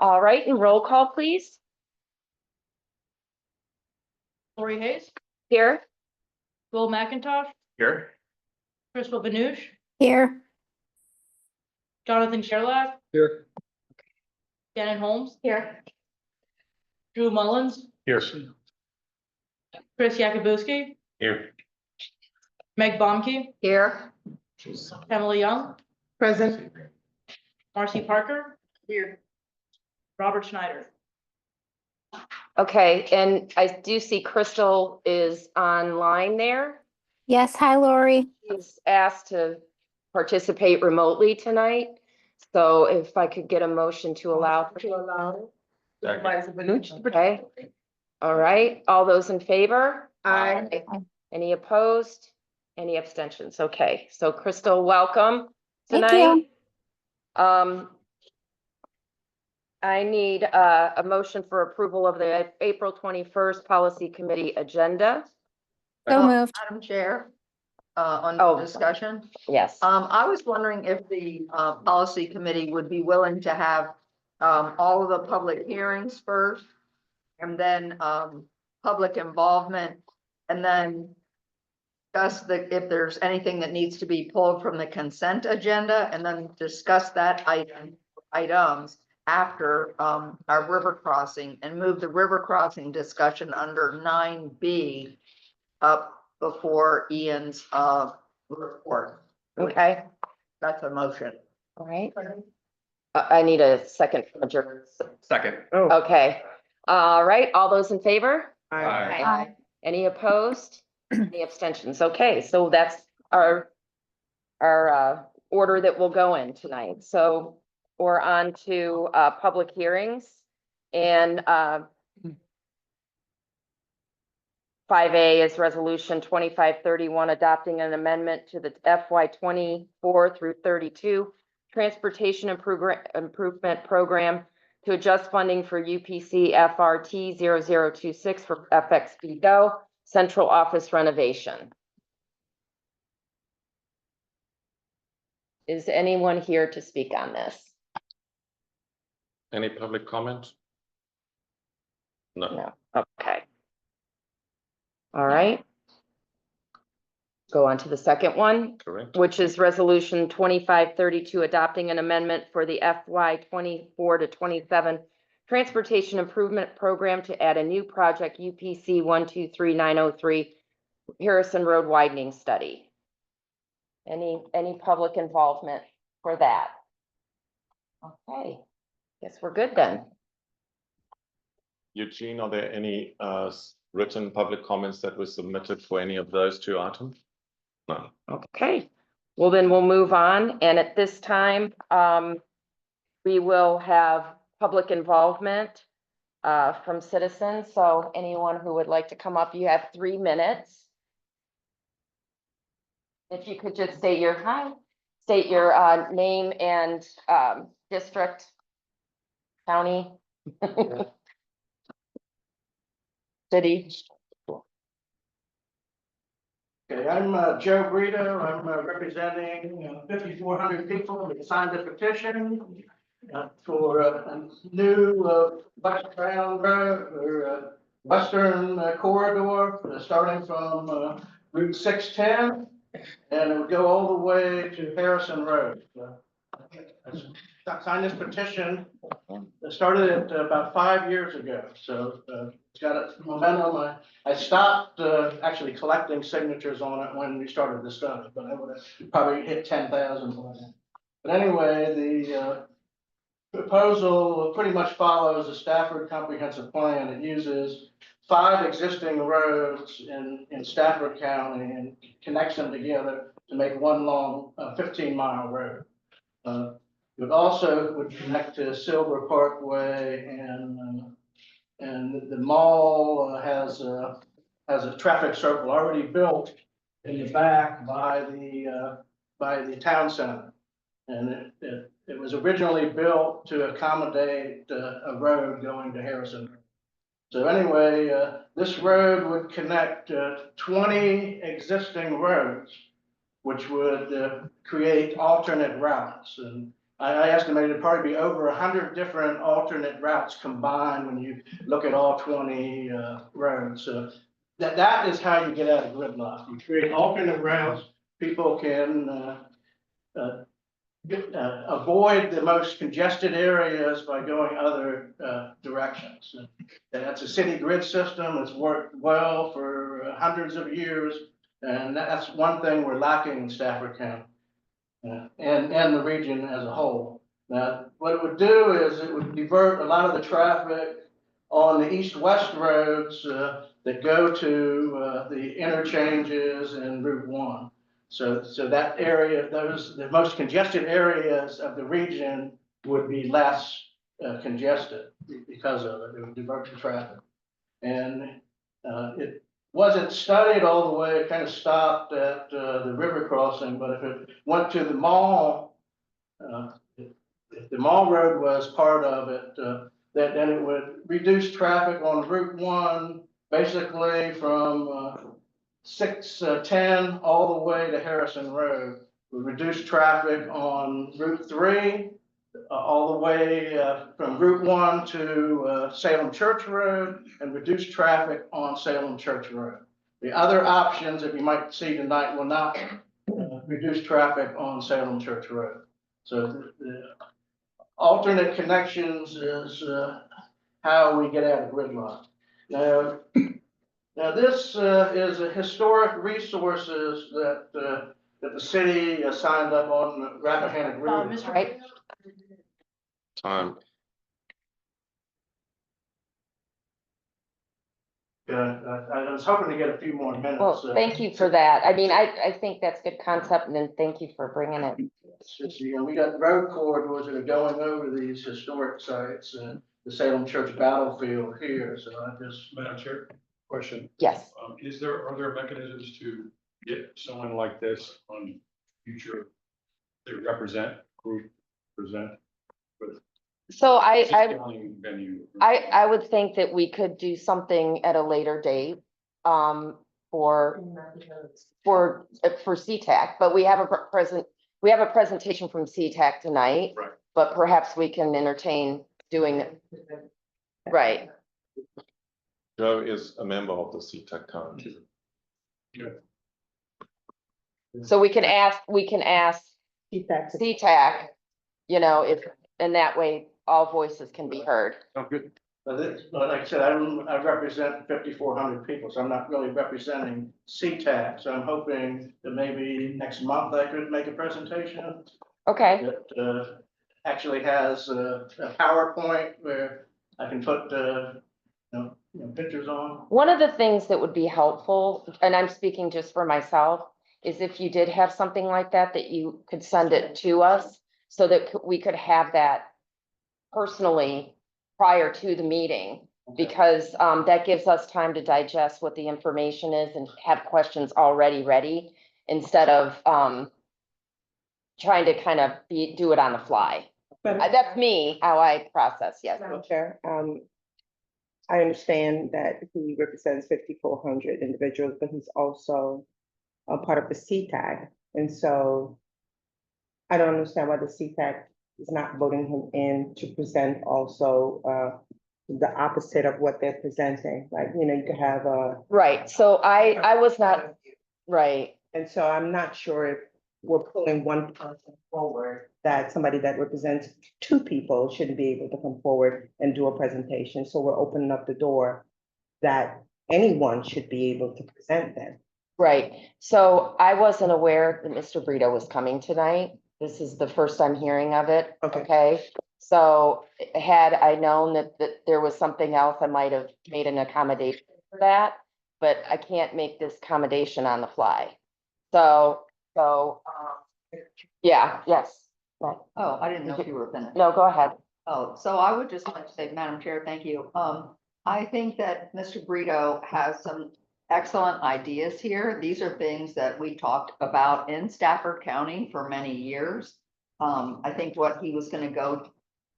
All right, and roll call, please. Lori Hayes, Here. Will McIntosh, Here. Crystal Benouche, Here. Jonathan Sherlock, Here. Shannon Holmes, Here. Drew Mullins, Here. Chris Yakubowski, Here. Meg Bomke, Here. Pamela Young, Present. Marcy Parker, here, Robert Schneider. Okay, and I do see Crystal is online there. Yes. Hi, Lori. She's asked to participate remotely tonight. So if I could get a motion to allow. Okay. All right, all those in favor? Aye. Any opposed? Any abstentions? Okay, so Crystal, welcome Thank tonight. I need a motion for approval of the April 21st Policy Committee agenda. So moved. Madam Chair, on Oh. discussion, Yes. I was wondering if the policy committee would be willing to have all of the public hearings first, and then public involvement, and then discuss if there's anything that needs to be pulled from the consent agenda, and then discuss that items after our river crossing, and move the river crossing discussion under 9B up before Ian's report. Okay, That's a motion. all right. I need a second from adjourned. Second. Okay, all right, all those in favor? Aye. Any opposed? Any abstentions? Okay, so that's our order that will go in tonight. So we're on to public hearings, and 5A is resolution 2531, adopting an amendment to the FY 24 through 32 Transportation Improvement Program to adjust funding for UPC FRT 0026 for FXB Go Central Office renovation. Is anyone here to speak on this? Any public comment? No. No, okay. All right. Go on to the second one, Correct. which is resolution 2532, adopting an amendment for the FY 24 to 27 Transportation Improvement Program to add a new project UPC 123903 Harrison Road widening study. Any public involvement for that? Okay, guess we're good then. Eugene, are there any written public comments that were submitted for any of those two items? No. Okay, well then we'll move on. And at this time, we will have public involvement from citizens. So anyone who would like to come up, you have 3 minutes. If you could just state your name and district, county, city. Okay, I'm Joe Brito. I'm representing 5,400 people that signed the petition for a new westbound road or western corridor starting from Route 610, and it would go all the way to Harrison Road. I signed this petition. It started it about 5 years ago, so it's got a momentum. I stopped actually collecting signatures on it when we started the study, but I would have probably hit 10,000 by then. But anyway, the proposal pretty much follows the Stafford Comprehensive Plan. It uses 5 existing roads in Stafford County and connects them together to make one long 15-mile road. It also would connect to Silver Parkway, and the mall has a traffic circle already built in the back by the town center. And it was originally built to accommodate a road going to Harrison. So anyway, this road would connect 20 existing roads, which would create alternate routes. And I estimated it'd probably be over 100 different alternate routes combined when you look at all 20 roads. So that is how you get out of gridlock. You create alternate routes. People can avoid the most congested areas by going other directions. And that's a city grid system. It's worked well for hundreds of years. And that's one thing we're lacking in Stafford County. And the region as a whole. Now, what it would do is it would divert a lot of the traffic on the east-west roads that go to the interchanges and Route 1. So that area, the most congested areas of the region would be less congested because of it. It would divert the traffic. And it wasn't studied all the way. It kind of stopped at the river crossing, but if it went to the mall, if the mall road was part of it, then it would reduce traffic on Route 1, basically from 610 all the way to Harrison Road. Would reduce traffic on Route 3, all the way from Route 1 to Salem Church Road, and reduce traffic on Salem Church Road. The other options that you might see tonight will not reduce traffic on Salem Church Road. So the alternate connections is how we get out of gridlock. Now this is a historic resources that the city signed up on the Rappahannock River. Mr. Right. Time. I was hoping to get a few more minutes. Well, thank you for that. I mean, I think that's good concept, and then thank you for bringing it. We got road corridors that are going over these historic sites and the Salem Church battlefield here, so I just. Madam Chair, question. Yes. Are there mechanisms to get someone like this on future, they group present? So Venue. I would think that we could do something at a later date, for CTAC, but we have a presentation from CTAC tonight. Right. But perhaps we can entertain doing it. Right. Joe is a member of the CTAC currently. So we can ask CTAC, you know, if, and that way all voices can be heard. Oh, good. But like I said, I represent 5,400 people, so I'm not really representing CTAC. So I'm hoping that maybe next month I could make a presentation Okay. that actually has a PowerPoint where I can put pictures on. One of the things that would be helpful, and I'm speaking just for myself, is if you did have something like that, that you could send it to us so that we could have that personally prior to the meeting, because that gives us time to digest what the information is and have questions already ready instead of trying to kind of do it on the fly. That's me, how I process, yes. Madam Chair, I understand that he represents 5,400 individuals, but he's also a part of the CTAC. And so I don't understand why the CTAC is not voting him in to present also the opposite of what they're presenting. Like, you could have a. Right, so I was not, right. And so I'm not sure if we're pulling one person forward, that somebody that represents two people shouldn't be able to come forward and do a presentation. So we're opening up the door that anyone should be able to present them. Right, so I wasn't aware that Mr. Brito was coming tonight. This is the first I'm hearing of it. Okay. So had I known that there was something else, I might have made an accommodation for that, but I can't make this accommodation on the fly. So, yeah, yes. Right. Oh, I didn't know if you were finished. No, go ahead. Oh, so I would just like to say, Madam Chair, thank you. I think that Mr. Brito has some excellent ideas here. These are things that we talked about in Stafford County for many years. I think what he was gonna go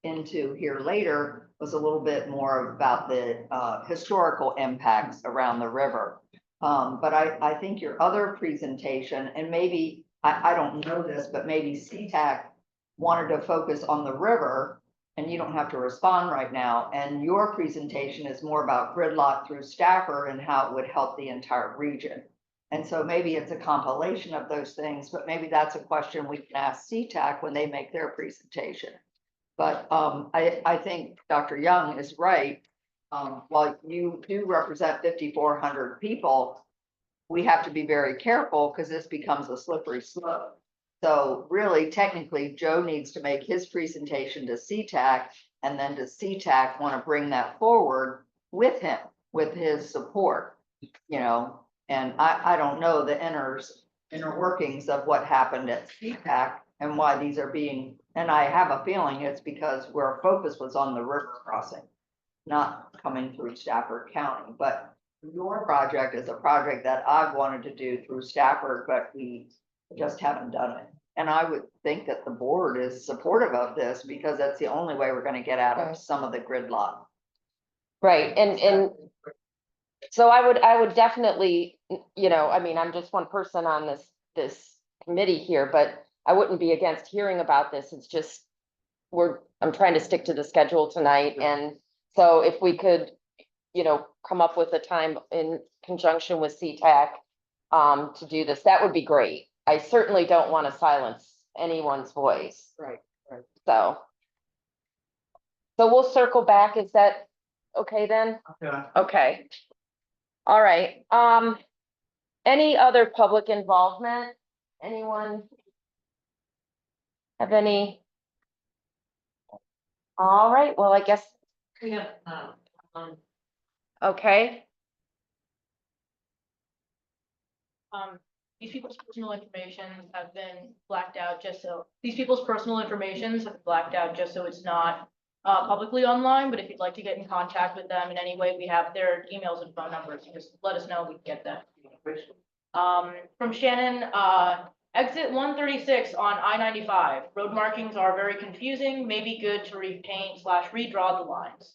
into here later was a little bit more about the historical impacts around the river. But I think your other presentation, and maybe, I don't know this, but maybe CTAC wanted to focus on the river, and you don't have to respond right now, and your presentation is more about gridlock through Stafford and how it would help the entire region. And so maybe it's a compilation of those things, but maybe that's a question we can ask CTAC when they make their presentation. But I think Dr. Young is right. While you do represent 5,400 people, we have to be very careful because this becomes a slippery slope. So really, technically, Joe needs to make his presentation to CTAC, and then does CTAC want to bring that forward with him, with his support, you know? And I don't know the inner workings of what happened at CTAC and why these are being, and I have a feeling it's because where our focus was on the river crossing, not coming through Stafford County. But your project is a project that I've wanted to do through Stafford, but we just haven't done it. And I would think that the board is supportive of this because that's the only way we're gonna get out Right. of some of the gridlock. Right, and so I would definitely, you know, I mean, I'm just one person on this committee here, but I wouldn't be against hearing about this. It's just, I'm trying to stick to the schedule tonight, and so if we could, you know, come up with a time in conjunction with CTAC to do this, that would be great. I certainly don't want to silence anyone's voice. Right. So we'll circle back. Is that okay then? Yeah. Okay. All right. Any other public involvement? Anyone have any? All right, well, I guess, We have, okay, these people's personal information have been blacked out these people's personal informations have been blacked out just so it's not publicly online, but if you'd like to get in contact with them in any way, we have their emails and phone numbers. You just let us know, we can get that. From Shannon, exit 136 on I-95. Road markings are very confusing, may be good to repaint / redraw the lines.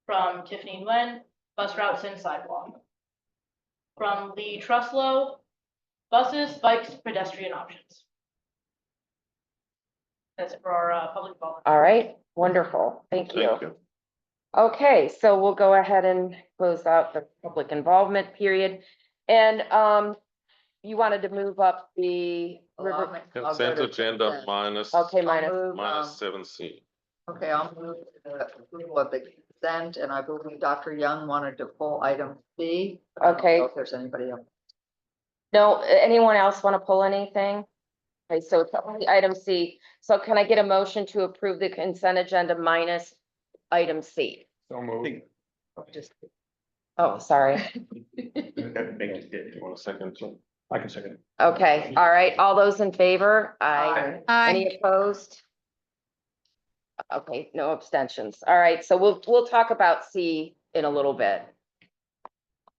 From Tiffany Nguyen, bus routes and sidewalk. From Lee Truslow, buses, bikes, pedestrian options. That's it for our public involvement. all right, wonderful, thank you. Thank you. Okay, so we'll go ahead and close out the public involvement period. And you wanted to move up the river, Consent agenda minus, okay, minus, minus 7C. Okay, I'll move to the approval of the consent, and I believe Dr. Young wanted to pull item C. I don't Okay. know if there's anybody else. no, anyone else want to pull anything? Okay, so it's only item C. So can I get a motion to approve the consent agenda minus item C? So moved. Just Oh, sorry. You want a second? Too? I can second it. Okay, all right, all those in favor? Aye. Aye. Any opposed? Okay, no abstentions. All right, so we'll talk about C in a little bit.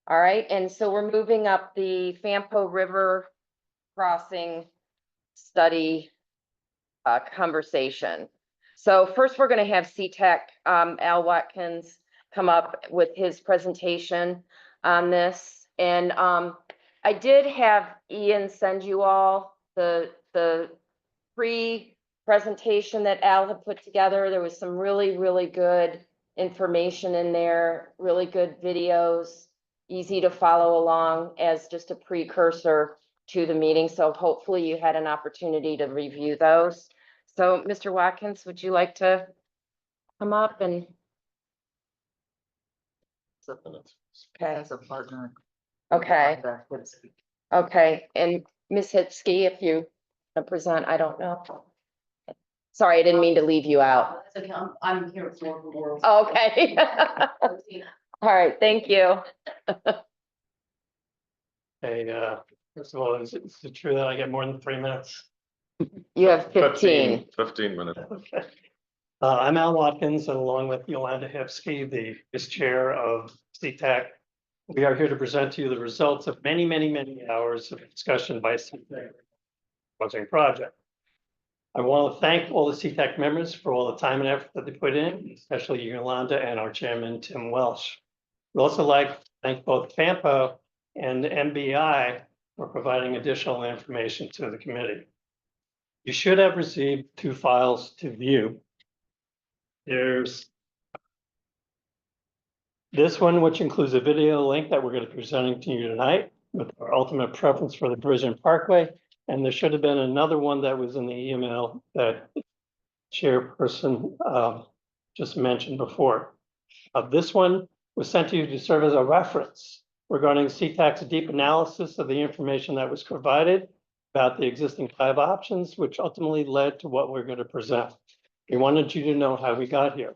All right, and so we're moving up the FAMPO River Crossing Study conversation. So first, we're gonna have CTAC, Al Watkins come up with his presentation on this. And I did have Ian send you all the pre-presentation that Al had put together. There was some really, really good information in there, really good videos, easy to follow along as just a precursor to the meeting. So hopefully you had an opportunity to review those. So Mr. Watkins, would you like to come up and, okay, as a partner. okay, okay. And Ms. Hitzke, if you present, I don't know. Sorry, I didn't mean to leave you out. That's okay, I'm here for the world. Okay. All right, thank you. Hey, first of all, is it true that I get more than 3 minutes? You have 15. 15 minutes. Okay. I'm Al Watkins, and along with Yolanda Hepsky, the vice chair of CTAC, we are here to present to you the results of many, many, many hours of discussion by CTAC project. I want to thank all the CTAC members for all the time and effort that they put in, especially Yolanda and our chairman, Tim Welsh. We'd also like to thank both FAMPO and MBI for providing additional information to the committee. You should have received 2 files to view. There's this one, which includes a video link that we're going to be presenting to you tonight with our ultimate preference for the Bridgeton Parkway. And there should have been another one that was in the email that chairperson just mentioned before. This one was sent to you to serve as a reference regarding CTAC's deep analysis of the information that was provided about the existing 5 options, which ultimately led to what we're going to present. We wanted you to know how we got here.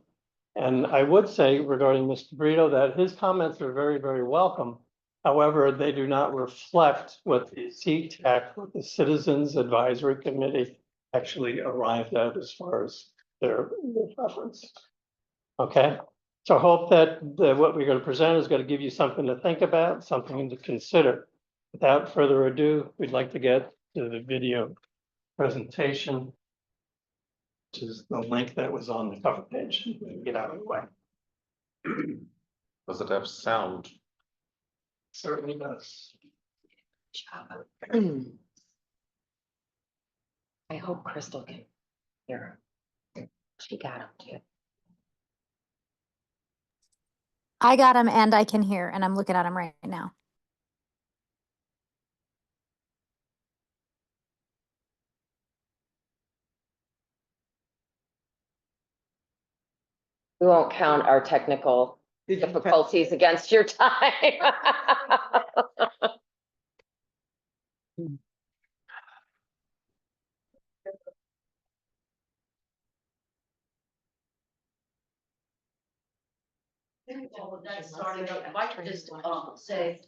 And I would say regarding Mr. Brito that his comments are very, very welcome. However, they do not reflect what the CTAC, what the Citizens Advisory Committee actually arrived at as far as their preference. Okay, so I hope that what we're going to present is going to give you something to think about, something to consider. Without further ado, we'd like to get to the video presentation, which is the link that was on the cover page. Get out of the way. Does it have sound? Certainly does. I hope Crystal can hear him. She got him too. I got him and I can hear, and I'm looking at him right now. We won't count our technical difficulties against your time. Well, with that starting up, if I could just, say,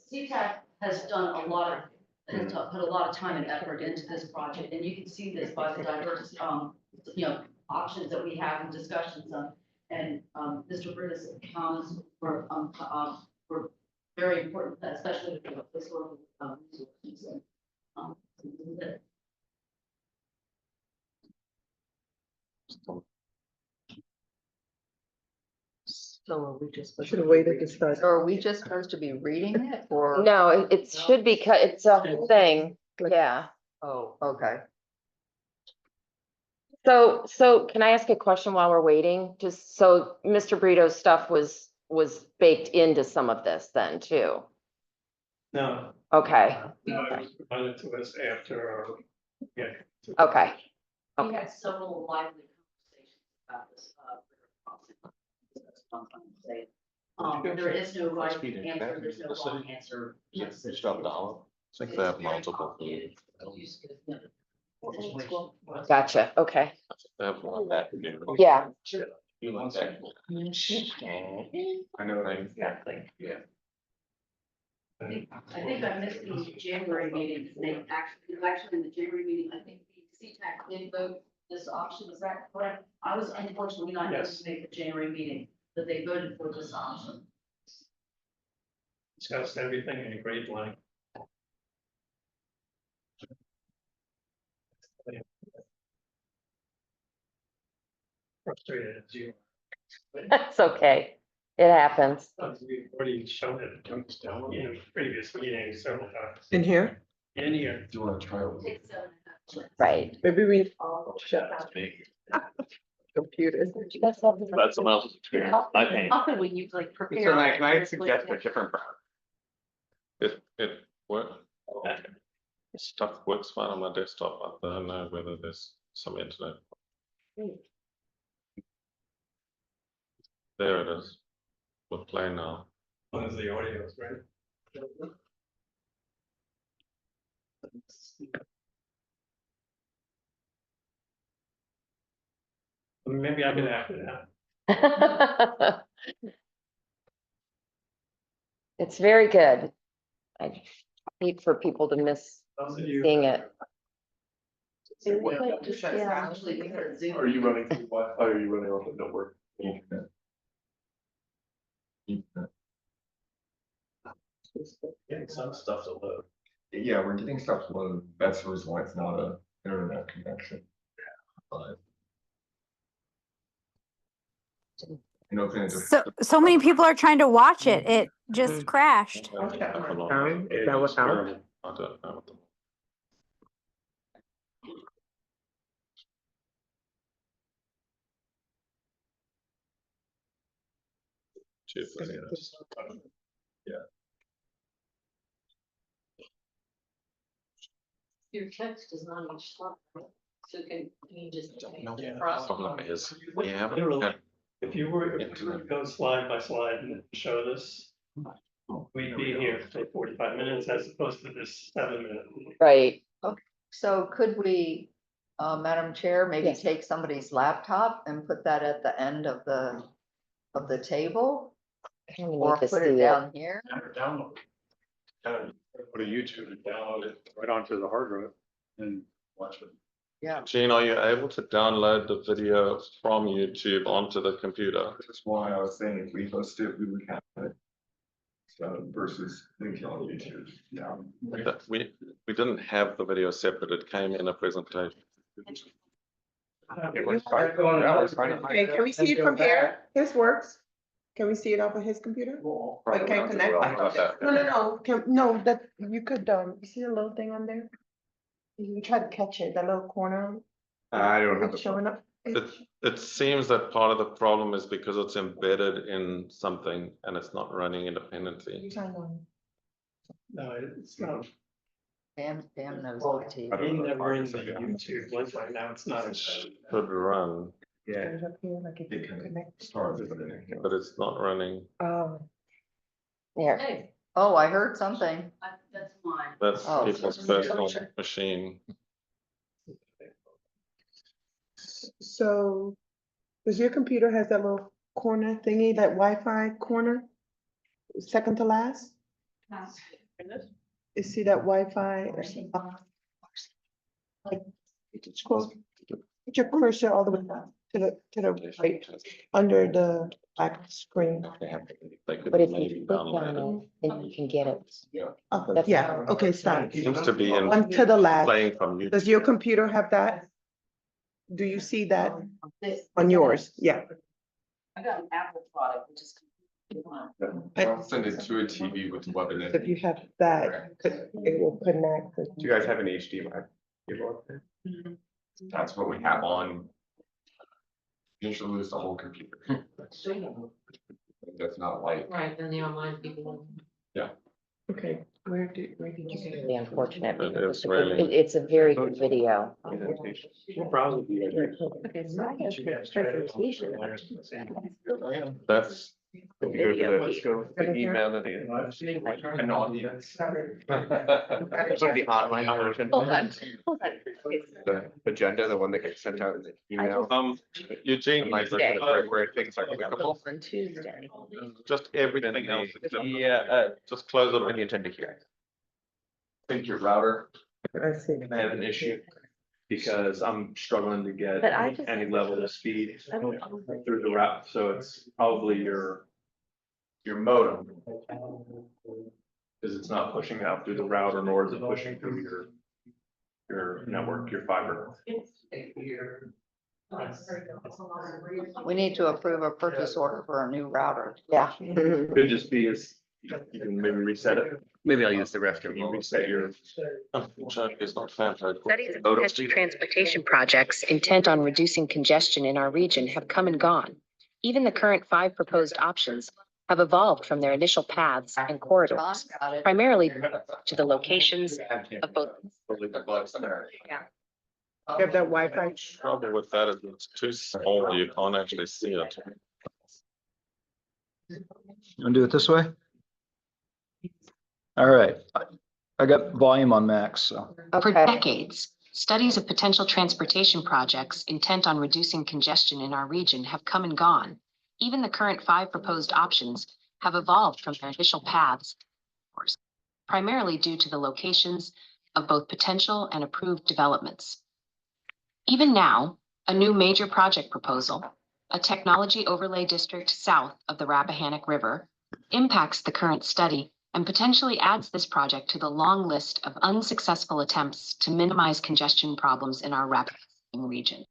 CTAC has done a lot of, put a lot of time and effort into this project, and you can see this by the diverse, options that we have and discussions on. And, Mr. Brutus' comments were very important, especially with the historical, resources. And, So are we just? Should have waited to start. So are we just supposed to be reading it or? No, it should be, it's a whole thing, yeah. Oh, okay. So can I ask a question while we're waiting? Just so Mr. Brito's stuff was baked into some of this then too? No, Okay, no, it was provided to us after our, yeah. okay, We okay. had several lively conversations about this, that's what I'm trying to say. There is no right answer, there's no wrong answer. Is it $12? I think they have multiple. Gotcha, okay, They have one that. yeah. You like that? I know, right? Exactly. Yeah. I think I missed the January meeting, they actually in the January meeting, I think the CTAC did vote this option, is that correct? I was unfortunately not able to make the January meeting, but they voted for this option. Discussed everything in great length. Frustrated as you. That's okay, it happens. We've already shown it in previous meetings several times. In here? In here. Do you want to try it? Take 7.5. Right. Maybe we. Computer. That's someone else's experience. I think. Often when you like prepare. So can I suggest a different product? It works. Stuff works fine on my desktop. I don't know whether there's some internet. There it is. We're playing now. One is the audio, right? Maybe I can after that. It's very good. I hate for people to miss seeing it. Actually, we heard Zoom. Are you running through Wi-Fi? Are you running off the network? Internet. Getting some stuff to load. Yeah, we're getting stuff to load. That's the reason why it's not a internet connection. But. You know, kind of. So many people are trying to watch it. It just crashed. Is that what happened? I don't know. YouTube videos. Your text is not each slide, so can you just? No, Yeah. the problem is, we haven't Literally, had if you were to go slide by slide and show this, we'd be here for say 45 minutes as opposed to this 7 minute. Right. So could we, Madam Chair, maybe Yes. take somebody's laptop and put that at the end of the table? I don't Or need to put see it it. down here? Download. Go to YouTube and download it right onto the hard drive and watch it. Yeah. Gene, are you able to download the video from YouTube onto the computer? That's why I was saying if we host it, we would have it. So versus linking on YouTube, yeah. That we didn't have the video separate, it came in a presentation. Okay, can we see it from here? His works. Can we see it off of his computer? But can't connect. No, no, that, you could, you see the little thing on there? You try to catch it, that little corner. I don't have It's the. showing up. It seems that part of the problem is because it's embedded in something and it's not running independently. No, it's not. Damn knows IT. Being that we're in the YouTube link right now, it's not. Should run, Yeah. Shows up here, like if you It can connect. start with it. but it's not running. There. Hey, Oh, I heard something. that's mine. That's Oh. people's personal machine. So, does your computer has that little corner thingy, that Wi-Fi corner? Second to last? You see that Wi-Fi? Like, you can scroll, put your cursor all the way down to the right, under the black screen. They could But if maybe you click download on it, then you can get it. That's Yeah, fine. okay, stop. it. Seems to be in One to the left. playing from YouTube. Does your computer have that? Do you see that on yours? Yeah. I got an Apple product, which is. I'll send it to a TV with webinar. If you have that, it will connect. Do you guys have an HDMI cable up there? That's what we have on. Usually lose the whole computer. That's not light. Right, then the online people. Okay, where did you It's get it? really unfortunate. It because is really- It's a very good video. We'll probably be right Okay, so I have presentation. That's, Video. The email and an audience. The online version. Hold on. The agenda, the one that gets sent out in the email. Eugene, Like Okay. where things are clickable. On Tuesday. just everything else. except- Yeah, Just close when it. the agenda here. I think your router. I see. I have an issue because I'm struggling to get But I just- any level of speed I don't- through the route, so it's probably your modem. Cause it's not pushing out through the router, nor is it pushing through your network, your fiber. We need to approve a purchase order for a new router. Yeah. Could just be as, you can maybe reset it. Maybe I'll use the restroom. You reset your. Unfortunately, it's not FAMPO. Studies of potential transportation projects intent on reducing congestion in our region have come and gone. Even the current 5 proposed options have evolved from their initial paths and John corridors, got it. primarily to the locations of both. You have that Wi-Fi? Trouble with that is it's too small, you can't actually see it. You wanna do it this way? All right, I got volume on max, so. For decades, studies of potential transportation projects intent on reducing congestion in our region have come and gone. Even the current 5 proposed options have evolved from their initial paths, primarily due to the locations of both potential and approved developments. Even now, a new major project proposal, a technology overlay district south of the Rappahannock River, impacts the current study and potentially adds this project to the long list of unsuccessful attempts to minimize congestion problems in our Rappahannock region.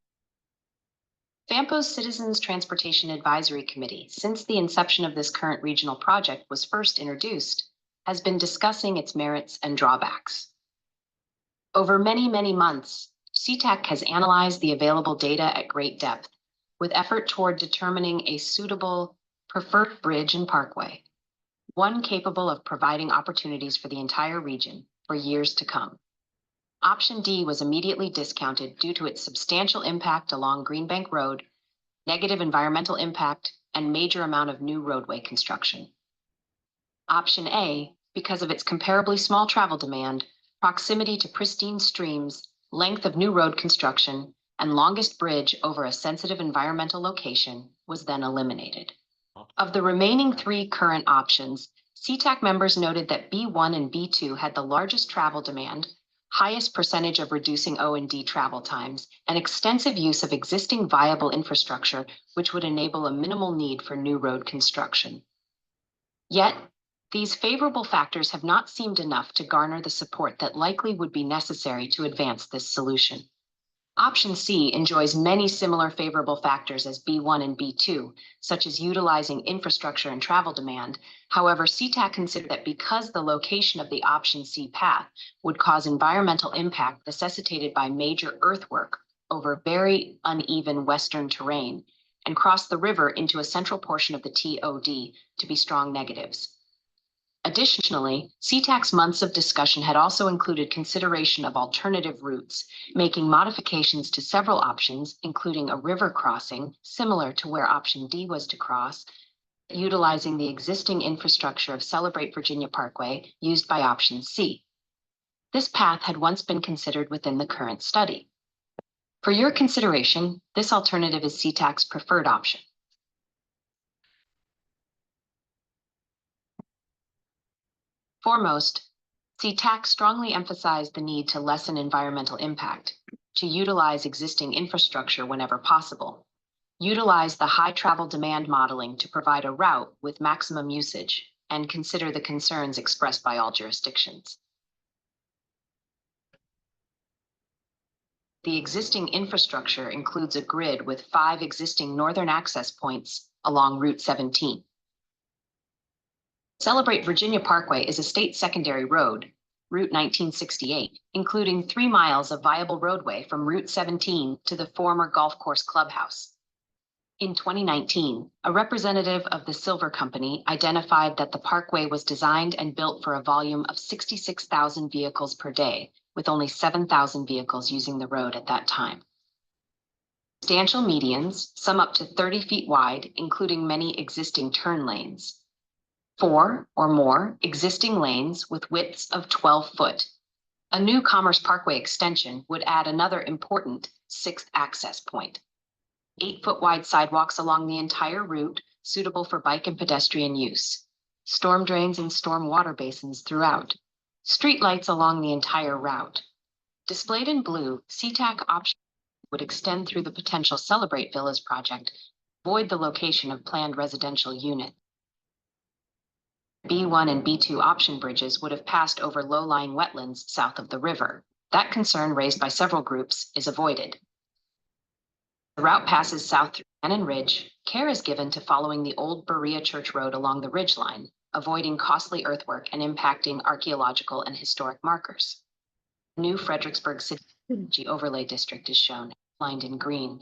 FAMPO's Citizens Transportation Advisory Committee, since the inception of this current regional project was first introduced, has been discussing its merits and drawbacks. Over many, many months, CTAC has analyzed the available data at great depth, with effort toward determining a suitable preferred bridge and parkway, one capable of providing opportunities for the entire region for years to come. Option D was immediately discounted due to its substantial impact along Greenbank Road, negative environmental impact, and major amount of new roadway construction. Option A, because of its comparably small travel demand, proximity to pristine streams, length of new road construction, and longest bridge over a sensitive environmental location, was then eliminated. Of the remaining 3 current options, CTAC members noted that B1 and B2 had the largest travel demand, highest percentage of reducing O&D travel times, and extensive use of existing viable infrastructure, which would enable a minimal need for new road construction. Yet, these favorable factors have not seemed enough to garner the support that likely would be necessary to advance this solution. Option C enjoys many similar favorable factors as B1 and B2, such as utilizing infrastructure and travel demand. However, CTAC considered that because the location of the Option C path would cause environmental impact necessitated by major earthwork over very uneven western terrain and cross the river into a central portion of the TOD to be strong negatives. Additionally, CTAC's months of discussion had also included consideration of alternative routes, making modifications to several options, including a river crossing similar to where Option D was to cross, utilizing the existing infrastructure of Celebrate Virginia Parkway used by Option C. This path had once been considered within the current study. For your consideration, this alternative is CTAC's preferred option. Foremost, CTAC strongly emphasized the need to lessen environmental impact, to utilize existing infrastructure whenever possible, utilize the high travel demand modeling to provide a route with maximum usage, and consider the concerns expressed by all jurisdictions. The existing infrastructure includes a grid with 5 existing northern access points along Route 17. Celebrate Virginia Parkway is a state secondary road, Route 1968, including 3 miles of viable roadway from Route 17 to the former golf course clubhouse. In 2019, a representative of the Silver Company identified that the parkway was designed and built for a volume of 66,000 vehicles per day, with only 7,000 vehicles using the road at that time. Substantial medians, some up to 30 feet wide, including many existing turn lanes. 4 or more existing lanes with widths of 12 foot. A new Commerce Parkway extension would add another important 6th access point. 8-foot wide sidewalks along the entire route, suitable for bike and pedestrian use. Storm drains and storm water basins throughout. Street lights along the entire route. Displayed in blue, CTAC option would extend through the potential Celebrate Villas project, avoid the location of planned residential unit. B1 and B2 option bridges would have passed over low-lying wetlands south of the river. That concern raised by several groups is avoided. The route passes south through Cannon Ridge. Care is given to following the old Berea Church Road along the ridgeline, avoiding costly earthwork and impacting archaeological and historic markers. New Fredericksburg City Overlay District is shown, lined in green.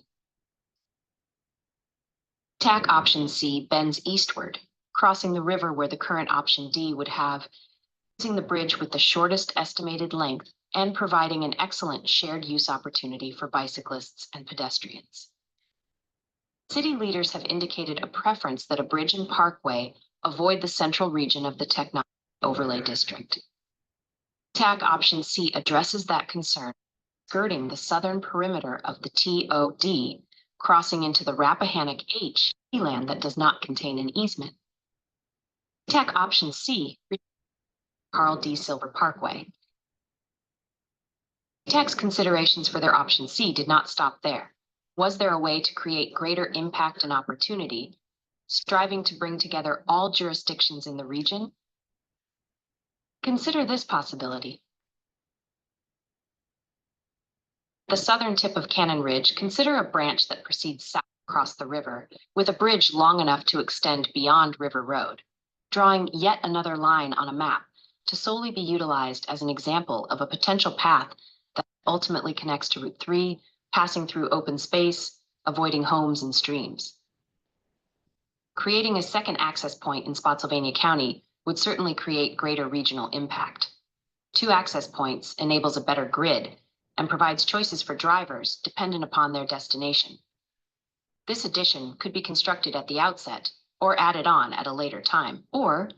TAC option C bends eastward, crossing the river where the current option D would have, using the bridge with the shortest estimated length and providing an excellent shared use opportunity for bicyclists and pedestrians. City leaders have indicated a preference that a bridge and parkway avoid the central region of the Technology Overlay District. TAC option C addresses that concern, skirting the southern perimeter of the TOD, crossing into the Rappahannock H land that does not contain an easement. TAC option C, Carl D. Silver Parkway. TAC's considerations for their option C did not stop there. Was there a way to create greater impact and opportunity, striving to bring together all jurisdictions in the region? Consider this possibility. The southern tip of Cannon Ridge, consider a branch that proceeds south across the river, with a bridge long enough to extend beyond River Road, drawing yet another line on a map to solely be utilized as an example of a potential path that ultimately connects to Route 3, passing through open space, avoiding homes and streams. creating a second access point in Spotsylvania County would certainly create greater regional impact. 2 access points enables a better grid and provides choices for drivers dependent upon their destination. This addition could be constructed at the outset or added on at a later time, or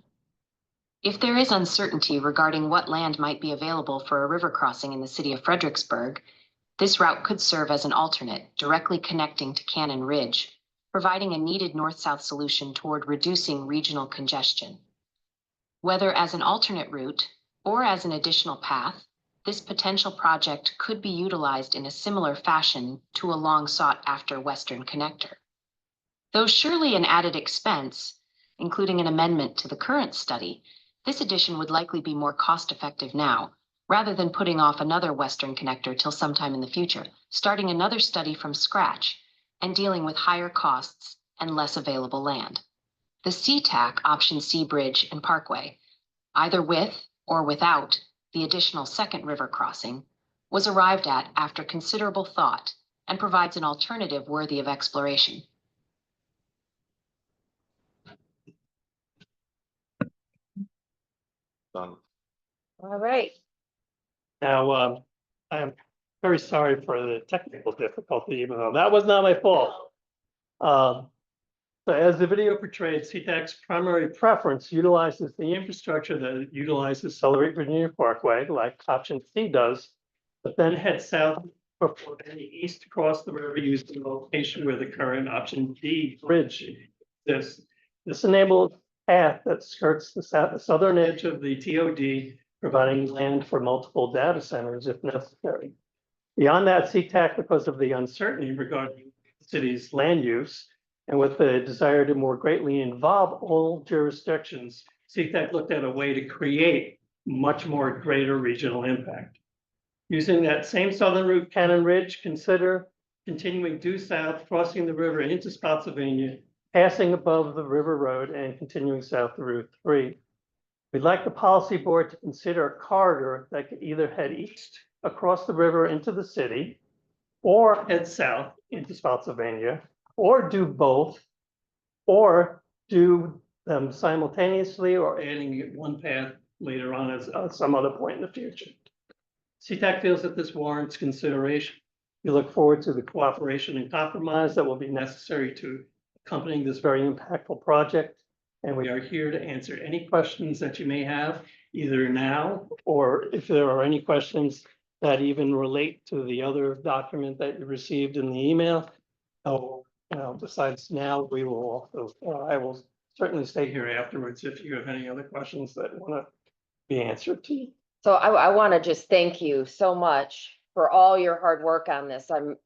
if there is uncertainty regarding what land might be available for a river crossing in the city of Fredericksburg, this route could serve as an alternate directly connecting to Cannon Ridge, providing a needed north-south solution toward reducing regional congestion. Whether as an alternate route or as an additional path, this potential project could be utilized in a similar fashion to a long sought-after Western connector. Though surely an added expense, including an amendment to the current study, this addition would likely be more cost-effective now, rather than putting off another Western connector till sometime in the future, starting another study from scratch and dealing with higher costs and less available land. The CTAC Option C Bridge and Parkway, either with or without the additional second river crossing, was arrived at after considerable thought and provides an alternative worthy of exploration. Done. All right. Now, I am very sorry for the technical difficulty, even though that was not my fault. So as the video portrayed, CTAC's primary preference utilizes the infrastructure that utilizes Celebrate Virginia Parkway, like option C does, but then heads south before heading east across the river using the location where the current option D bridge exists. This enables a path that skirts the southern edge of the TOD, providing land for multiple data centers if necessary. Beyond that, CTAC, because of the uncertainty regarding the city's land use, and with the desire to more greatly involve all jurisdictions, CTAC looked at a way to create much more greater regional impact. Using that same southern route, Cannon Ridge, consider continuing due south, crossing the river into Spotsylvania, passing above the river road and continuing south to Route 3. We'd like the policy board to consider a corridor that could either head east across the river into the city or head south into Spotsylvania, or do both, or do them simultaneously or adding one path later on at some other point in the future. CTAC feels that this warrants consideration. We look forward to the cooperation and compromise that will be necessary to accompany this very impactful project. And we are here to answer any questions that you may have, either now or if there are any questions that even relate to the other document that you received in the email. Besides now, we will also, I will certainly stay here afterwards if you have any other questions that want to be answered to you. So I want to just thank you so much for all your hard work on this. I'm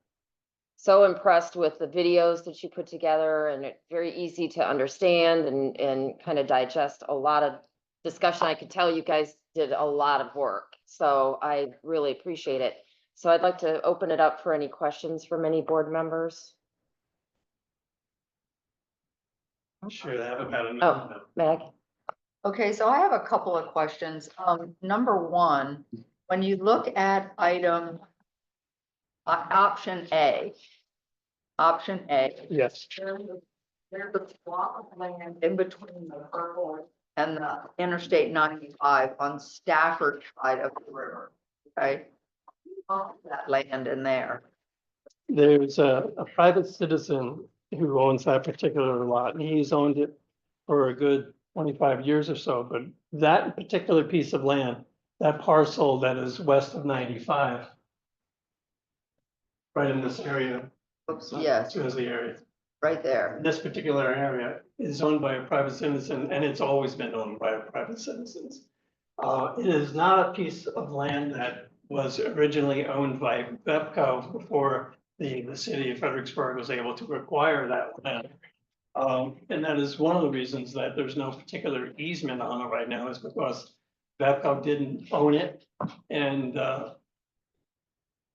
so impressed with the videos that you put together, and it's very easy to understand and kind of digest a lot of discussion. I could tell you guys did a lot of work, so I really appreciate it. So I'd like to open it up for any questions from any board members. Sure, I have about a minute. Oh, Meg? Okay, so I have a couple of questions. Number one, when you look at item option A, Yes. there's a plot of land in between the purple and the Interstate 95 on Stafford side of the river, okay? That land in there. There's a private citizen who owns that particular lot, and he's owned it for a good 25 years or so, but that particular piece of land, that parcel that is west of 95, right in this area. Oops, yes, Jersey area. right there. This particular area is owned by a private citizen, and it's always been owned by private citizens. It is not a piece of land that was originally owned by FAMPO before the city of Fredericksburg was able to acquire that land. And that is one of the reasons that there's no particular easement on it right now, is because FAMPO didn't own it. And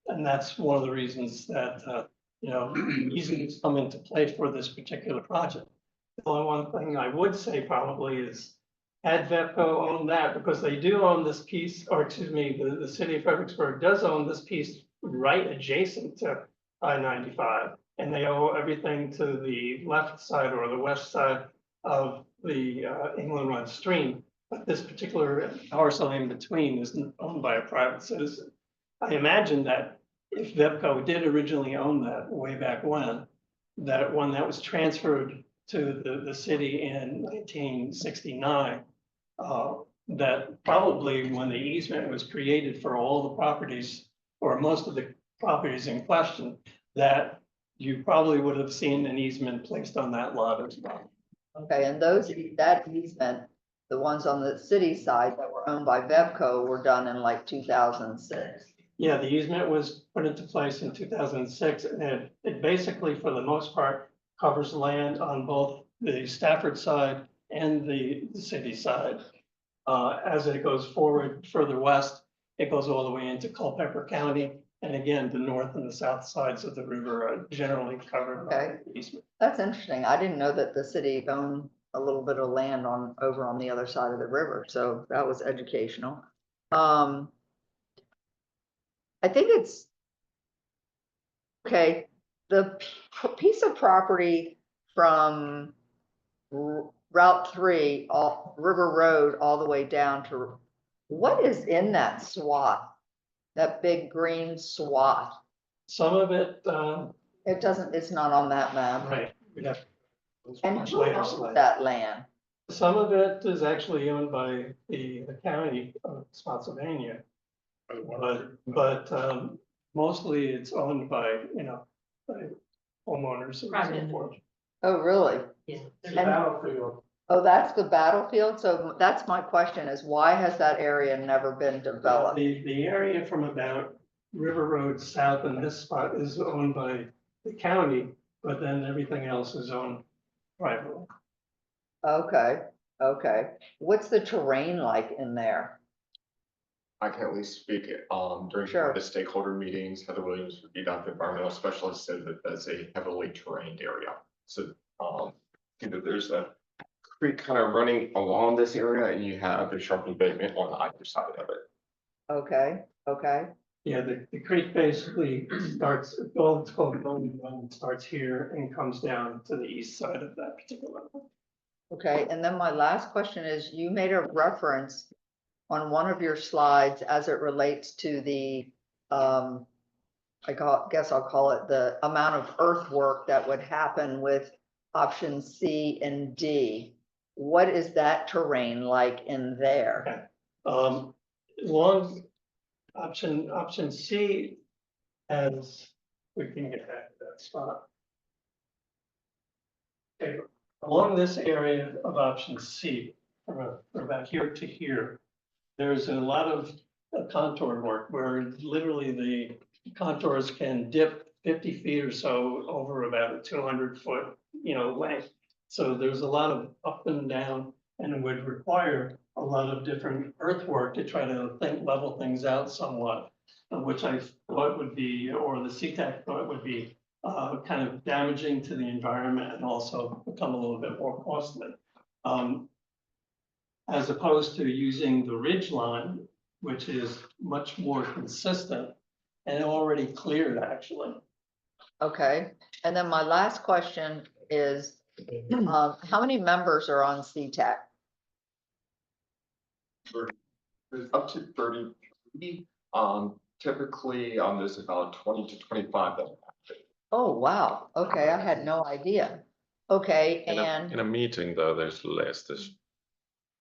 that's one of the reasons that, easements come into play for this particular project. The only one thing I would say probably is, had VEPCO owned that, because they do own this piece, or excuse me, the city of Fredericksburg does own this piece right adjacent to I-95. and they owe everything to the left side or the west side of the England Run Stream. But this particular parcel in between is owned by a private citizen. I imagine that if VEPCO did originally own that way back when that was transferred to the city in 1969, that probably when the easement was created for all the properties or most of the properties in question, that you probably would have seen an easement placed on that lot as well. Okay, and that easement, the ones on the city side that were owned by Vevco were done in like 2006. Yeah, the easement was put into place in 2006, and it basically, for the most part, covers land on both the Stafford side and the city side. As it goes forward further west, it goes all the way into Culpeper County. And again, the north and the south sides of the river are generally covered by Okay. the easement. That's interesting. I didn't know that the city owned a little bit of land over on the other side of the river, so that was educational. I think it's okay. The piece of property from Route 3, River Road, all the way down to, what is in that swath? That big green swath? Some of it, It's not on that map. right, we'd have. And much who later owns slide. that land? Some of it is actually owned by the county of Spotsylvania. But mostly it's owned by, by homeowners and so forth. Oh, really? It's And- a battlefield. Oh, that's the battlefield? So that's my question is why has that area never been developed? The area from about River Road south in this spot is owned by the county, but then everything else is owned privately. Okay, okay. What's the terrain like in there? I can at least speak, during Sure. the stakeholder meetings, Heather Williams, the environmental specialist, said that that's a heavily terrained area. So, there's a creek kind of running along this area and you have the sharp embankment on either side of it. Okay, okay, Yeah, the creek basically starts, it's called Bowman Run, it starts here and comes down to the east side of that particular one. okay. And then my last question is, you made a reference on one of your slides as it relates to the, guess I'll call it the amount of earthwork that would happen with option C and D. What is that terrain like in there? Long option C, as we can get back to that spot. Okay, along this area of option C, from about here to here, there's a lot of contour work where literally the contours can dip 50 feet or so over about a 200-foot, length. So there's a lot of up and down, and it would require a lot of different earthwork to try to level things out somewhat, which I thought would be, or the CTAC thought would be kind of damaging to the environment and also become a little bit more costly. As opposed to using the ridge line, which is much more consistent and already cleared actually. Okay, and then my last question is, how many members are on CTAC? There's up to 30. Typically, there's about 20 to 25 that. Oh, wow, okay, I had no idea. Okay, In and, a meeting though, there's less, there's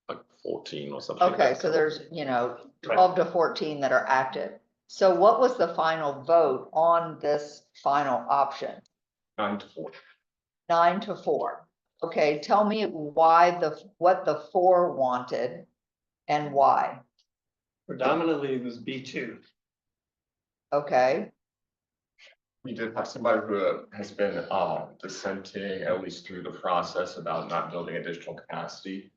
like 14 or something. okay, like so that. there's, 12 to 14 that are active. So what was the final vote on this final option? 9 to 4. 9 to 4. Okay, tell me why what the 4 wanted and why. Predominantly it was B2. Okay, We did have somebody who has been dissenting, at least through the process, about not building additional capacity.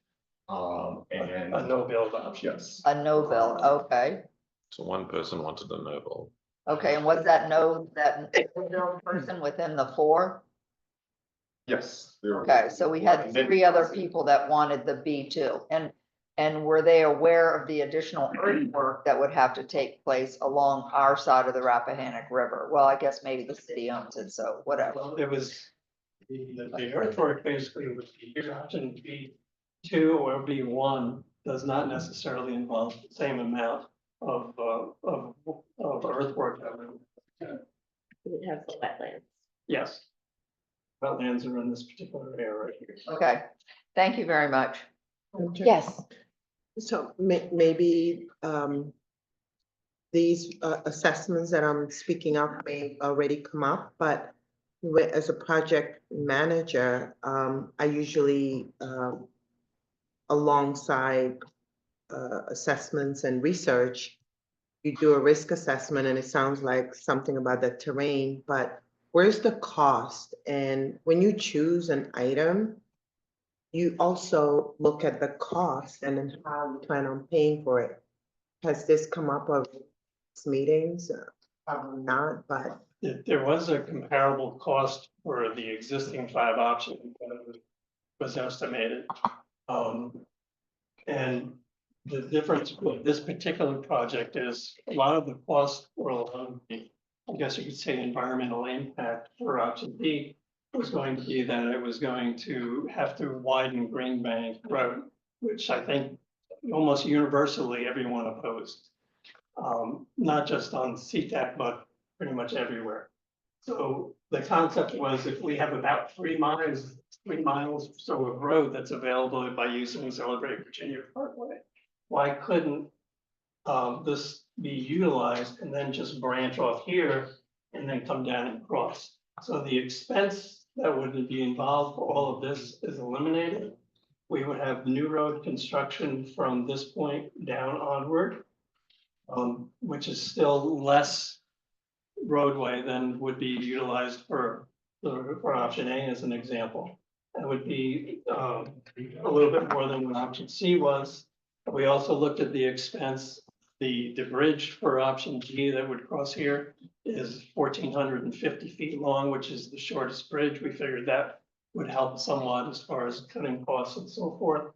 And A no build option. yes, a no bill, okay. So one person wanted a no vote. Okay, and was that no bill person within the 4? yes. there were- Okay, so we had 3 other people that wanted the B2. And And were they aware of the additional earthwork that would have to take place along our side of the Rappahannock River? Well, I guess maybe the city owns it, so whatever. Well, it was, the earthwork basically would be here, option B2 or B1 does not necessarily involve the same amount of earthwork that would. It has the wetlands. Yes. Wetlands are in this particular area right here. Okay, thank you very much. Yes. So maybe, these, assessments that I'm speaking of may already come up, but as a project manager, I usually, alongside, assessments and research, you do a risk assessment and it sounds like something about the terrain, but where's the cost? And when you choose an item, you also look at the cost and then how you plan on paying for it. Has this come up of meetings? Probably not, but There was a comparable cost for the existing 5 options that was estimated. And the difference with this particular project is a lot of the cost or a lot of the, I guess you could say, environmental impact for option B was going to be that it was going to have to widen Greenbank Road, which I think almost universally everyone opposed. Not just on CTAC, but pretty much everywhere. So the concept was if we have about 3 miles or so of road that's available by using Celebrate Virginia Parkway, why couldn't this be utilized and then just branch off here and then come down and cross? So the expense that would be involved for all of this is eliminated. We would have new road construction from this point down onward, which is still less roadway than would be utilized for option A as an example. That would be a little bit more than what option C was. We also looked at the expense. The bridge for option G that would cross here is 1,450 feet long, which is the shortest bridge. We figured that would help somewhat as far as cutting costs and so forth.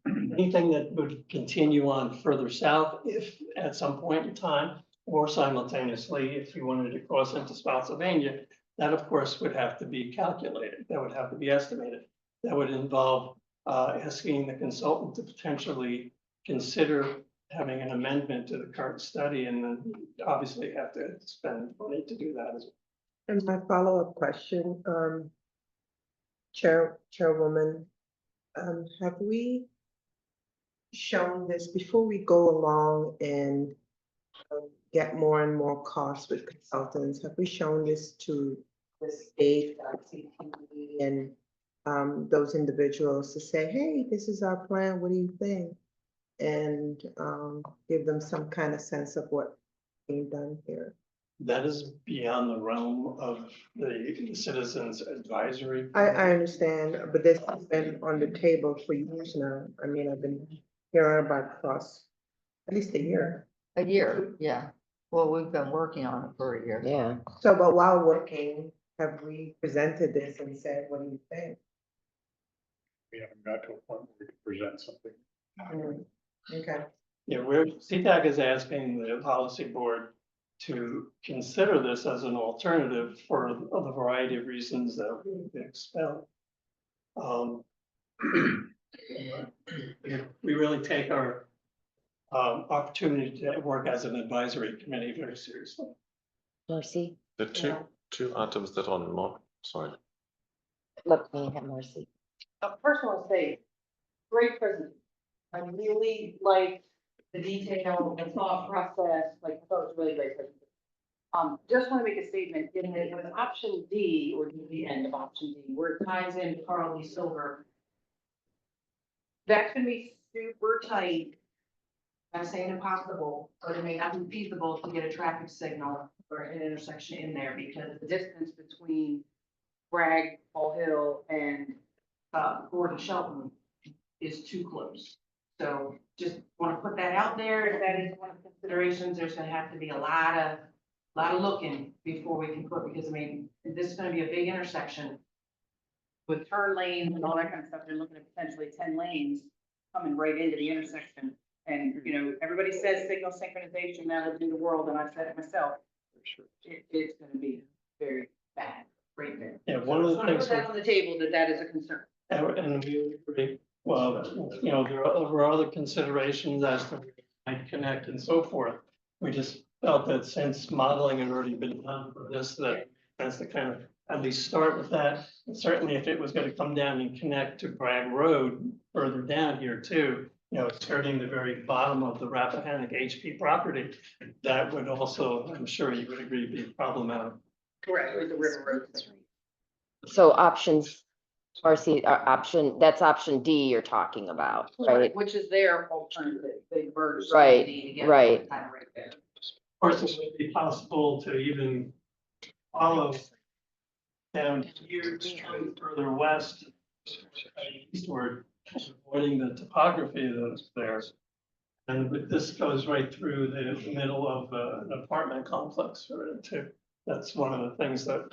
Anything that would continue on further south, if at some point in time, or simultaneously, if you wanted to cross into Spotsylvania, that of course would have to be calculated. That would have to be estimated. That would involve asking the consultant to potentially consider having an amendment to the current study, and then obviously have to spend money to do that as well. and my follow-up question, Chairwoman, have we shown this before we go along and get more and more costs with consultants? Have we shown this to the state, CTE, and those individuals to say, hey, this is our plan, what do you think? And give them some kind of sense of what's being done here. That is beyond the realm of the Citizens Advisory. I understand, but this has been on the table for years now. I mean, I've been hearing about costs at least a year. A year, yeah. Well, we've been working on it for a year. Yeah. So, but while working, have we presented this and said, what do you think? We haven't got to a point where we can present something. Okay. Yeah, CTAC is asking the policy board to consider this as an alternative for the variety of reasons that we expel. We really take our opportunity to work as an advisory committee very seriously. Marcy, The two items that are not, sorry, let me have Marcy. First I want to say, great presentation. I really like the detail, the thought process, like, I thought it was really great presentation. Just want to make a statement, in the option D, or the end of option D, where it ties in Carl Lee Silver. That's gonna be super tight. I'm saying impossible, but it may not be feasible to get a traffic signal or an intersection in there, because the distance between Bragg, Fall Hill, and Gordon Shelton is too close. So just want to put that out there. If that is one of the considerations, there's gonna have to be a lot of looking before we can put, because I mean, this is gonna be a big intersection with turn lanes and all that kind of stuff. They're looking at potentially 10 lanes. coming right into the intersection. And, you know, everybody says signal synchronization now in the world, and I said it myself. It's gonna be very bad right there. Yeah, one of the So I things. put that on the table, that is a concern. And we agree, well, you know, there were other considerations as to might connect and so forth. We just felt that since modeling had already been done for this, that's the kind of, at least start with that. And certainly if it was gonna come down and connect to Bragg Road further down here too, you know, skirting the very bottom of the Rappahannock HP property, that would also, I'm sure you would agree, be problematic. Correct, with the river road. So options, Marcy, that's option D you're talking about, right? Which is their alternative, they merge. Right, together, right. kind of right there. Of course, it would be possible to even follow down here, further west, eastward, avoiding the topography that's there. And this goes right through the middle of an apartment complex too. That's one of the things that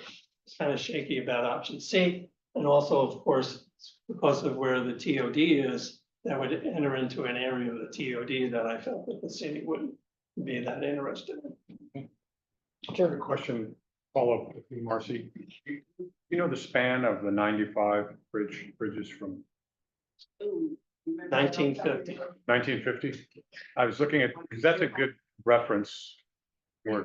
is kind of shaky about option C. And also, of course, because of where the TOD is, that would enter into an area of the TOD that I felt that the city wouldn't be that interested in. Sure. Question, follow up with you, Marcy. You know the span of the 95 bridges from Ooh, remember that? 1950. 1950? I was looking at, because that's a good reference where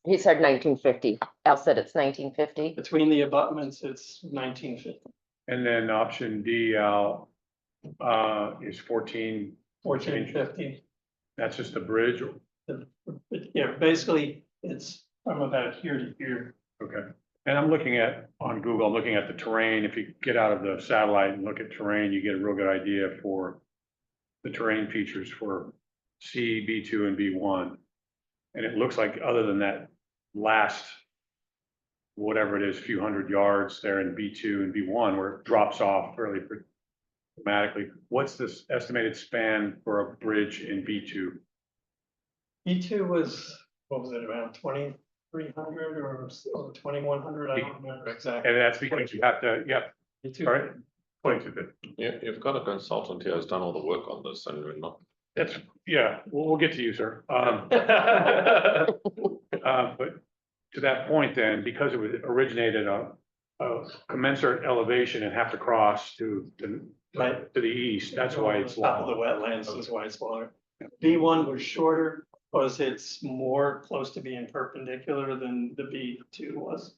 He said 1950. Al said it's 1950. Between the abutments, it's 1950. and then option D, is 1450. That's just a bridge. Yeah, basically, it's from about here to here. Okay. And I'm looking at, on Google, I'm looking at the terrain. If you get out of the satellite and look at terrain, you get a real good idea for the terrain features for C, B2, and B1. And it looks like other than that last, whatever it is, few hundred yards there in B2 and B1, where it drops off fairly dramatically. What's this estimated span for a bridge in B2? B2 was, what was it, around 2,300 or 2,100? I don't remember exactly. And that's because you have to, yep, B2. all right. 22. Yeah, you've got a consultant here who's done all the work on this and we're not. That's, yeah, we'll get to you, sir. But to that point then, because it was originated a commensurate elevation and have to cross to the east, that's why it's Top of the long. wetlands is why it's longer. B1 was shorter because it's more close to being perpendicular than the B2 was.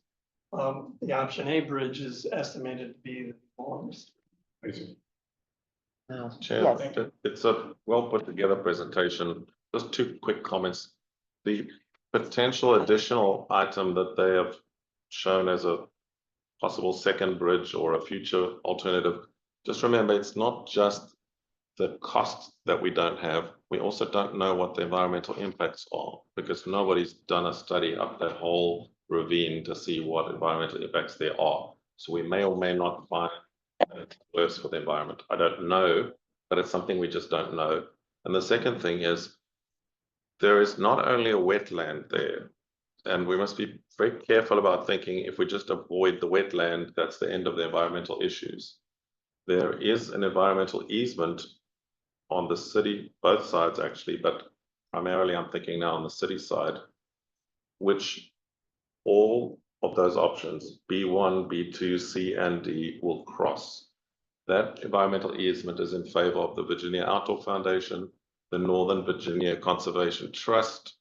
The option A bridge is estimated to be the longest. I see. Chair, Yes. it's a well put together presentation. Just two quick comments. The potential additional item that they have shown as a possible second bridge or a future alternative. Just remember, it's not just the costs that we don't have. We also don't know what the environmental impacts are because nobody's done a study up that whole ravine to see what environmental impacts there are. So we may or may not find it's worse for the environment. I don't know, but it's something we just don't know. And the second thing is, there is not only a wetland there, and we must be very careful about thinking if we just avoid the wetland, that's the end of the environmental issues. There is an environmental easement on the city, both sides actually, but primarily I'm thinking now on the city side, which all of those options, B1, B2, C, and D will cross. That environmental easement is in favor of the Virginia Outdoor Foundation, the Northern Virginia Conservation Trust,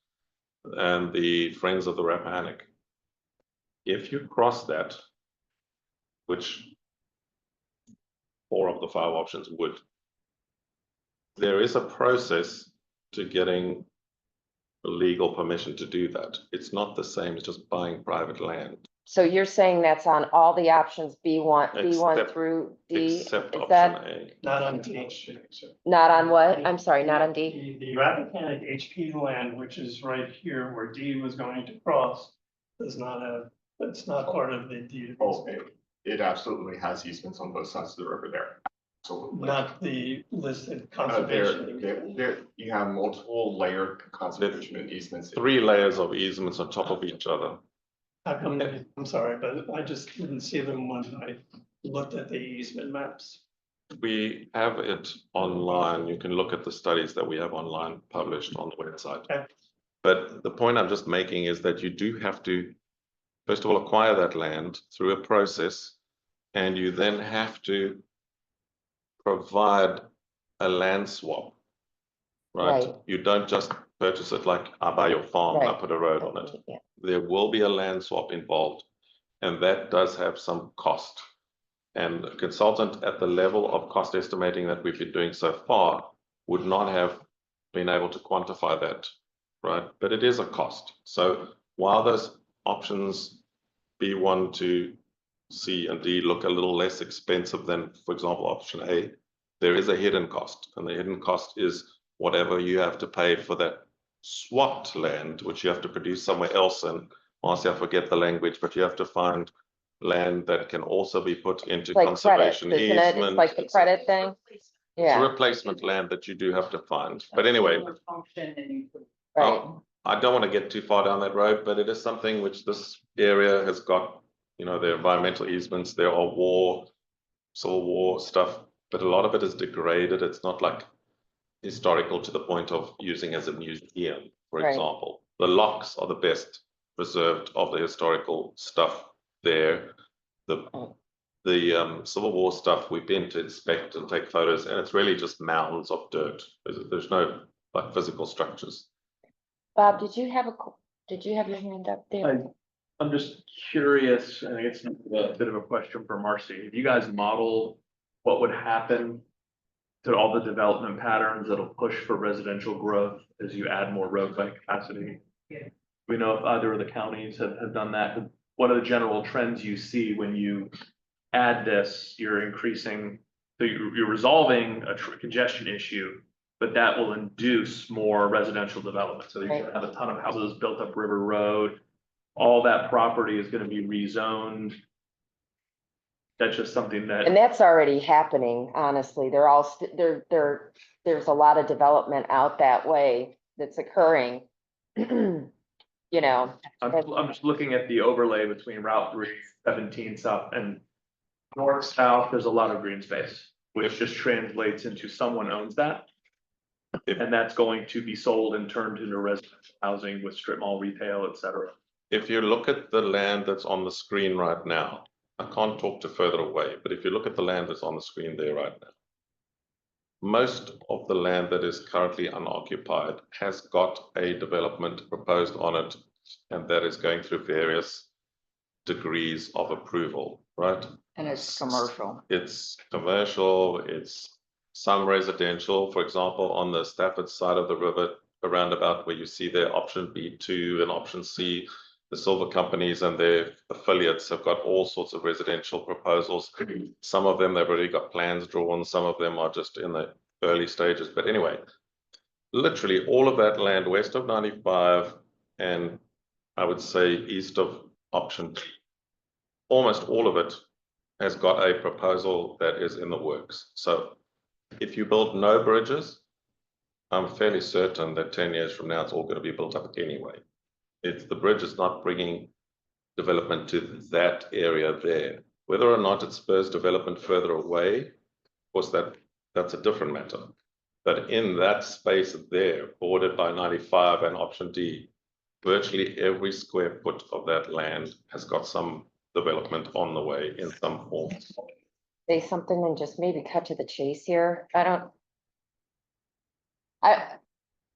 and the Friends of the Rappahannock. If you cross that, which 4 of the 5 options would, there is a process to getting legal permission to do that. It's not the same as just buying private land. So you're saying that's on all the options B1 Except- through D? Except Is option that A. Not on D. not on what? I'm sorry, not on D? The Rappahannock HP land, which is right here where D was going to cross, does not have, it's not part of the D. Oh, it absolutely has easements on both sides of the river there. Absolutely. Not the listed There, conservation. you have multiple layered conservation and easements. 3 layers of easements on top of each other. How come I'm sorry, but I just didn't see them when I looked at the easement maps. We have it online. You can look at the studies that we have online published on the website. Okay. But the point I'm just making is that you do have to, first of all, acquire that land through a process, and you then have to provide a land swap, right? Right. You don't just purchase it like I buy your farm, I Right. put a road on it. Yeah. There will be a land swap involved, and that does have some cost. And a consultant at the level of cost estimating that we've been doing so far would not have been able to quantify that, right? But it is a cost. So while those options B1 to C and D look a little less expensive than, for example, option A, there is a hidden cost, and the hidden cost is whatever you have to pay for that swapped land, which you have to produce somewhere else. And Marcia, I forget the language, but you have to find land that can also be put into It's like credit, conservation isn't it? It's easement. like the credit thing. It's Yeah, replacement land that you do have to find. But anyway, Function and you. right. I don't want to get too far down that road, but it is something which this area has got, you know, the environmental easements, there are Civil War stuff, but a lot of it is degraded. It's not like historical to the point of using as a museum, for Right. example. The locks are the best preserved of the historical stuff there. The Civil War stuff, we've been to inspect and take photos, and it's really just mounds of dirt. There's no like physical structures. Bob, did you have your hand up there? I'm just curious, I think it's a bit of a question for Marcy. Have you guys modeled what would happen to all the development patterns that'll push for residential growth as you add more roadway capacity? Yeah. We know if either of the counties have done that. What are the general trends you see when you add this? You're increasing, so you're resolving a congestion issue, but that will induce more residential development. So you're gonna have a ton of houses built up River Road. All that property is gonna be rezoned. That's just something that. And that's already happening, honestly. They're all, there's a lot of development out that way that's occurring. You know, I'm just looking at the overlay between Route 317 South and North South. There's a lot of green space, which just translates into someone owns that. And that's going to be sold and turned into residential housing with strip mall retail, et cetera. If you look at the land that's on the screen right now, I can't talk to further away, but if you look at the land that's on the screen there right now, most of the land that is currently unoccupied has got a development proposed on it, and that is going through various degrees of approval, right? And it's commercial. It's commercial, it's some residential. For example, on the Stafford side of the river, around about where you see their option B2 and option C, the silver companies and their affiliates have got all sorts of residential proposals. Some of them, they've already got plans drawn. Some of them are just in the early stages. But anyway, literally all of that land west of 95 and I would say east of option, almost all of it has got a proposal that is in the works. So if you build no bridges, I'm fairly certain that 10 years from now, it's all going to be built up anyway. If the bridge is not bringing development to that area there, whether or not it spurs development further away, of course, that's a different matter. But in that space there, bordered by 95 and option D, virtually every square foot of that land has got some development on the way in some form. say something and just maybe cut to the chase here.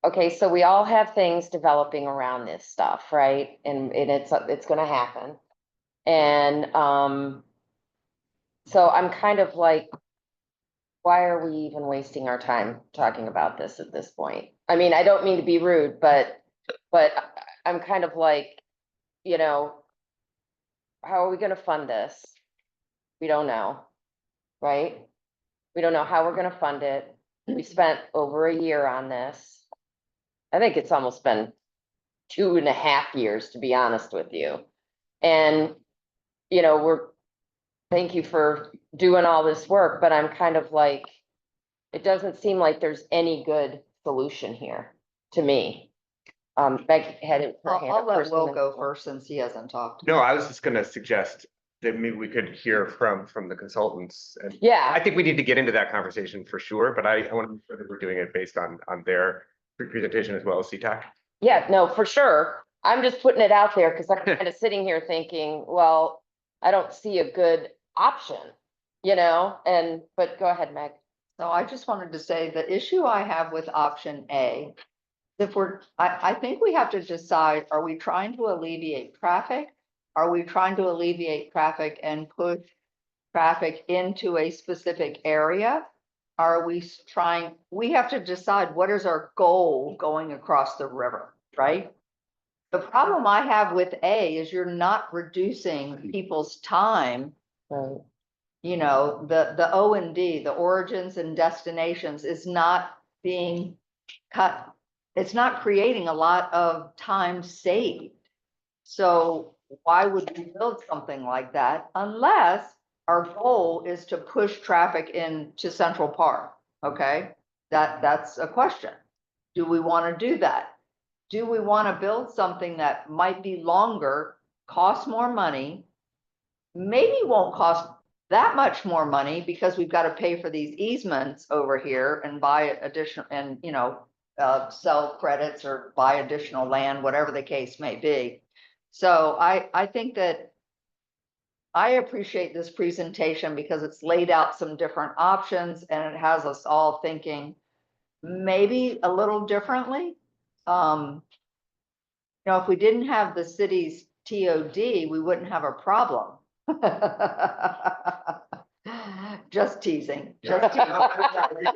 Okay, so we all have things developing around this stuff, right? And it's gonna happen. And, so I'm kind of like, why are we even wasting our time talking about this at this point? I mean, I don't mean to be rude, but I'm kind of like, you know, how are we gonna fund this? We don't know, right? We don't know how we're gonna fund it. We spent over a year on this. I think it's almost been 2.5 years, to be honest with you. And, you know, thank you for doing all this work, but I'm kind of like, it doesn't seem like there's any good solution here to me. Becky had her hand I'll up let first. Will go first since he hasn't talked. No, I was just gonna suggest, that maybe we could hear from the consultants. And I Yeah, think we need to get into that conversation for sure, but I want to make sure that we're doing it based on their presentation as well as CTAC. yeah, no, for sure. I'm just putting it out there because I'm kind of sitting here thinking, well, I don't see a good option, but go ahead, Meg. So I just wanted to say the issue I have with option A, I think we have to decide, are we trying to alleviate traffic? Are we trying to alleviate traffic and push traffic into a specific area? Are we we have to decide what is our goal going across the river, right? The problem I have with A is you're not reducing people's time. Right. The O and D, the origins and destinations is not being cut. It's not creating a lot of time saved. So why would we build something like that unless our goal is to push traffic into Central Park? Okay, that's a question. Do we want to do that? Do we want to build something that might be longer, cost more money, maybe won't cost that much more money because we've got to pay for these easements over here and buy additional and, sell credits or buy additional land, whatever the case may be. So I think that I appreciate this presentation because it's laid out some different options and it has us all thinking maybe a little differently. If we didn't have the city's TOD, we wouldn't have a problem. Just teasing, just teasing.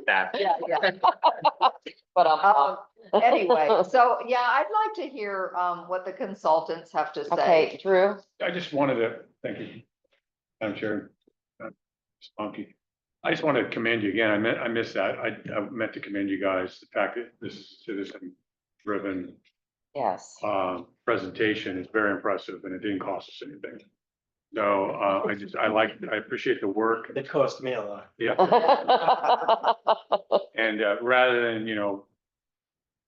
Yeah, yeah. But anyway, so yeah, I'd like to hear what the consultants have to say. Okay, Drew? I just wanted to, thank you, Madam Chair. Spunky. I just wanted to commend you again. I missed that. I meant to commend you guys, the fact that this is citizen-driven Yes. presentation is very impressive and it didn't cost us anything. So I appreciate the work. It cost me a lot. Yeah. And rather than,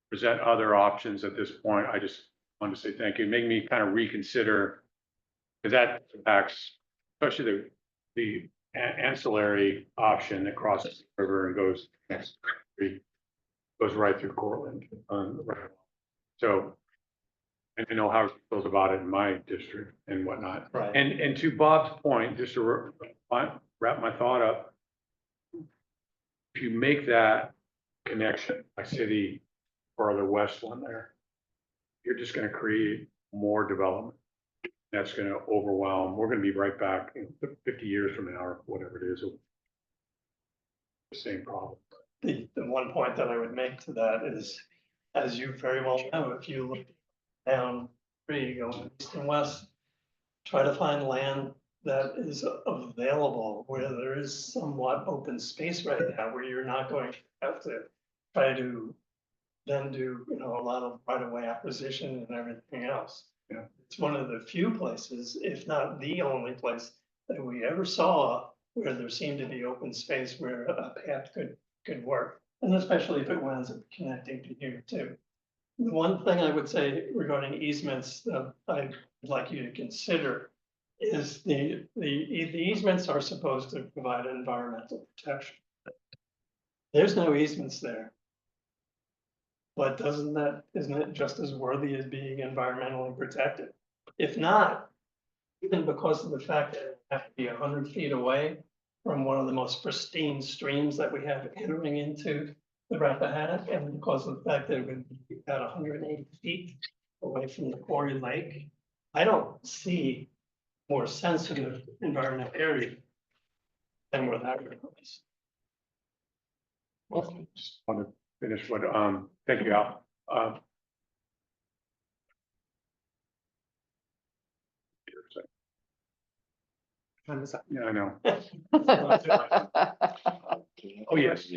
present other options at this point, I just wanted to say thank you. Make me kind of reconsider, because that impacts, especially the ancillary option that crosses the river and goes right through Cortland. So, and I know how it feels about it in my district and whatnot. Right. And to Bob's point, just to wrap my thought up, if you make that connection, like city farther west one there, you're just going to create more development. That's going to overwhelm. We're going to be right back in 50 years from now, or whatever it is, the same problem. The one point that I would make to that is, as you very well know, if you look down three, going east and west, try to find land that is available where there is somewhat open space right now, where you're not going to have to try to then do, a lot of right-of-way acquisition and everything else. Yeah. It's one of the few places, if not the only place, that we ever saw where there seemed to be open space where a path could work, and especially if it winds up connecting to here too. The one thing I would say regarding easements that I'd like you to consider is the easements are supposed to provide environmental protection. There's no easements there. But isn't it just as worthy as being environmentally protected? If not, even because of the fact that it have to be 100 feet away from one of the most pristine streams that we have entering into the Rappahannock, and because of the fact that it would be about 180 feet away from the quarry lake, I don't see more sensitive environmental area than where that goes. Just want to finish what, thank you, Al. Yeah, I know. Oh, yes.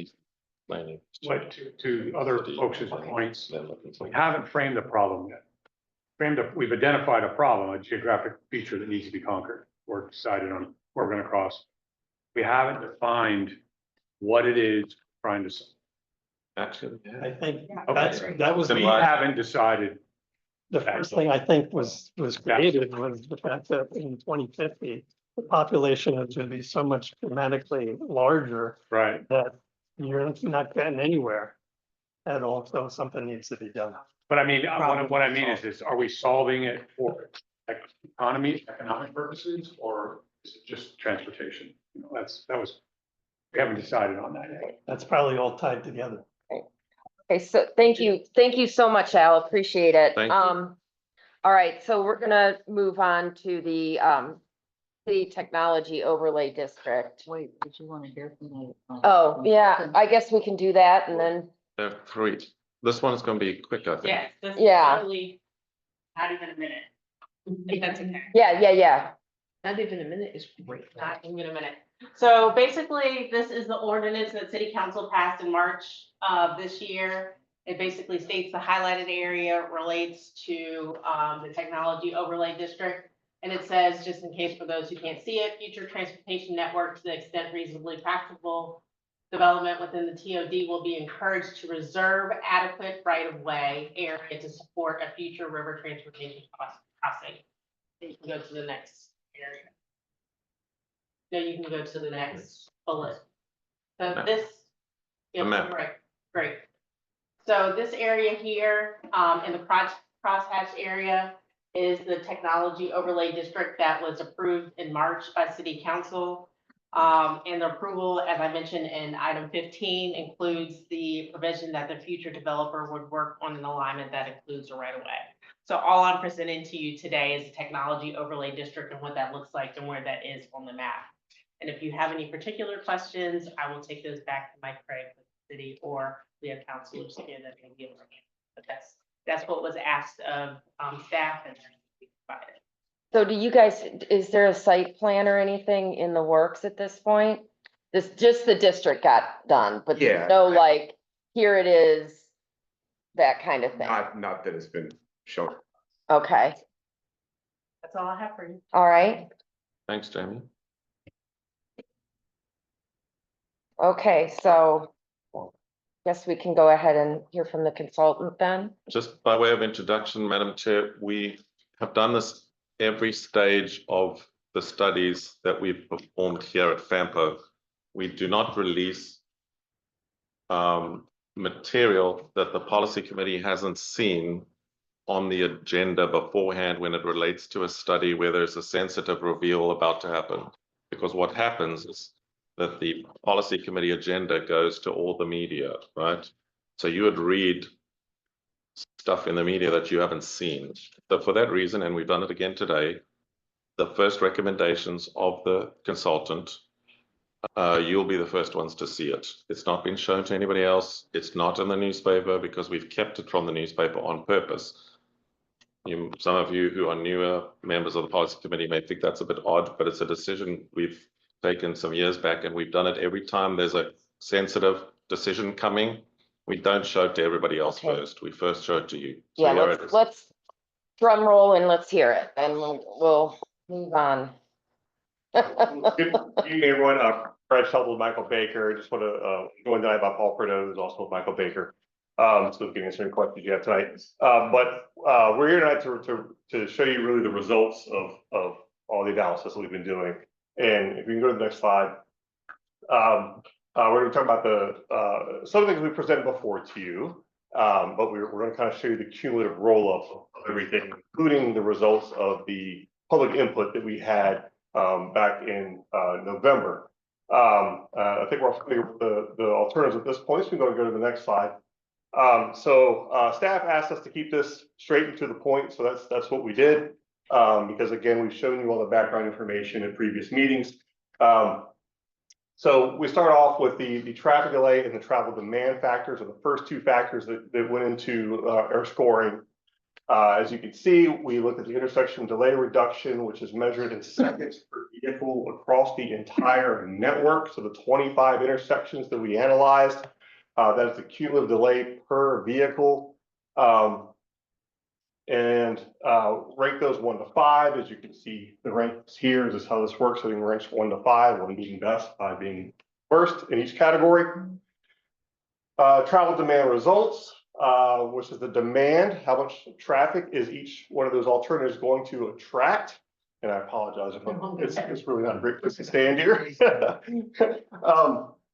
What to other folks' points, we haven't framed the problem yet. We've identified a problem, a geographic feature that needs to be conquered or decided on where we're going to cross. We haven't defined what it is we're trying to solve. Actually, I think Okay. that was We haven't decided. the first thing I think was created was the fact that in 2050, the population is gonna be so much dramatically larger Right. that you're not getting anywhere at all, so something needs to be done. But I mean, what I mean is, are we solving it for economic purposes, or is it just transportation? You know, we haven't decided on that yet. That's probably all tied together. Okay, so thank you so much, Al, appreciate it. Thank you. All right, so we're gonna move on to the city technology overlay district. Wait, did you want to hear from the? Oh, yeah, I guess we can do that and then, There are three. This one is gonna be quick, I think. Yes, this is Yeah. literally not even a minute. If that's okay. yeah. Not even a minute is great. Not even a minute. So basically, this is the ordinance that city council passed in March of this year. It basically states the highlighted area relates to the technology overlay district. And it says, just in case for those who can't see it, future transportation network to the extent reasonably practicable. Development within the TOD will be encouraged to reserve adequate right-of-way area to support a future river transportation crossing. You can go to the next area. No, you can go to the next bullet. So Map. this, The yeah, map. great. So this area here, in the crosshatch area is the technology overlay district that was approved in March by city council. And the approval, as I mentioned in item 15, includes the provision that the future developer would work on an alignment that includes a right of way. So all I'm presenting to you today is the technology overlay district and what that looks like and where that is on the map. And if you have any particular questions, I will take those back to Mike Craig with the city or the councilors here that can give them. But that's what was asked of staff and provided. So do you guys, is there a site plan or anything in the works at this point? Just the district got done, but Yeah. there's no like, here it is, that kind of thing. Not that it's been shown. Okay, That's all I have for you. all right, Thanks, Jamie. okay, so guess we can go ahead and hear from the consultant then. Just by way of introduction, Madam Chair, we have done this every stage of the studies that we've performed here at FAMPO. We do not release material that the policy committee hasn't seen on the agenda beforehand when it relates to a study where there's a sensitive reveal about to happen. Because what happens is that the policy committee agenda goes to all the media, right? So you would read stuff in the media that you haven't seen. So for that reason, and we've done it again today, the first recommendations of the consultant, you'll be the first ones to see it. It's not been shown to anybody else. It's not in the newspaper because we've kept it from the newspaper on purpose. Some of you who are newer members of the policy committee may think that's a bit odd, but it's a decision we've taken some years back, and we've done it every time there's a sensitive decision coming. We don't show it to everybody else first. We first show it to you. So Yeah, here it is. let's drum roll and let's hear it, and we'll move on. Good evening, everyone. Fred Shelton, Michael Baker. Just want to join tonight by Paul Prideaux, who's also Michael Baker. So we can answer any questions you have tonight. But we're here tonight to show you really the results of all the analysis that we've been doing. And if you can go to the next slide, we're going to talk about some of the things we presented before to you. But we're going to kind of show you the cumulative roll-up of everything, including the results of the public input that we had back in November. I think we're all familiar with the alternatives at this point, so we're going to go to the next slide. Staff asked us to keep this straight and to the point, so that's what we did. Because again, we've shown you all the background information in previous meetings. So we start off with the traffic delay and the travel demand factors are the first two factors that went into our scoring. As you can see, we looked at the intersection delay reduction, which is measured in seconds per vehicle across the entire network. So the 25 intersections that we analyzed, that is the cumulative delay per vehicle. And rank those 1 to 5. As you can see, the ranks here is how this works. So it ranks 1 to 5, 1 being best, 5 being worst in each category. Travel demand results, which is the demand, how much traffic is each one of those alternatives going to attract. And I apologize if it's really not a great place to stand here.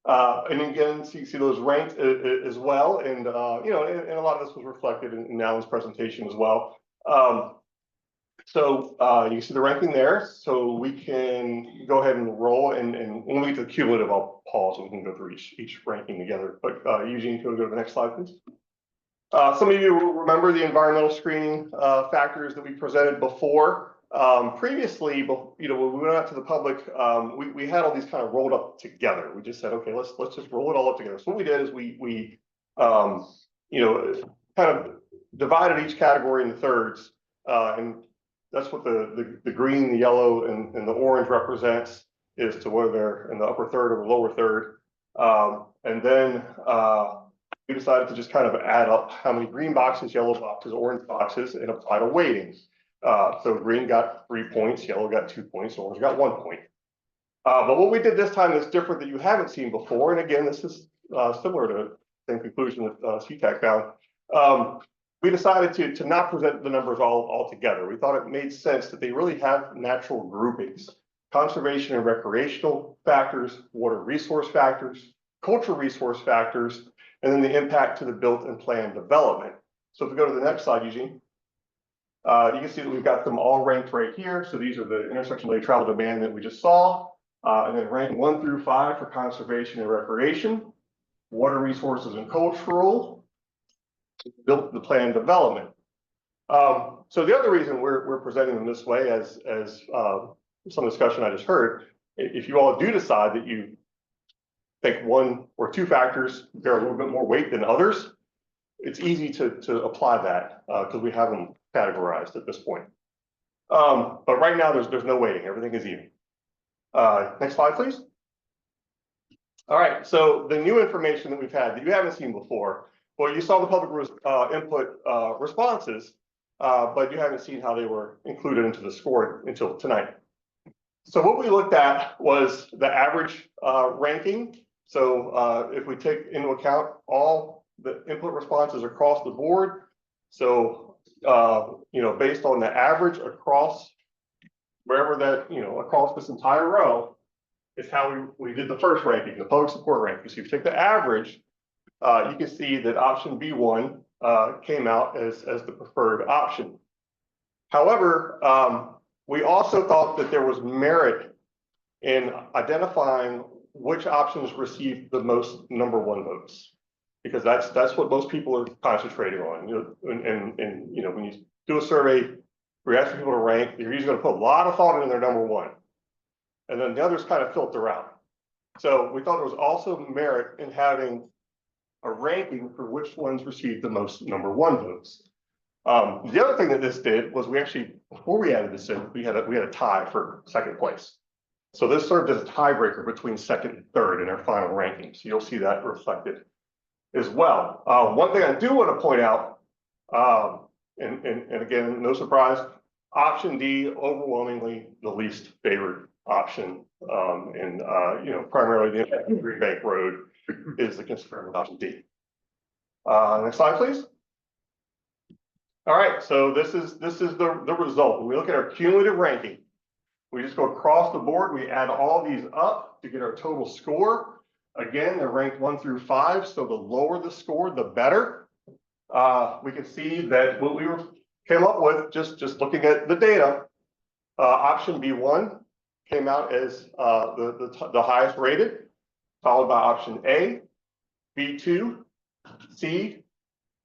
And again, so you see those ranked as well, and you know, and a lot of this was reflected in Alan's presentation as well. So you see the ranking there, so we can go ahead and roll, and when we get to the cumulative, I'll pause and we can go through each ranking together. But Eugene, can we go to the next slide, please? Some of you will remember the environmental screening factors that we presented before. Previously, you know, when we went out to the public, we had all these kind of rolled up together. We just said, okay, let's just roll it all up together. So what we did is we you know, kind of divided each category into thirds, and that's what the green, the yellow, and the orange represents, is to whether they're in the upper third or the lower third. And then we decided to just kind of add up how many green boxes, yellow boxes, orange boxes, and apply a weighting. So green got 3 points, yellow got 2 points, orange got 1 point. But what we did this time is different that you haven't seen before. And again, this is similar to the same conclusion that CTAC found. We decided to not present the numbers all together. We thought it made sense that they really have natural groupings: conservation and recreational factors, water resource factors, cultural resource factors, and then the impact to the built and planned development. So if we go to the next slide, Eugene. You can see that we've got them all ranked right here. So these are the intersection lay travel demand that we just saw. And then ranked 1 through 5 for conservation and recreation, water resources and cultural, built the planned development. So the other reason we're presenting them this way, as some discussion I just heard, if you all do decide that you think 1 or 2 factors bear a little bit more weight than others, it's easy to apply that because we have them categorized at this point. But right now there's no weighting, everything is even. Next slide, please. All right, so the new information that we've had that you haven't seen before, well, you saw the public input responses, but you haven't seen how they were included into the score until tonight. So what we looked at was the average ranking. So if we take into account all the input responses across the board, so you know, based on the average across wherever that, you know, across this entire row, is how we did the first ranking, the public support ranking. So if you take the average, you can see that option B1 came out as the preferred option. However, we also thought that there was merit in identifying which options received the most #1 votes, because that's what most people are concentrating on. You know, and you know, when you do a survey, we're asking people to rank, you're usually going to put a lot of thought in their #1, and then the others kind of filter out. So we thought there was also merit in having a ranking for which ones received the most #1 votes. The other thing that this did was we actually, before we added this in, we had a tie for second place. So this served as a tiebreaker between second and third in our final ranking. So you'll see that reflected as well. One thing I do want to point out, and again, no surprise, option D, overwhelmingly the least favored option. And you know, primarily the Green Bank Road is the concern with option D. Next slide, please. All right, so this is the result. When we look at our cumulative ranking, we just go across the board, we add all these up to get our total score. Again, they're ranked 1 through 5, so the lower the score, the better. We can see that what we came up with, just looking at the data, option B1 came out as the highest rated, followed by option A, B2, C,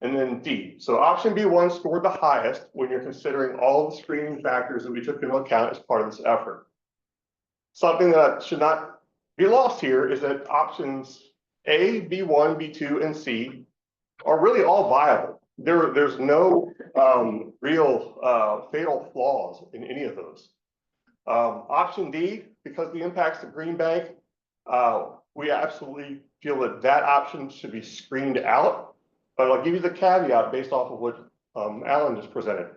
and then D. So option B1 scored the highest when you're considering all the screening factors that we took into account as part of this effort. Something that should not be lost here is that options A, B1, B2, and C are really all viable. There's no real fatal flaws in any of those. Option D, because the impacts to Green Bank, we absolutely feel that option should be screened out. But I'll give you the caveat based off of what Alan just presented.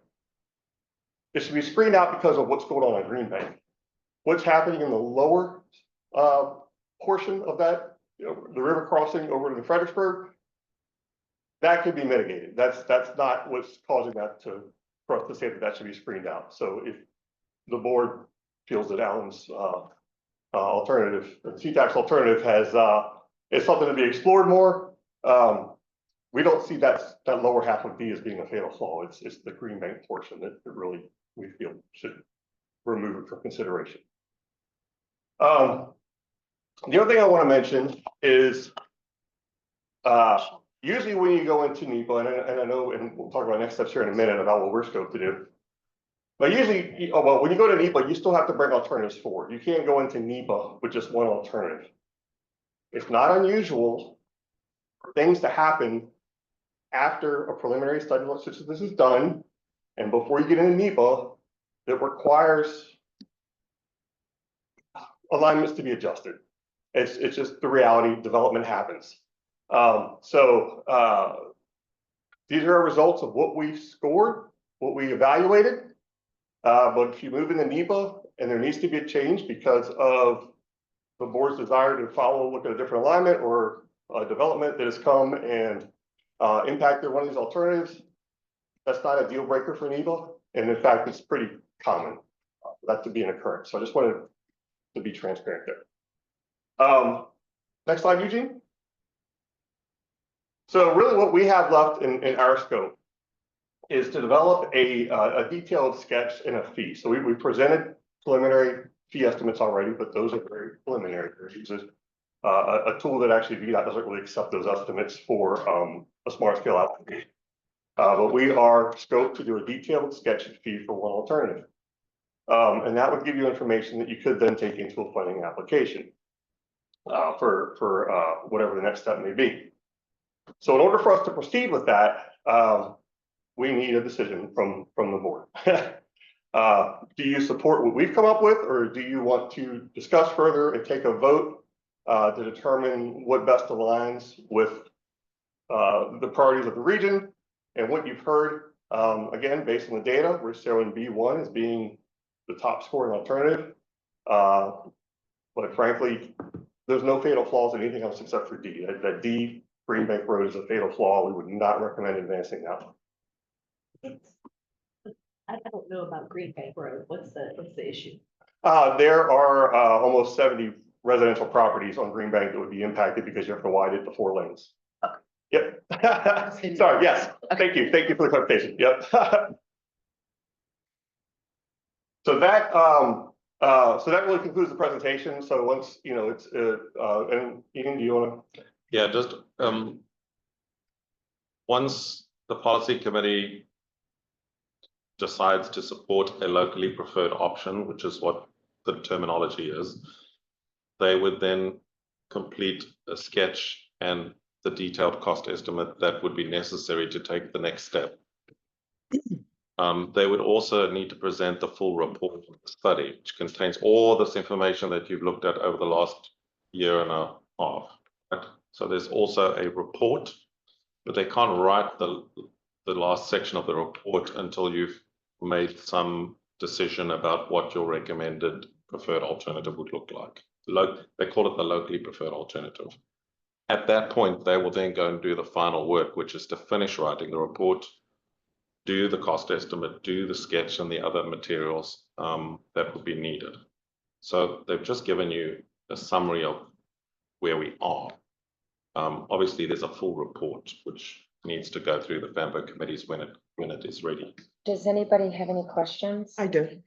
It should be screened out because of what's going on in Green Bank. What's happening in the lower portion of that, you know, the river crossing over to the Fredericksburg, that could be mitigated. That's not what's causing that for us to say that should be screened out. So if the board feels that Allen's alternative, CTAC's alternative is something to be explored more. We don't see that lower half of B as being a fatal flaw. It's the Green Bank portion that really we feel should remove it for consideration. The other thing I want to mention is usually when you go into NEPA, and I know, and we'll talk about next steps here in a minute about what we're scoped to do. But usually, well, when you go to NEPA, you still have to bring alternatives forward. You can't go into NEPA with just one alternative. It's not unusual for things to happen after a preliminary study such as this is done, and before you get into NEPA, that requires alignments to be adjusted. It's just the reality, development happens. These are our results of what we scored, what we evaluated. But if you move into NEPA and there needs to be a change because of the board's desire to look at a different alignment or a development that has come and impacted one of these alternatives, that's not a deal breaker for NEPA. And in fact, it's pretty common that to be an occurrence. So I just wanted to be transparent there. Next slide, Eugene. So really what we have left in our scope is to develop a detailed sketch and a fee. So we presented preliminary fee estimates already, but those are very preliminary. There's uses a tool that actually VDOT doesn't really accept those estimates for a smart scale application. But we are scoped to do a detailed sketch and fee for one alternative. And that would give you information that you could then take into a funding application for whatever the next step may be. So in order for us to proceed with that, we need a decision from the board. Do you support what we've come up with, or do you want to discuss further and take a vote to determine what best aligns with the priorities of the region and what you've heard? Again, based on the data, we're showing B1 as being the top scoring alternative. But frankly, there's no fatal flaws in anything else except for D. That D, Green Bank Road, is a fatal flaw. We would not recommend advancing that one. I don't know about Green Bank Road. What's the issue? There are almost 70 residential properties on Green Bank that would be impacted because you have to widen it to 4 lanes. Okay. Yep. Sorry. Yes. Okay. Thank you for the clarification. Yep. So that really concludes the presentation. So once it's and Ian, do you want to? Yeah, just once the policy committee decides to support a locally preferred option, which is what the terminology is, they would then complete a sketch and the detailed cost estimate that would be necessary to take the next step. They would also need to present the full report of the study, which contains all this information that you've looked at over the last year and a half. Right? So there's also a report, but they can't write the last section of the report until you've made some decision about what your recommended preferred alternative would look like. They call it the locally preferred alternative. At that point, they will then go and do the final work, which is to finish writing the report, do the cost estimate, do the sketch and the other materials that would be needed. So they've just given you a summary of where we are. Obviously, there's a full report which needs to go through the FAMPO committees when it is ready. Does anybody have any questions? I do.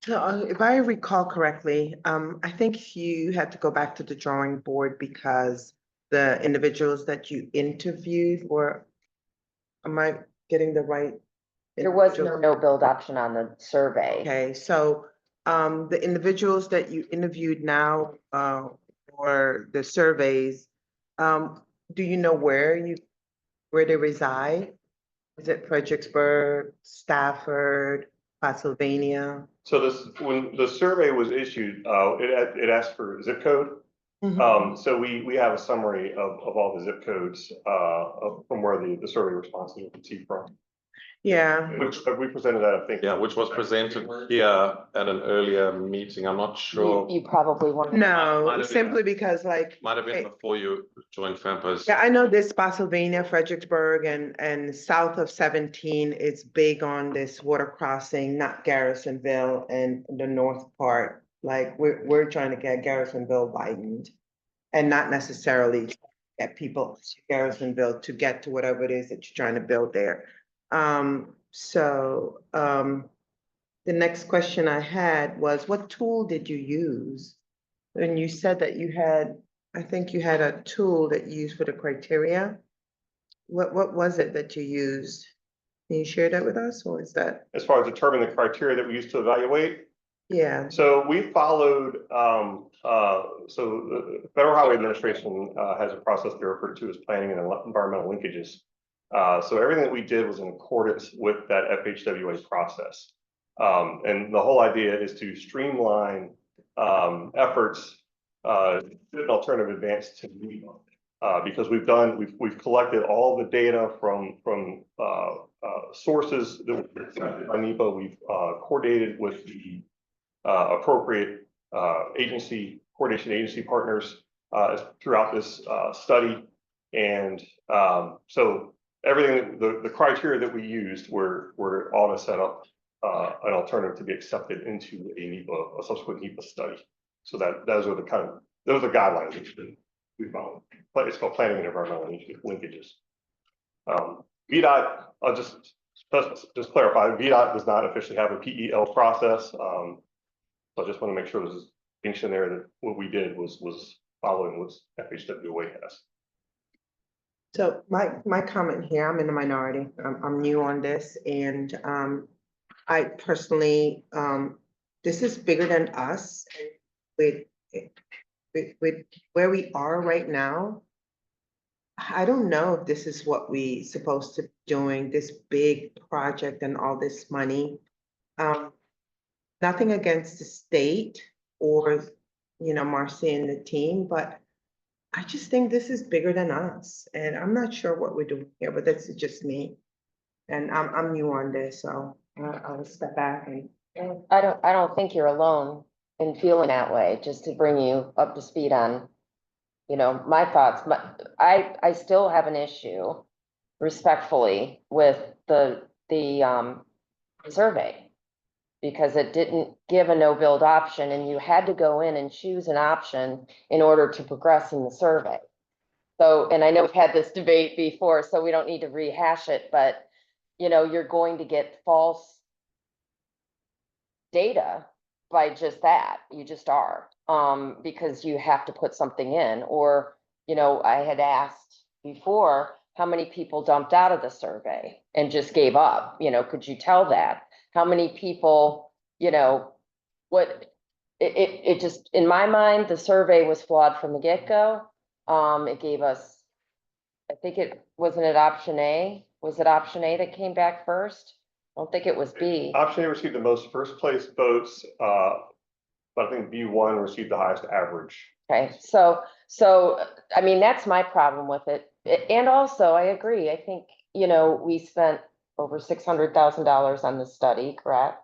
So if I recall correctly, I think you had to go back to the drawing board because the individuals that you interviewed were, am I getting the right? There was no build option on the survey. Okay, so the individuals that you interviewed now for the surveys, do you know where they reside? Is it Fredericksburg, Stafford, Pennsylvania? So when the survey was issued, it asked for zip code. So we have a summary of all the zip codes from where the survey responses were received from. Yeah, Which we presented that, I think. Yeah, which was presented here at an earlier meeting. I'm not sure. You probably want. Might no, have been- simply because like. Might have been before you joined FAMPO's. Yeah, I know this Spotsylvania, Fredericksburg and south of 17 is big on this water crossing, not Garrisonville and the north part. Like we're trying to get Garrisonville widened and not necessarily get people to Garrisonville to get to whatever it is that you're trying to build there. The next question I had was, what tool did you use? And you said that you had, I think you had a tool that you used for the criteria. What was it that you used? Can you share that with us, or is that? As far as determining the criteria that we use to evaluate, Yeah, so we followed, so the Federal Highway Administration has a process they refer to as planning and environmental linkages. So everything that we did was in accordance with that FHWA process. And the whole idea is to streamline efforts, an alternative advance to NEPA. Because we've collected all the data from sources that were accepted by NEPA. We've coordinated with the appropriate coordination agency partners throughout this study. And so everything, the criteria that we used were all to set up an alternative to be accepted into a subsequent NEPA study. So those are the guidelines that we followed. But it's called planning and environmental linkages. VDOT, I'll just clarify, VDOT does not officially have a PEL process. So I just want to make sure there's a distinction there that what we did was following what FHWA has. so my comment here, I'm in the minority, I'm new on this, and I personally, this is bigger than us with where we are right now. I don't know if this is what we supposed to be doing, this big project and all this money. Nothing against the state or, Marcy and the team, but I just think this is bigger than us, and I'm not sure what we're doing here, but that's just me. And I'm new on this, so I'll step back and. I don't think you're alone in feeling that way, just to bring you up to speed on, my thoughts. I still have an issue respectfully with the survey. Because it didn't give a no build option, and you had to go in and choose an option in order to progress in the survey. So, and I know we've had this debate before, so we don't need to rehash it, but you're going to get false data by just that. You just are, because you have to put something in, or, I had asked before, how many people dumped out of the survey and just gave up? Could you tell that? How many people, it just, in my mind, the survey was flawed from the get-go. It gave us, I think wasn't it option A? Was it option A that came back first? I don't think it was B. Option A received the most first place votes, but I think B1 received the highest average. Okay, so, I mean, that's my problem with it. And also, I agree, I think, we spent over $600,000 on the study, correct?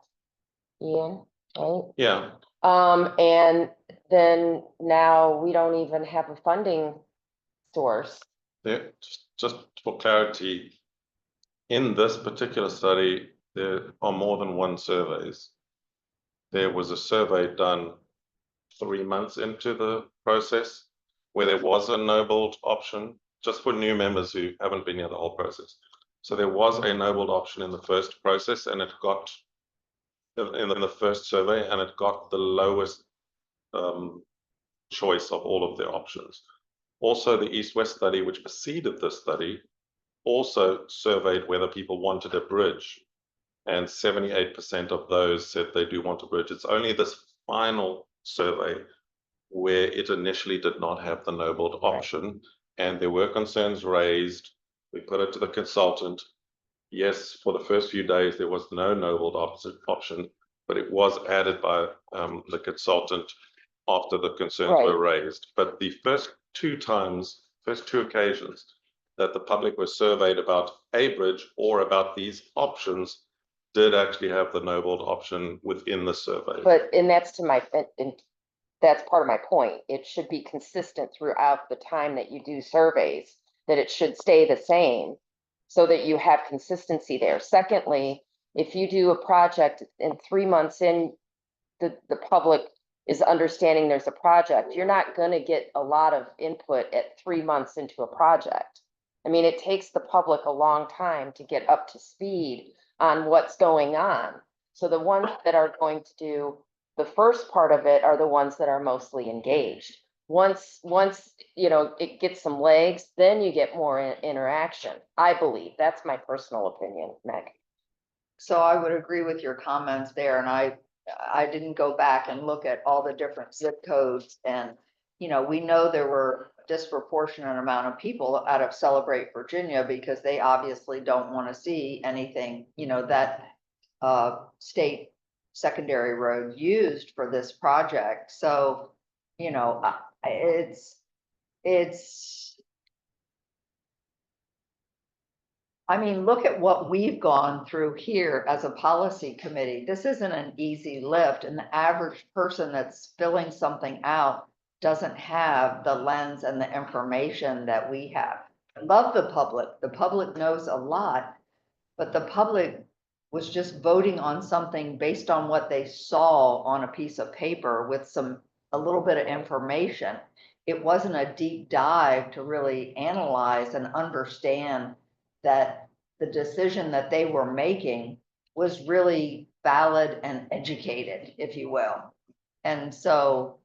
Ian, right? Yeah, And then now we don't even have a funding source. just for clarity, in this particular study, there are more than one surveys. There was a survey done 3 months into the process where there was a no-build option, just for new members who haven't been here the whole process. So there was a no-build option in the first process, and it got in the first survey, and it got the lowest choice of all of their options. Also, the East-West study, which preceded this study, also surveyed whether people wanted a bridge, and 78% of those said they do want a bridge. It's only this final survey where it initially did not have the no-build option, and there were concerns raised. We put it to the consultant. Yes, for the first few days, there was no no-build option, but it was added by the consultant after the concerns were raised. But the first two occasions, that the public was surveyed about a bridge or about these options did actually have the Nobled option within the survey. But, and that's to my, and that's part of my point. It should be consistent throughout the time that you do surveys, that it should stay the same so that you have consistency there. Secondly, if you do a project and 3 months in, the public is understanding there's a project, you're not gonna get a lot of input at 3 months into a project. I mean, it takes the public a long time to get up to speed on what's going on. So the ones that are going to do the first part of it are the ones that are mostly engaged. Once, you know, it gets some legs, then you get more interaction. I believe, that's my personal opinion, Meg. So I would agree with your comments there, and I didn't go back and look at all the different zip codes, and, you know, we know there were a disproportionate amount of people out of Celebrate Virginia because they obviously don't want to see anything, you know, that state secondary road used for this project. So, you know, I mean, look at what we've gone through here as a policy committee. This isn't an easy lift, and the average person that's filling something out doesn't have the lens and the information that we have. I love the public. The public knows a lot, but the public was just voting on something based on what they saw on a piece of paper with a little bit of information. It wasn't a deep dive to really analyze and understand that the decision that they were making was really valid and educated, if you will. And so,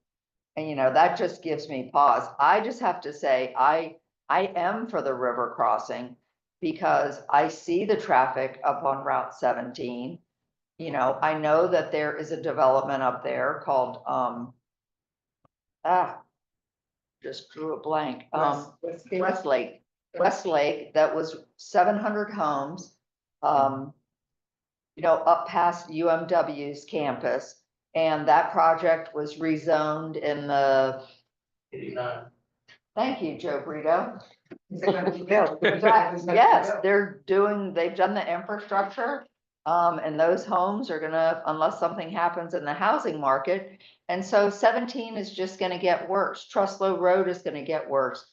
and you know, that just gives me pause. I just have to say, I am for the river crossing because I see the traffic up on Route 17. You know, I know that there is a development up there called, just drew a blank, Westlake, that was 700 homes, you know, up past UMW's campus. And that project was rezoned in the, thank you, Joe Brito. Yes, they've done the infrastructure. And those homes are gonna, unless something happens in the housing market. And so 17 is just gonna get worse. Truslow Road is gonna get worse.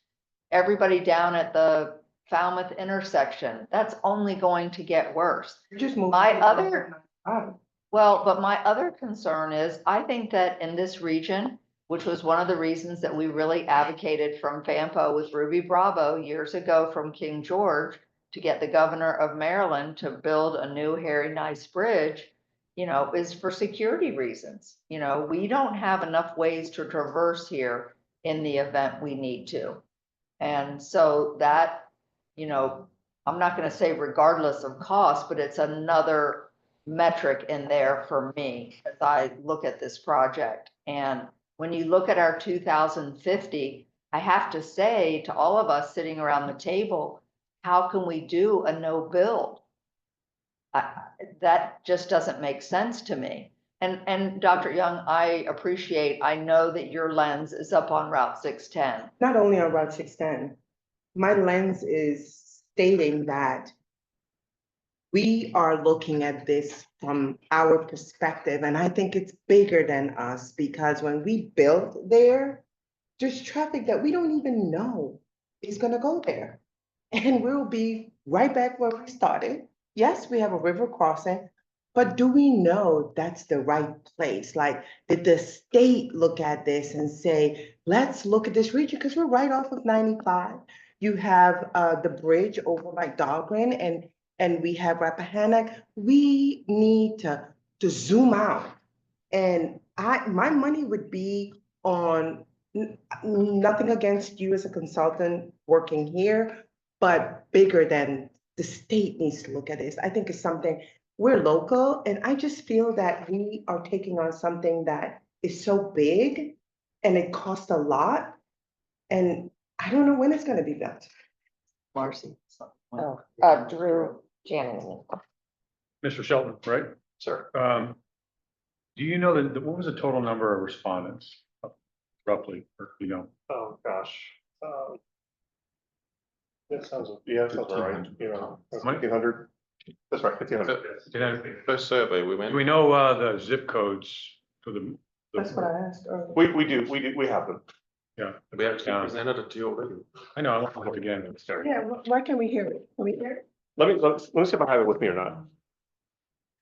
Everybody down at the Falmouth intersection, that's only going to get worse. But my other concern is, I think that in this region, which was one of the reasons that we really advocated from FAMPO with Ruby Bravo years ago from King George to get the governor of Maryland to build a new Harry Nice bridge, you know, is for security reasons. You know, we don't have enough ways to traverse here in the event we need to. And so that, you know, I'm not going to say regardless of cost, but it's another metric in there for me as I look at this project. And when you look at our 2050, I have to say to all of us sitting around the table, how can we do a no build? That just doesn't make sense to me. And Dr. Young, I know that your lens is up on Route 610. Not only on Route 610, my lens is stating that we are looking at this from our perspective, and I think it's bigger than us because when we built there, there's traffic that we don't even know is gonna go there. And we'll be right back where we started. Yes, we have a river crossing, but do we know that's the right place? Like, did the state look at this and say, let's look at this region? Because we're right off of 95. You have the bridge over by Dahlgren and we have Rappahannock. We need to zoom out. And my money would be on nothing against you as a consultant working here, but bigger than the state needs to look at this. I think it's something, we're local, and I just feel that we are taking on something that is so big and it costs a lot. And I don't know when it's gonna be built. Marcy. Drew, Janet. Mr. Shelton, right? Sure. Do you know what was the total number of respondents roughly, or, you know? Oh, gosh. That sounds, yeah, that sounds all right, you know, 1,500. That's right, 1,500. First survey, we Do went. we know, the zip codes for the? That's what I asked earlier. We have them. Yeah. We actually Yeah. presented it to you already. I know, I want to look again. Yeah, why can't we hear it? Can we hear it? Let me see if I have it with me or not.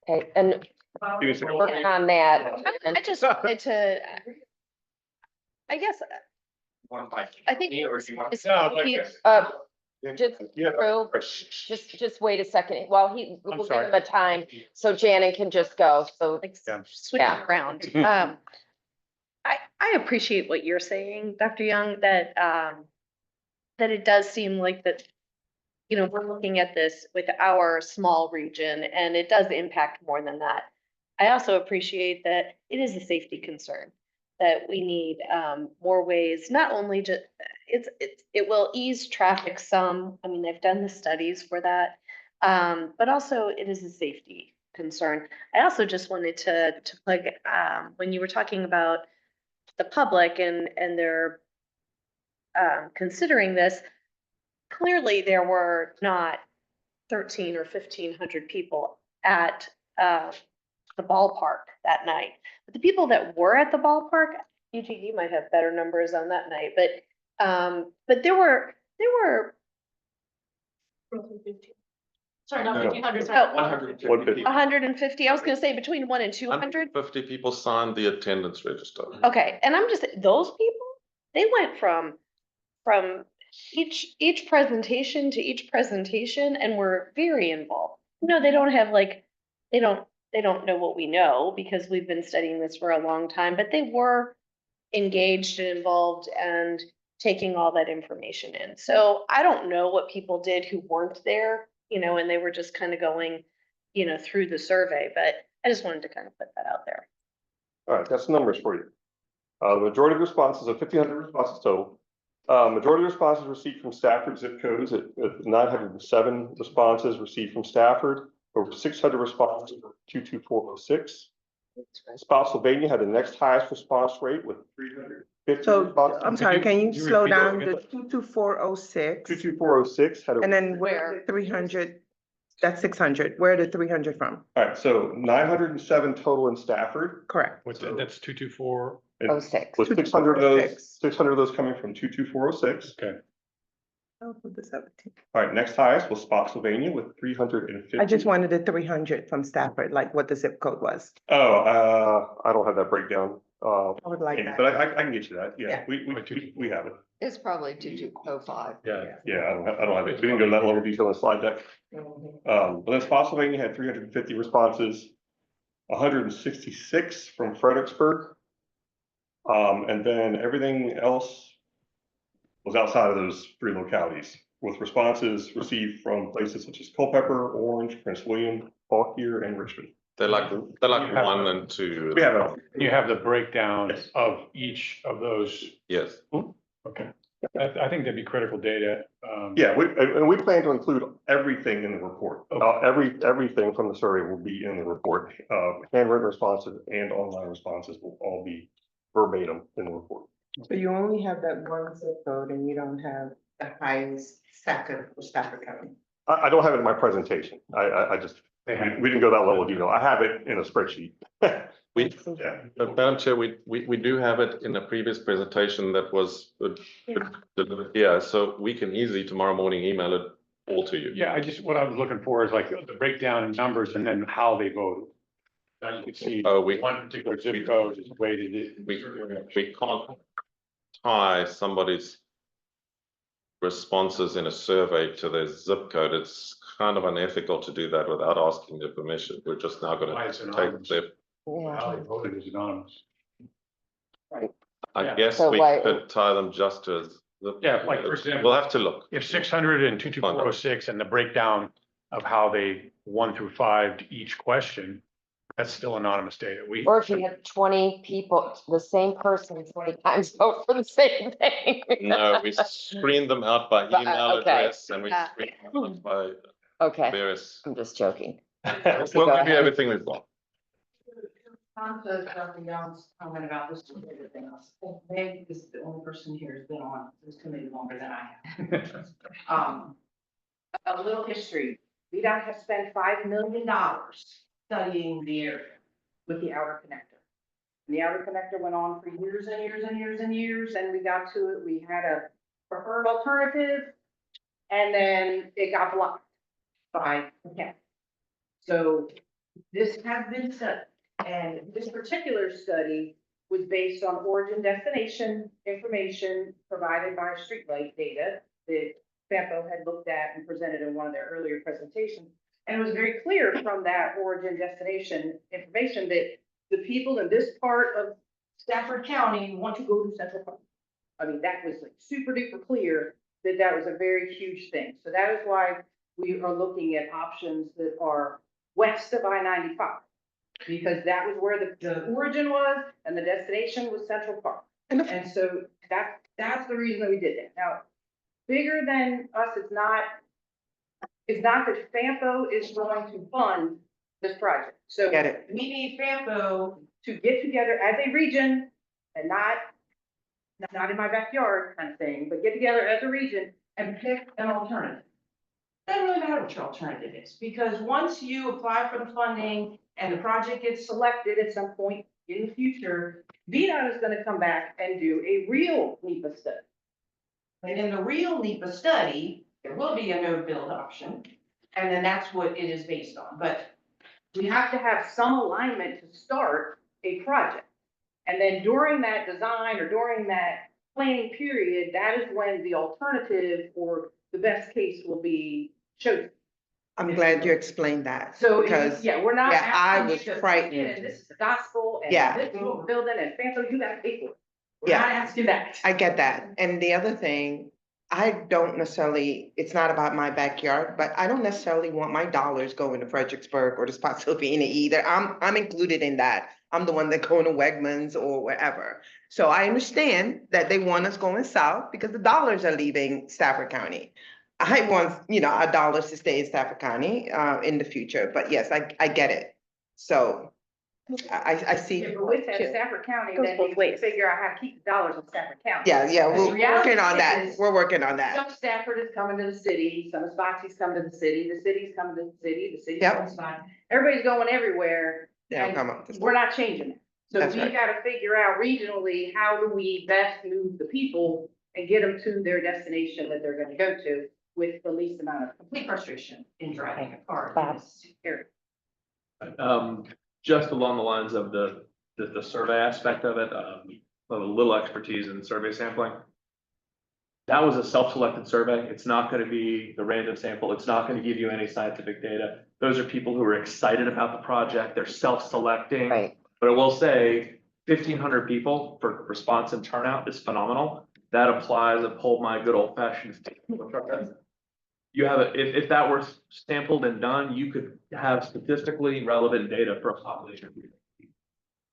Okay, and Give me a second. working on that. And I just wanted to, I guess, I think. it's- Just, Yeah. Drew, just wait a second while we'll give sorry. him a time, so Janet can just go, so. Like Yeah. switching Yeah. around. I appreciate what you're saying, Dr. Young, that it does seem like that, you know, we're looking at this with our small region and it does impact more than that. I also appreciate that it is a safety concern, that we need more ways, not only just, it will ease traffic some, I mean, they've done the studies for that. But also it is a safety concern. I also just wanted to plug, when you were talking about the public and they're considering this, clearly there were not 13 or 1,500 people at the ballpark that night. But the people that were at the ballpark, Eugene, you might have better numbers on that night, but there were Sorry, not No. 1,500, sorry. 150. 150, I was gonna say between 1 and 200. 150 people signed the attendance register. Okay, and I'm just, those people, they went from each presentation to each presentation and were very involved. No, they don't have like, they don't know what we know because we've been studying this for a long time, but they were engaged and involved and taking all that information in. So I don't know what people did who weren't there, you know, and they were just kind of going, you know, through the survey, but I just wanted to kind of put that out there. All right, that's the numbers for you. The majority of responses of 1,500 responses total. Majority of responses received from Stafford zip codes at 907 responses received from Stafford. Over 600 responses were 22406. Spotsylvania had the next highest response rate with 350 So, responses. I'm sorry, can you you slow repeat down that the again? 22406? 22406 had a. And then where the 300, that's 600, where are the 300 from? All right, so 907 total in Stafford. Correct. That's 224. and 06. With 600 of those, 600 of those coming from 22406. Okay. Oh, for the 17. All right, next highest was Spotsylvania with 350. I just wanted the 300 from Stafford, like what the zip code was. I don't have that breakdown. I would like Amy, that. but I can get you that. Yeah, Yeah. we have it. It's probably 2205. Yeah. Yeah, I don't have it. We didn't go to that level of detail in the slide deck. But then Spotsylvania had 350 responses, 166 from Fredericksburg. And then everything else was outside of those three localities, with responses received from places such as Culpeper, Orange, Prince William, Fauquier, and Richmond. They're like 1 and 2. We have it. You have the breakdown Yes. of each of those. Yes. Okay. I think that'd be critical data. Yeah, and we plan to include everything in the report. Everything from the survey will be in the report. Handwritten responses and online responses will all be verbatim in the report. So you only have that one zip code and you don't have the highest second for Stafford County? I don't have it in my presentation. I just, we didn't go that level of detail. I have it in a spreadsheet. Yeah. Madam Chair, we do have it in a previous presentation that was delivered here, so we can easily tomorrow morning email it all to you. Yeah, what I was looking for is like the breakdown in numbers and then how they voted. Now you can see one particular zip code is weighted. We can't tie somebody's responses in a survey to their zip code. It's kind of unethical to do that without asking their permission. We're just now going to take their. How they voted is anonymous. I guess So we why- could tie them just to. Yeah, like for example. We'll have to look. If 600 and 22406 and the breakdown of how they 1 through 5 to each question, that's still anonymous data. Or if you have 20 people, the same person 20 times vote for the same thing. No, we screen them out by But, email okay. address and we screen them out by Okay, various. I'm just joking. We'll give you everything we've got. On to Dr. Young's comment about this and everything else. Meg is the only person here who's been on this committee longer than I have. A little history. VDOT has spent $5 million studying the area with the outer connector. And the outer connector went on for years and years and years and years, and we got to it, we had a preferred alternative, and then it got blocked by the county. So this has been studied, and this particular study was based on origin destination information provided by streetlight data that FAMPO had looked at and presented in one of their earlier presentations. And it was very clear from that origin destination information that the people in this part of Stafford County want to go to Central Park. I mean, that was like super duper clear that that was a very huge thing. So that is why we are looking at options that are west of I-95. Because that was where the origin was and the destination was Central Park. And so that's the reason that we did that. Now, bigger than us, it's not that FAMPO is going to fund this project. So we need FAMPO to get together as a region and not in my backyard kind of thing, but get together as a region and pick an alternative. Doesn't really matter what your alternative is, because once you apply for the funding and the project gets selected at some point in the future, VDOT is gonna come back and do a real NEPA study. And in the real NEPA study, there will be a no-build option, and then that's what it is based on. But we have to have some alignment to start a project. And then during that design or during that planning period, that is when the alternative or the best case will be chosen. I'm glad you explained that. So, because yeah, we're not. yeah, I asking was you to frightened. take it and this is the gospel and Yeah. this is what we're building and FAMPO, you gotta pay for it. We're Yeah. not asking that. I get that. And the other thing, I don't necessarily, it's not about my backyard, but I don't necessarily want my dollars going to Fredericksburg or to Spotsylvania either. I'm included in that. I'm the one that going to Wegmans or wherever. So I understand that they want us going south because the dollars are leaving Stafford County. I want, our dollars to stay in Stafford County in the future, but yes, I get it. So I see. Yeah, but with that, Stafford County, Goes then both needs to ways. figure out how to keep the dollars in Stafford County. Yeah, Because we're the reality working on that. is, We're working on that. some Stafford is coming to the city, some of Spotsy's coming to the city's coming to the city's Yep. going to Spot. Everybody's going everywhere. Yeah, and come up. We're not changing it. So That's we right. gotta figure out regionally, how do we best move the people and get them to their destination that they're gonna go to with the least amount of complete frustration in driving a car in this area. Just along the lines of the survey aspect of it, a little expertise in survey sampling. That was a self-selected survey. It's not going to be the random sample. It's not going to give you any scientific data. Those are people who are excited about the project. They're self-selecting. Right. But I will say 1,500 people for response and turnout is phenomenal. That applies to pull my good old fashioned. You have, if that were sampled and done, you could have statistically relevant data for a population.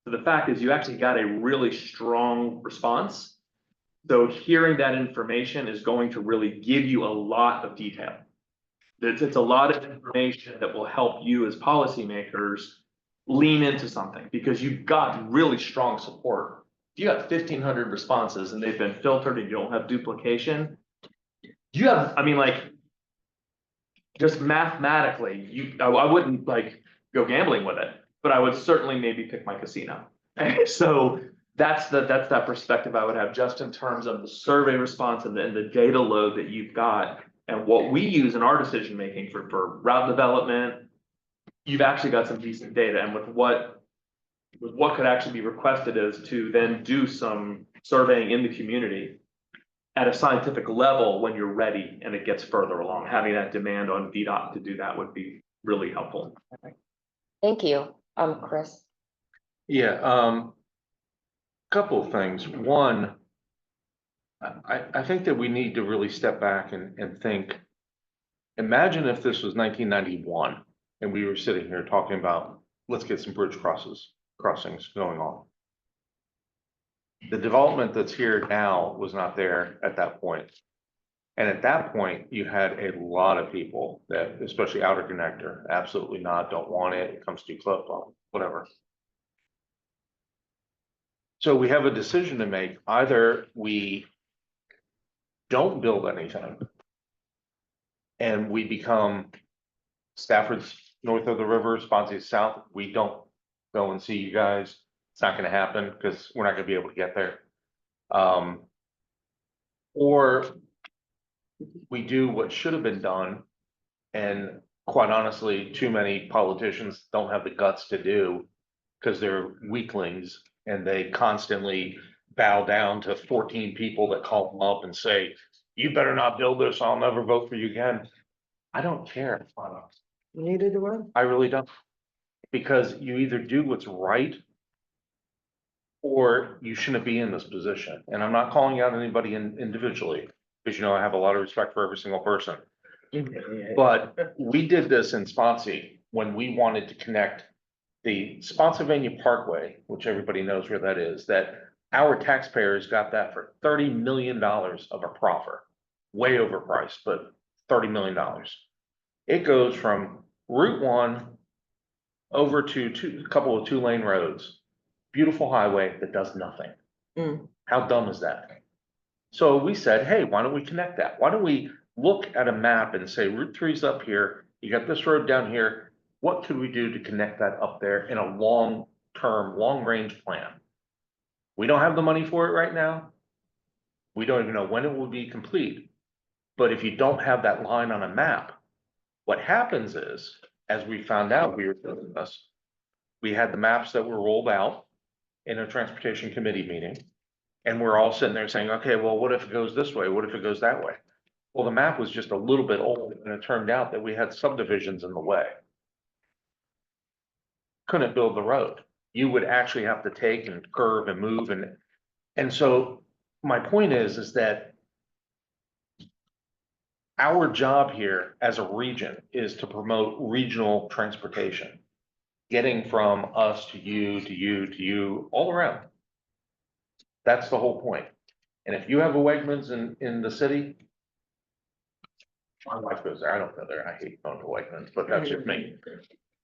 So the fact is you actually got a really strong response. So hearing that information is going to really give you a lot of detail. It's a lot of information that will help you as policymakers lean into something because you've got really strong support. If you got 1,500 responses and they've been filtered and you don't have duplication, you have, just mathematically, I wouldn't go gambling with it, but I would certainly maybe pick my casino. So that's that perspective I would have just in terms of the survey response and the data load that you've got and what we use in our decision making for route development. You've actually got some decent data, and with what could actually be requested is to then do some surveying in the community at a scientific level when you're ready and it gets further along. Having that demand on VDOT to do that would be really helpful. Thank you. Chris. Yeah, couple of things. One, I think that we need to really step back and think, imagine if this was 1991 and we were sitting here talking about, let's get some bridge crossings going on. The development that's here now was not there at that point. And at that point, you had a lot of people that, especially outer connector, absolutely not, don't want it, it comes too close, whatever. So we have a decision to make. Either we don't build anything and we become Stafford's north of the river, Sponsee's south. We don't go and see you guys. It's not gonna happen because we're not gonna be able to get there. Or we do what should have been done. And quite honestly, too many politicians don't have the guts to do because they're weaklings and they constantly bow down to 14 people that call them up and say, you better not build this, I'll never vote for you again. I don't care. Neither do I. I really don't. Because you either do what's right or you shouldn't be in this position. And I'm not calling out anybody individually, because I have a lot of respect for every single person. But we did this in Spotsy when we wanted to connect the Spotsylvania Parkway, which everybody knows where that is, that our taxpayers got that for $30 million of a proffer. Way overpriced, but $30 million. It goes from Route 1 over to a couple of 2-lane roads. Beautiful highway that does nothing. How dumb is that? So we said, hey, why don't we connect that? Why don't we look at a map and say Route 3's up here, you got this road down here. What could we do to connect that up there in a long-term, long-range plan? We don't have the money for it right now. We don't even know when it will be complete. But if you don't have that line on a map, what happens is, as we found out, we were doing this, we had the maps that were rolled out in a transportation committee meeting. And we're all sitting there saying, okay, well, what if it goes this way? What if it goes that way? Well, the map was just a little bit old and it turned out that we had subdivisions in the way. Couldn't build the road. You would actually have to take and curve and move and so my point is that our job here as a region is to promote regional transportation, getting from us to you, to you, to you, all around. That's the whole point. And if you have a Wegmans in the city, my wife goes there, I don't go there, I hate going to Wegmans, but that's just me.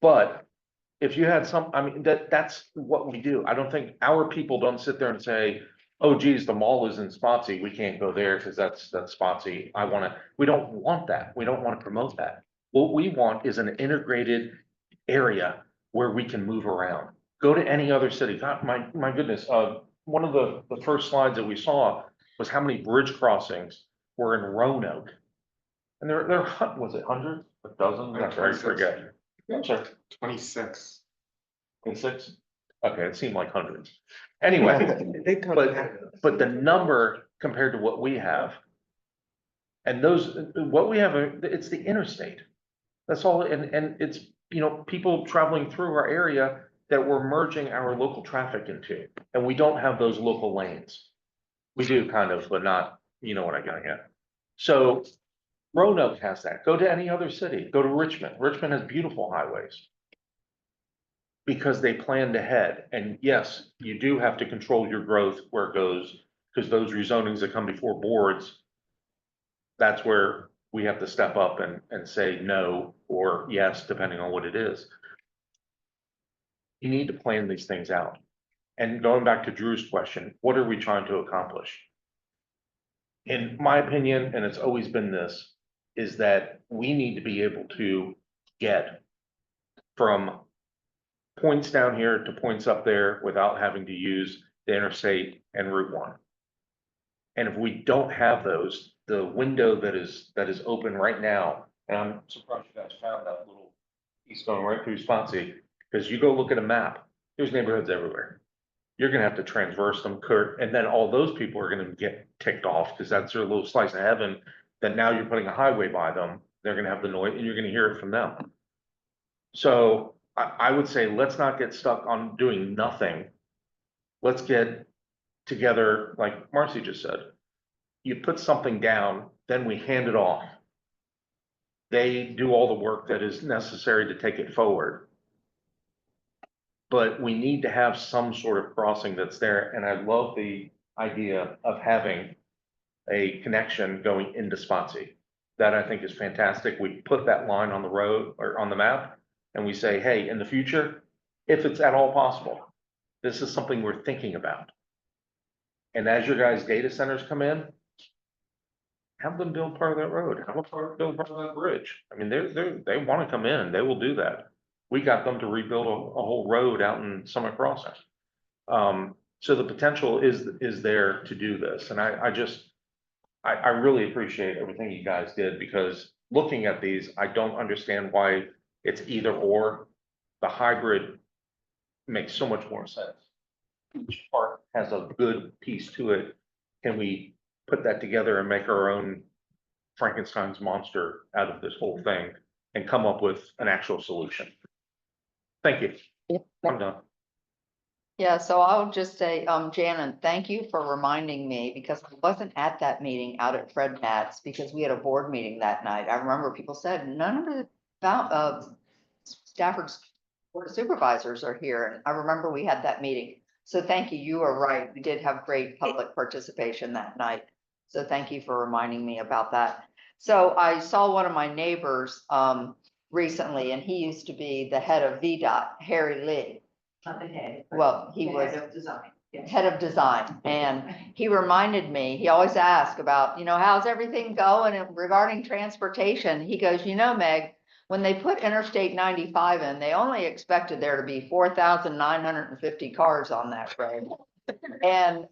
But if you had that's what we do. I don't think our people don't sit there and say, oh geez, the mall is in Spotsy, we can't go there because that's Spotsy. We don't want that. We don't want to promote that. What we want is an integrated area where we can move around. Go to any other city. God, my goodness, one of the first slides that we saw was how many bridge crossings were in Roanoke. And there was it hundreds, a dozen? I forget. I'm sorry. 26. 26? Okay, it seemed like hundreds. Anyway, but the number compared to what we have, and what we have, it's the interstate. That's all, and it's, people traveling through our area that we're merging our local traffic into, and we don't have those local lanes. We do kind of, but not, you know what I'm getting at. So Roanoke has that. Go to any other city. Go to Richmond. Richmond has beautiful highways because they planned ahead. And yes, you do have to control your growth where it goes, because those rezonings that come before boards, that's where we have to step up and say no or yes, depending on what it is. You need to plan these things out. And going back to Drew's question, what are we trying to accomplish? In my opinion, and it's always been this, is that we need to be able to get from points down here to points up there without having to use the interstate and Route 1. And if we don't have those, the window that is open right now, and I'm surprised you guys found that little piece going right through Spotsy, because you go look at a map, there's neighborhoods everywhere. You're gonna have to transverse them, Kurt, and then all those people are gonna get ticked off because that's their little slice of heaven that now you're putting a highway by them. They're gonna have the noise and you're gonna hear it from them. So I would say, let's not get stuck on doing nothing. Let's get together, like Marcy just said. You put something down, then we hand it off. They do all the work that is necessary to take it forward. But we need to have some sort of crossing that's there, and I love the idea of having a connection going into Spotsy. That I think is fantastic. We put that line on the road or on the map, and we say, hey, in the future, if it's at all possible, this is something we're thinking about. And as your guys' data centers come in, have them build part of that road, have them build part of that bridge. I mean, they want to come in, they will do that. We got them to rebuild a whole road out in Summit Crossing. So the potential is there to do this, and I really appreciate everything you guys did, because looking at these, I don't understand why it's either or. The hybrid makes so much more sense. Each part has a good piece to it. Can we put that together and make our own Frankenstein's monster out of this whole thing and come up with an actual solution? Thank you. I'm done. Yeah, so I'll just say, Shannon, thank you for reminding me, because I wasn't at that meeting out at Fred Matt's, because we had a board meeting that night. I remember people said none of the Stafford's board of supervisors are here, and I remember we had that meeting. So thank you, you are right, we did have great public participation that night. So thank you for reminding me about that. So I saw one of my neighbors recently, and he used to be the head of VDOT, Harry Lee. Not the head. Well, he was Head of design. Yes. head of design, and he reminded me, he always asked about, how's everything going regarding transportation? He goes, Meg, when they put Interstate 95 in, they only expected there to be 4,950 cars on that road. And,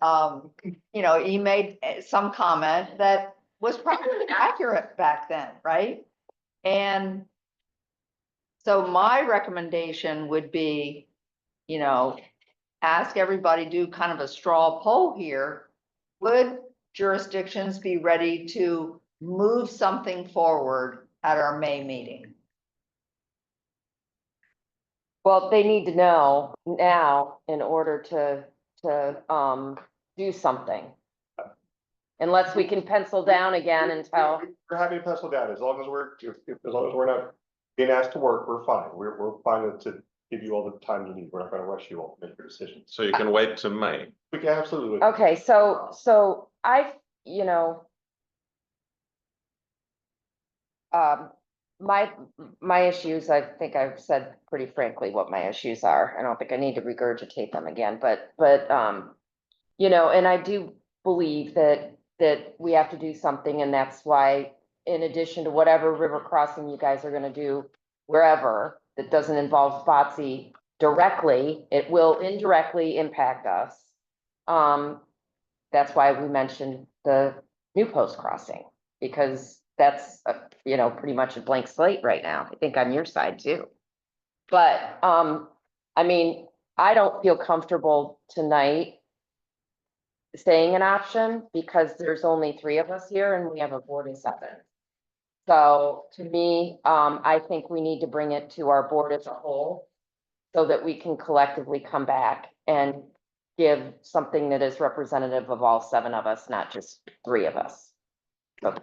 he made some comment that was probably accurate back then, right? And so my recommendation would be, ask everybody, do kind of a straw poll here. Would jurisdictions be ready to move something forward at our May meeting? Well, they need to know now in order to do something. Unless we can pencil down again until, We're happy to pencil down, as long as we're not being asked to work, we're fine. We're fine to give you all the time you need. We're not gonna rush you all to make your decision. So you can wait to May. We can absolutely. okay, so I, my issues, I think I've said pretty frankly what my issues are. I don't think I need to regurgitate them again, but, and I do believe that we have to do something, and that's why, in addition to whatever river crossing you guys are gonna do wherever, that doesn't involve Spotsy directly, it will indirectly impact us. That's why we mentioned the new post crossing, because that's, pretty much a blank slate right now, I think on your side too. But, I mean, I don't feel comfortable tonight saying an option, because there's only 3 of us here and we have a board of 7. So to me, I think we need to bring it to our board as a whole so that we can collectively come back and give something that is representative of all 7 of us, not just 3 of us. So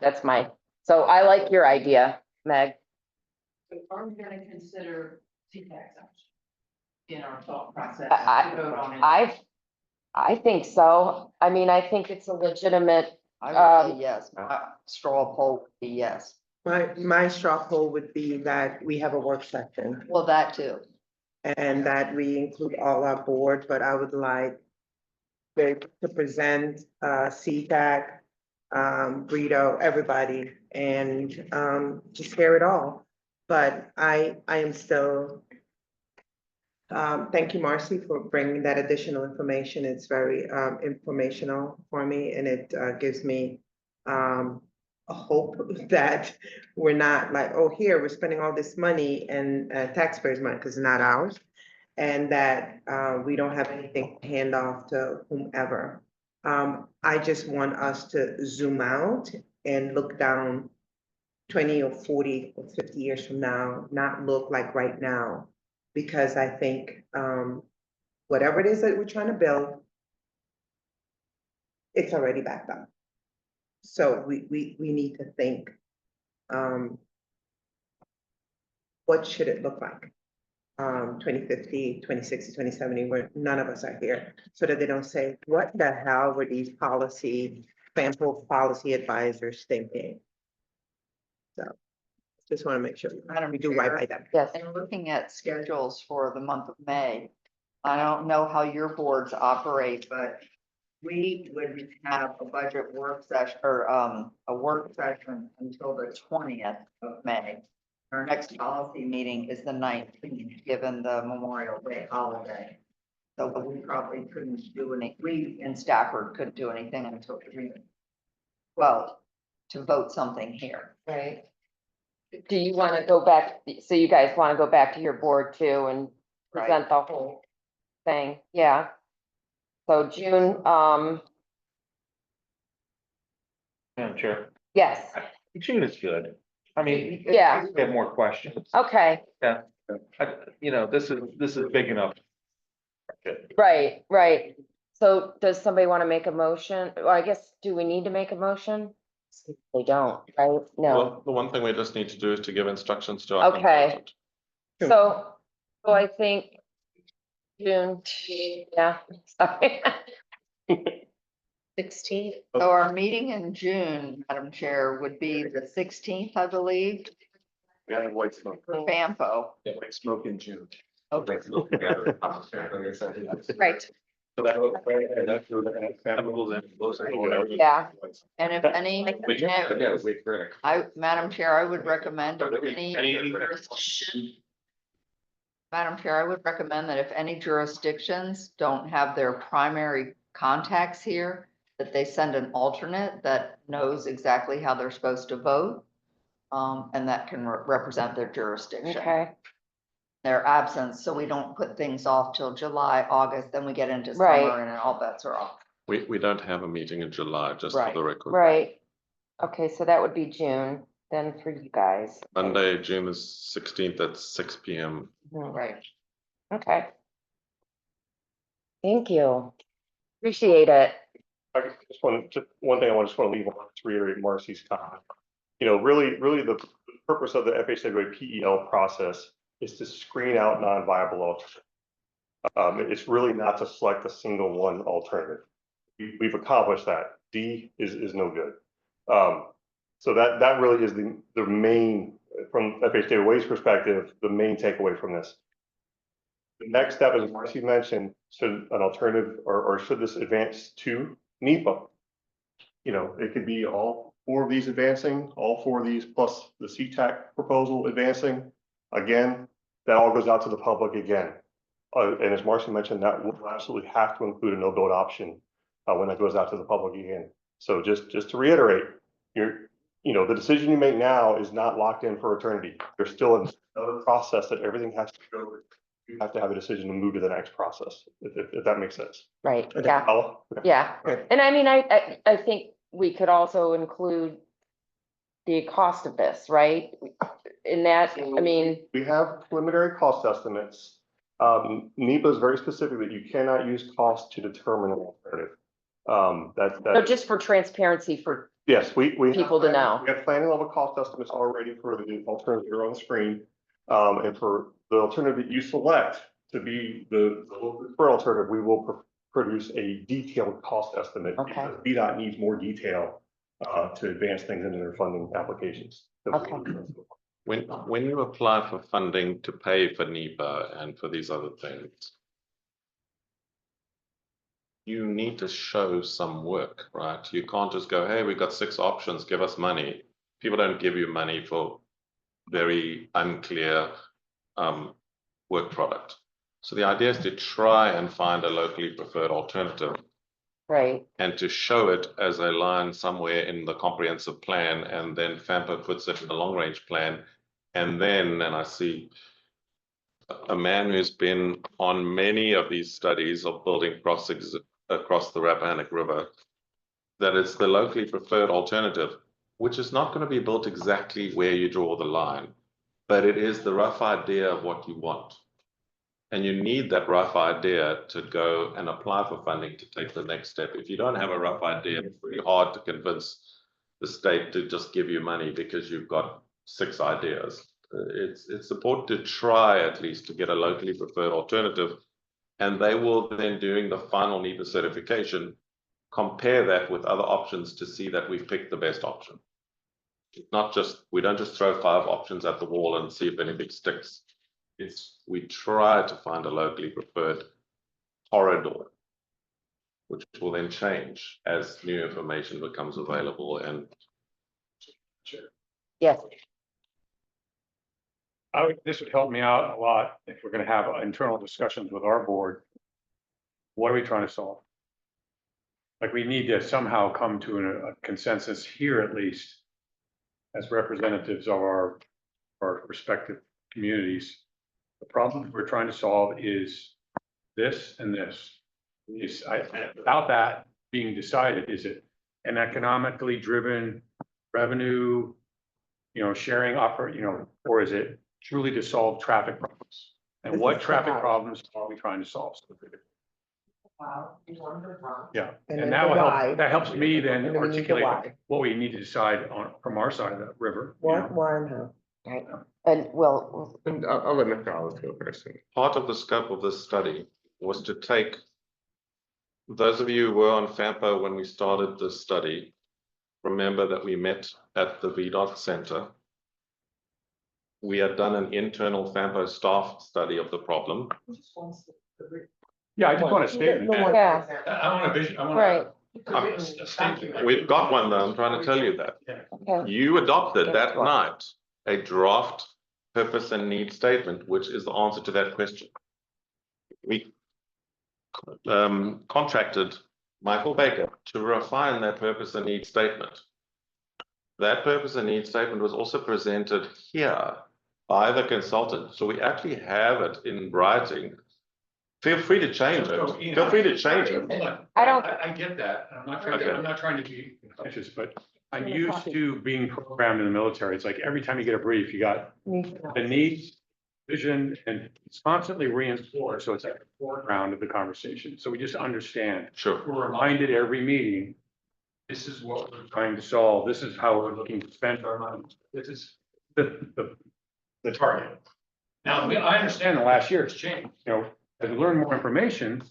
so I like your idea, Meg. So are we gonna consider CTAX option in our thought process I- to vote on it? I think so. I mean, I think it's a legitimate, I would say yes, my straw poll would be yes. My straw poll would be that we have a work session Well, that too. and that we include all our board, but I would like to present, CTAC, Brito, everybody, and, just hear it all. But I am still, thank you, Marcy, for bringing that additional information. It's very, informational for me, and it, gives me, a hope that we're not like, oh, here, we're spending all this money and, taxpayers' money, because it's not ours. And that, we don't have anything to hand off to whomever. I just want us to zoom out and look down 20 or 40 or 50 years from now, not look like right now. Because I think, whatever it is that we're trying to build, it's already backed up. So we need to think, what should it look like? 2050, 2060, 2070, where none of us are here, so that they don't say, what the hell were these FAMPO policy advisors thinking? So just want to make sure we do right by them. yes. And looking at schedules for the month of May, I don't know how your boards operate, but we would have a budget work session or a work session until the 20th of May. Our next policy meeting is the 19th, given the Memorial Day holiday. So we probably couldn't do we in Stafford couldn't do anything until June. Well, to vote something here. Right. Do you want to go back, so you guys want to go back to your board too and present the whole thing? Yeah. So June, Madam Chair, yes, June is good. I mean, yeah, we have more questions. okay, Yeah, you know, this is big enough. right, right. So does somebody want to make a motion? Well, I guess, do we need to make a motion? They don't, right? No. Well, the one thing we just need to do is to give instructions to our Okay. consultant. So I think June, yeah, sorry. 16th. So our meeting in June, Madam Chair, would be the 16th, I believe, We got a white smoke. for FAMPO. White smoke in June. Okay. Right. So that. Yeah. And if any, Madam Chair, I would recommend Madam Chair, I would recommend that if any jurisdictions don't have their primary contacts here, that they send an alternate that knows exactly how they're supposed to vote. And that can represent their jurisdiction. Okay, Their absence, so we don't put things off till July, August, then we get into Right. summer and all bets are off. We don't have a meeting in July, just for Right. the record. right. Okay, so that would be June then for you guys. Monday, June the 16th at 6 p.m. Right. Okay. Thank you. Appreciate it. I just want to, one thing I just want to leave on to reiterate Marcy's comment. You know, really the purpose of the FHWA PEL process is to screen out non-viable alternatives. It's really not to select a single one alternative. We've accomplished that. D is no good. So that really is the main, from FHWA's perspective, the main takeaway from this. The next step, as Marcy mentioned, should an alternative or should this advance to NEPA? You know, it could be all four of these advancing, all four of these plus the CTAC proposal advancing. Again, that all goes out to the public again. And as Marcy mentioned, that will absolutely have to include a no build option when that goes out to the public again. So just to reiterate, the decision you make now is not locked in for eternity. There's still another process that everything has to go through. You have to have a decision to move to the next process, if that makes sense. Right, Okay, yeah, Paula? Okay. yeah. And I mean, I think we could also include the cost of this, right? In that, I mean, We have preliminary cost estimates. NEPA is very specific that you cannot use cost to determine an alternative. no, just for transparency for, Yes, we. People to know. We have planning level cost estimates already for the alternatives that are on the screen. And for the alternative that you select to be the preferred alternative, we will produce a detailed cost estimate. Okay. Because VDOT needs more detail to advance things into their funding applications. Okay. When you apply for funding to pay for NEPA and for these other things, you need to show some work, right? You can't just go, hey, we've got 6 options, give us money. People don't give you money for very unclear work product. So the idea is to try and find a locally preferred alternative. right, And to show it as a line somewhere in the comprehensive plan, and then FAMPO puts it in the long range plan. And I see a man who's been on many of these studies of building crossings across the Rappahannock River, that it's the locally preferred alternative, which is not going to be built exactly where you draw the line, but it is the rough idea of what you want. And you need that rough idea to go and apply for funding to take the next step. If you don't have a rough idea, it's pretty hard to convince the state to just give you money because you've got 6 ideas. It's important to try at least to get a locally preferred alternative, and they will then, doing the final NEPA certification, compare that with other options to see that we've picked the best option. It's not just, we don't just throw 5 options at the wall and see if anything sticks. We try to find a locally preferred corridor. which will then change as new information becomes available and. Yes, This would help me out a lot if we're gonna have internal discussions with our board. What are we trying to solve? Like, we need to somehow come to a consensus here at least, as representatives of our respective communities. The problem we're trying to solve is this and this. Without that being decided, is it an economically driven revenue, sharing or is it truly to solve traffic problems? And This what is traffic how. problems are we trying to solve? Yeah, And and then the why. that helps me then And then we need the articulate why. what we need to decide on from our side of the river. What, why, and how? right. And well, And I'll let Mr. Hollis go first. Part of the scope of this study was to take, those of you who were on FAMPO when we started this study, remember that we met at the VDOT Center. We had done an internal FAMPO staff study of the problem. Yeah, I just want a statement. yeah, I want a vision, I want right, a statement. We've got one though, I'm trying to tell you that. okay. You adopted that Yes, night a draft purpose and need statement, which is the answer to that question. We contracted Michael Baker to refine that purpose and need statement. That purpose and need statement was also presented here by the consultant. So we actually have it in writing. Feel free to change it. Feel free to change it. I don't- I get that. I'm not Okay. trying to be contentious, but I'm used to being programmed in the military. It's like every time you get a brief, you got the needs, vision, and it's constantly reinforced. So it's at the foreground of the conversation. So we just understand. Sure. We're reminded every meeting, this is what we're trying to solve. This is how we're looking to spend our money. This is the target. Now, I understand the last year it's changed, as we learn more information,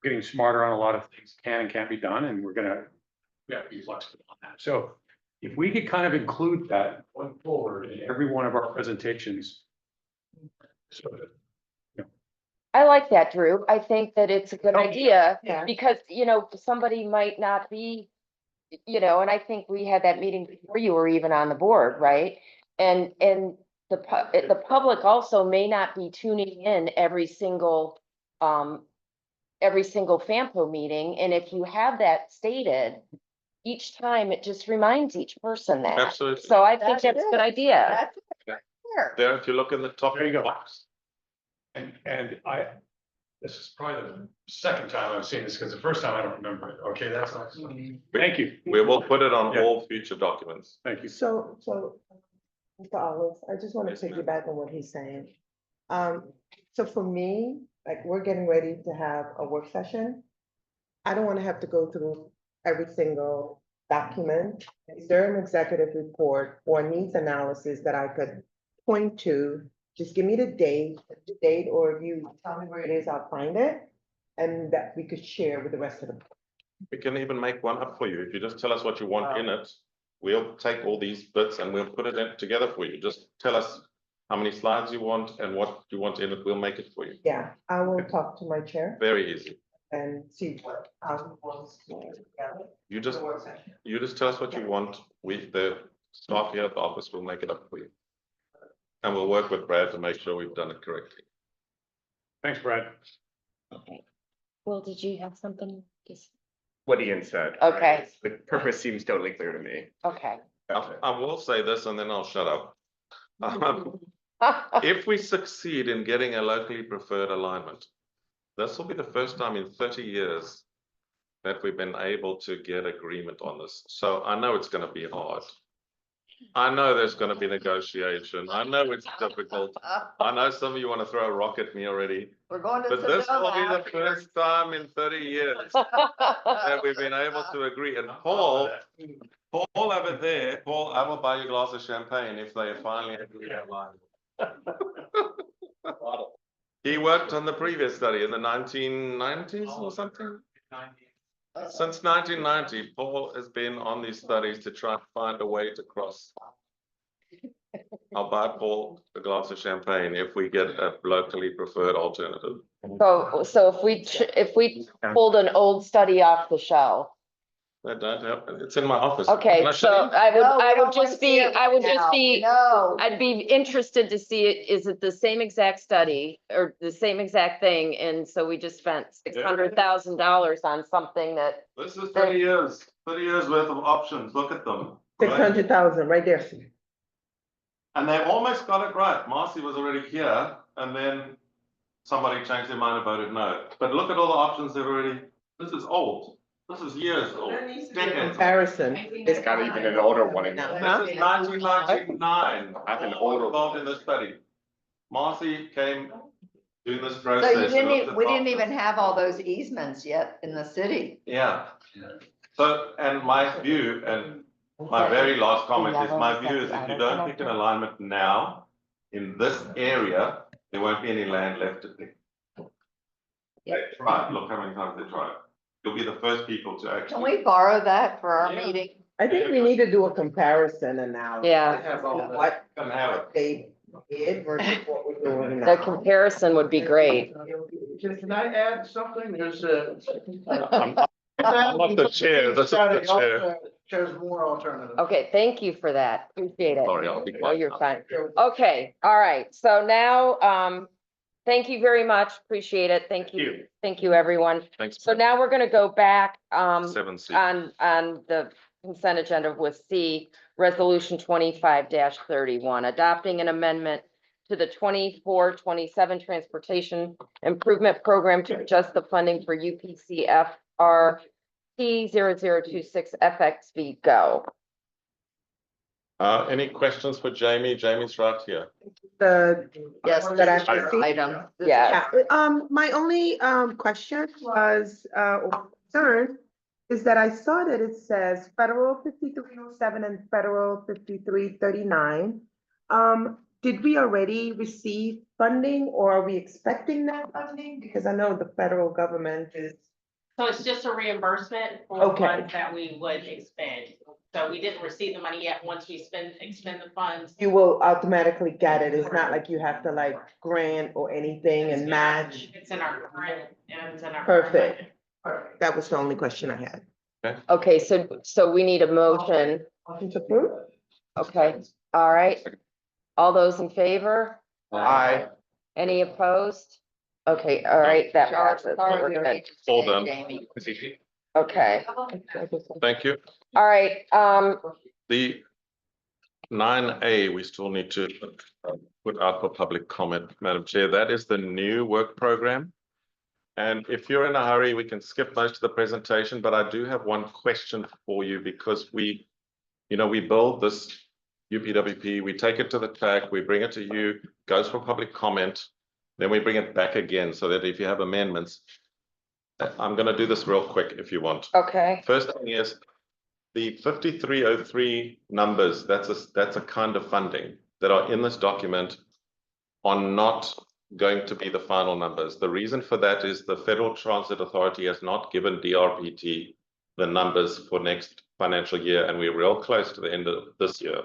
getting smarter on a lot of things can and can't be done, and we have to be flexible on that. So if we could kind of include that going forward in every one of our presentations. So that, I like that, Drew. I think that it's a good idea Yeah. because, somebody might not be, and I think we had that meeting before you were even on the board, right? And the public also may not be tuning in every single FAMPO meeting. And if you have that stated, each time it just reminds each person that. Absolutely. So I think that's a good idea. That's fair. There, if you look in the top There you go. box. and this is probably the second time I've seen this, because the first time I don't remember it. Okay, that's nice. Thank you. We will put it on Yeah. all future documents. Thank you. So, Mr. Olive, I just want to piggyback on what he's saying. So for me, like, we're getting ready to have a work session. I don't want to have to go through every single document. Is there an executive report or needs analysis that I could point to? Just give me the date, or if you tell me where it is, I'll find it. And that we could share with the rest of the. We can even make one up for you. If you just tell us what you want in it, we'll take all these bits and we'll put it in together for you. Just tell us how many slides you want and what you want in it. We'll make it for you. Yeah, I will talk to my chair Very easy. and see what, how he wants to put it together. You just, The work session. you just tell us what you want. The staff here at the office will make it up for you. And we'll work with Brad to make sure we've done it correctly. Thanks, Brad. Okay. Well, did you have something? What Ian said. Okay. right? The purpose seems totally clear to me. Okay. I will say this and then I'll shut up. If we succeed in getting a locally preferred alignment, this will be the first time in 30 years that we've been able to get agreement on this. So I know it's going to be hard. I know there's going to be negotiation. I know it's difficult. I know some of you want to throw a rock at me already, We're going to. but sit this down will be now. the first time in 30 years that we've been able to agree. And Paul over there, Paul, I will buy you a glass of champagne if they finally agree on line. He worked on the previous study in the 1990s or something. Since 1990, Paul has been on these studies to try and find a way to cross. I'll buy Paul a glass of champagne if we get a locally preferred alternative. So if we pulled an old study off the shelf. That don't happen. It's in my office. Okay, Can I show so you? I No, we would don't wanna just see be, it I would right just now. be, No. I'd be interested to see it, is it the same exact study or the same exact thing? And so we just spent $600,000 on something that, This is 30 years worth of options. Look at them. Six hundred thousand, right there. And they almost got it right. Marcy was already here and then somebody changed their mind and voted no. But look at all the options they've already, this is old. This is years old. Decades. Comparison. It's got even an older one in there. This is 1999. I have an All older involved in this study. Marcy came doing this So process. you and looked didn't, at we the didn't options. even have all those easements yet in the city. Yeah. So, and my view, and my very last comment is, my view is if you don't pick an alignment now, in this area, there won't be any land left to pick. They tried, look how many times they tried. You'll be the first people to Can actually. we borrow that for our meeting? I think we need to do a comparison analysis. Yeah. Have all that. What Can have it. they did versus what we're doing the now. comparison would be great. Can I add something? There's a. I'm not the chair, this is the chair. Shows more alternatives. Okay, thank you for that. Appreciate it. Sorry, I'll be No, quiet. you're fine. Okay, all right. So now, thank you very much. Appreciate it. Thank you. Thank you, everyone. Thanks. So now we're gonna go back, 7C. on the consent agenda with C, resolution 25-31, adopting an amendment to the 24-27 transportation improvement program to adjust the funding for UPCFR T0026 FXV Go. Any questions for Jamie? Jamie's right here. The, Yes, that I this is your item. This is- Yeah. my only, question was, or concern is that I saw that it says federal 5307 and federal 5339. Did we already receive funding or are we expecting that funding? Because I know the federal government is. So it's just a reimbursement for Okay. funds that we would expend. So we didn't receive the money yet. Once we expend the funds. You will automatically get it. It's not like you have to like grant or anything and match. It's in our current, and it's in our. Perfect. That was the only question I had. Okay, so we need a motion. Motion to approve? Okay, all right. All those in favor? Aye. Any opposed? Okay, all right, that passes. Sorry, We're we good. already All said, done. Jamie. Okay, Thank you. all right, The 9A, we still need to put out for public comment, Madam Chair. That is the new work program. And if you're in a hurry, we can skip most of the presentation, but I do have one question for you because we build this UPWP, we take it to the TAC, we bring it to you, goes for public comment, then we bring it back again so that if you have amendments, I'm going to do this real quick if you want. okay, First thing is the 5303 numbers, that's a kind of funding that are in this document are not going to be the final numbers. The reason for that is the Federal Transit Authority has not given DRPT the numbers for next financial year, and we're real close to the end of this year.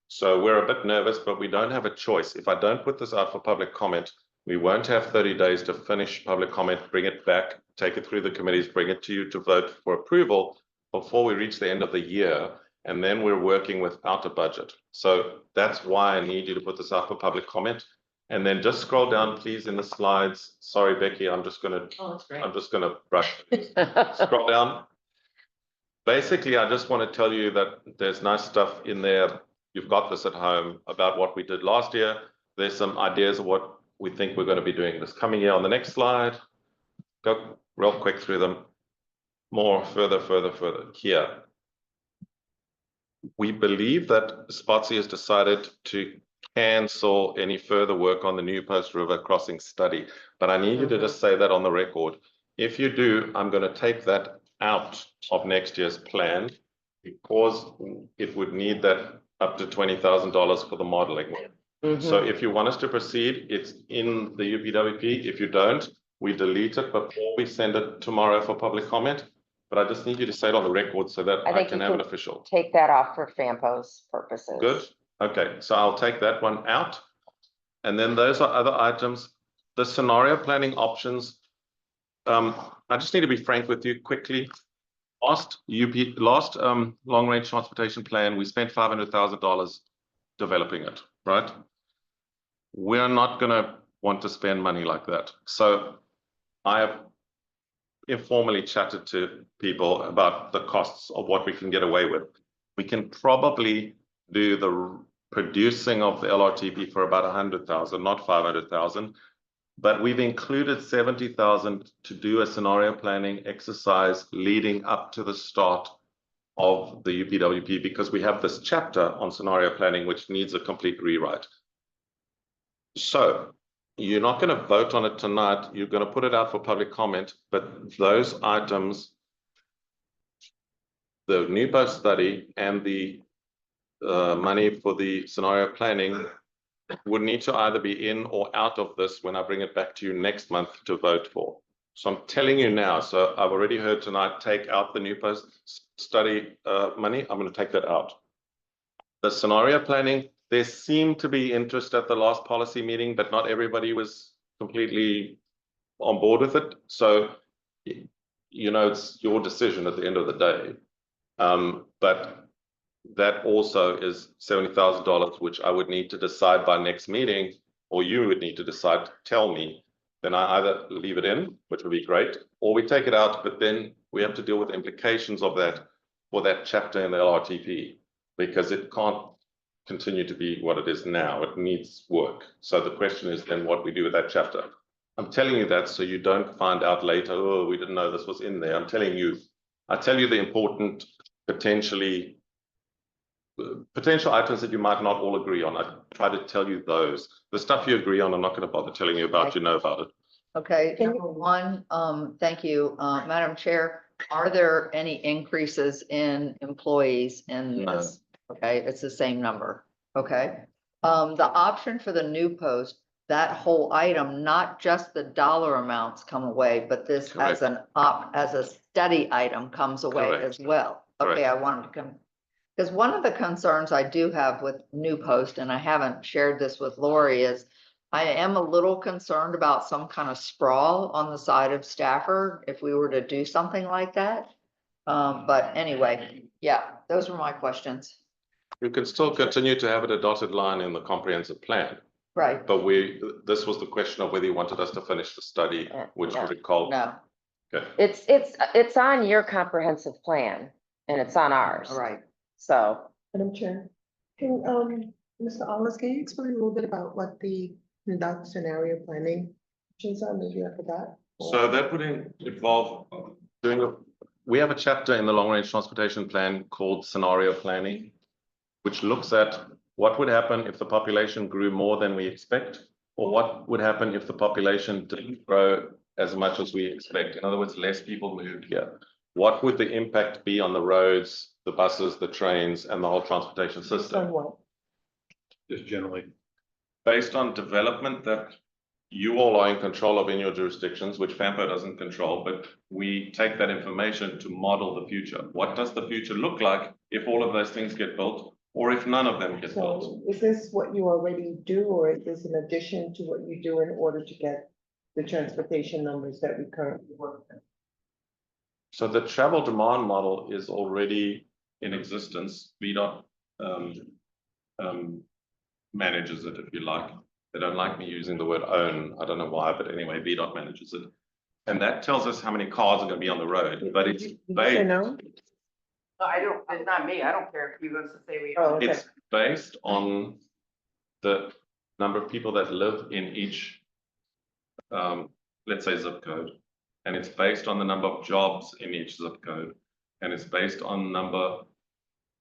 So we're a bit nervous, but we don't have a choice. If I don't put this out for public comment, we won't have 30 days to finish public comment, bring it back, take it through the committees, bring it to you to vote for approval before we reach the end of the year. And then we're working without a budget. So that's why I need you to put this out for public comment. And then just scroll down, please, in the slides. Sorry, Becky, I'm just gonna brush. Scroll down. Basically, I just want to tell you that there's nice stuff in there. You've got this at home about what we did last year. There's some ideas of what we think we're going to be doing this coming year. On the next slide, go real quick through them. More, further. Here. We believe that SPOTSI has decided to cancel any further work on the New Post River crossing study. But I need you to just say that on the record. If you do, I'm going to take that out of next year's plan because it would need that up to $20,000 for the modeling. So if you want us to proceed, it's in the UPWP. If you don't, we delete it before we send it tomorrow for public comment. But I just need you to say it on the record so that I can have it official. take that off for FAMPO's purposes. Good. Okay, so I'll take that one out. And then those are other items. The scenario planning options. I just need to be frank with you quickly. Last long range transportation plan, we spent $500,000 developing it, right? We're not gonna want to spend money like that. So I have informally chatted to people about the costs of what we can get away with. We can probably do the producing of the LRTP for about 100,000, not 500,000. But we've included 70,000 to do a scenario planning exercise leading up to the start of the UPWP, because we have this chapter on scenario planning which needs a complete rewrite. So you're not going to vote on it tonight. You're going to put it out for public comment, but those items, the new post study and the money for the scenario planning, would need to either be in or out of this when I bring it back to you next month to vote for. So I'm telling you now, so I've already heard tonight, take out the new post study money. I'm going to take that out. The scenario planning, there seemed to be interest at the last policy meeting, but not everybody was completely on board with it. So, you know, it's your decision at the end of the day. But that also is $70,000, which I would need to decide by next meeting, or you would need to decide, tell me. Then I either leave it in, which would be great, or we take it out, but then we have to deal with the implications of that for that chapter in the LRTP, because it can't continue to be what it is now. It needs work. So the question is then what we do with that chapter. I'm telling you that so you don't find out later, oh, we didn't know this was in there. I'm telling you, I tell you the important potential items that you might not all agree on. I try to tell you those. The stuff you agree on, I'm not going to bother telling you about. You know about it. Okay, number one, thank you, Madam Chair. Are there any increases in employees in this? Okay, it's the same number. Okay. The option for the new post, that whole item, not just the dollar amounts come away, but this as a study item comes away as well. Okay, I wanted to come. Because one of the concerns I do have with new post, and I haven't shared this with Lori, is I am a little concerned about some kind of sprawl on the side of Stafford if we were to do something like that. But anyway, yeah, those were my questions. You can still continue to have it a dotted line in the comprehensive plan. Right. But this was the question of whether you wanted us to finish the study, which would have called. No. Okay. It's on your comprehensive plan and it's on ours. All right. So. Madam Chair, can, Mr. Allis, can you explain a little bit about what the conduct scenario planning options are? Maybe I forgot. So that would involve we have a chapter in the long range transportation plan called scenario planning, which looks at what would happen if the population grew more than we expect, or what would happen if the population didn't grow as much as we expect. In other words, less people moved here. What would the impact be on the roads, the buses, the trains, and the whole transportation system? Just generally. Based on development that you all are in control of in your jurisdictions, which FAMPO doesn't control, but we take that information to model the future. What does the future look like if all of those things get built, or if none of them get built? So is this what you already do, or is this in addition to what you do in order to get the transportation numbers that we currently work with? So the travel demand model is already in existence. VDOT manages it, if you like. They don't like me using the word own. I don't know why, but anyway, VDOT manages it. And that tells us how many cars are going to be on the road, but it's based. No, it's not me. I don't care if you want to say we. It's based on the number of people that live in each, let's say, zip code. And it's based on the number of jobs in each zip code. And it's based on the number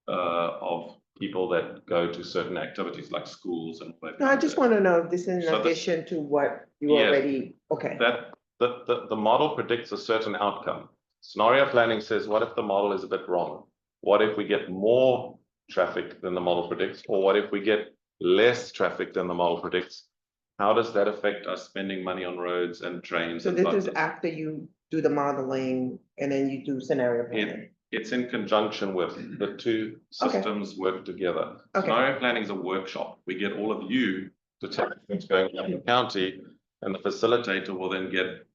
of people that go to certain activities like schools and. No, I just want to know if this is in addition to what you already, okay. That the model predicts a certain outcome. Scenario planning says, what if the model is a bit wrong? What if we get more traffic than the model predicts? Or what if we get less traffic than the model predicts? How does that affect us spending money on roads and trains? So and this buses? is after you do the modeling and then you do scenario planning? It's in conjunction with the two systems work together. Okay. Scenario planning is a workshop. We get all of you to take what's going on in the county, and the facilitator will then get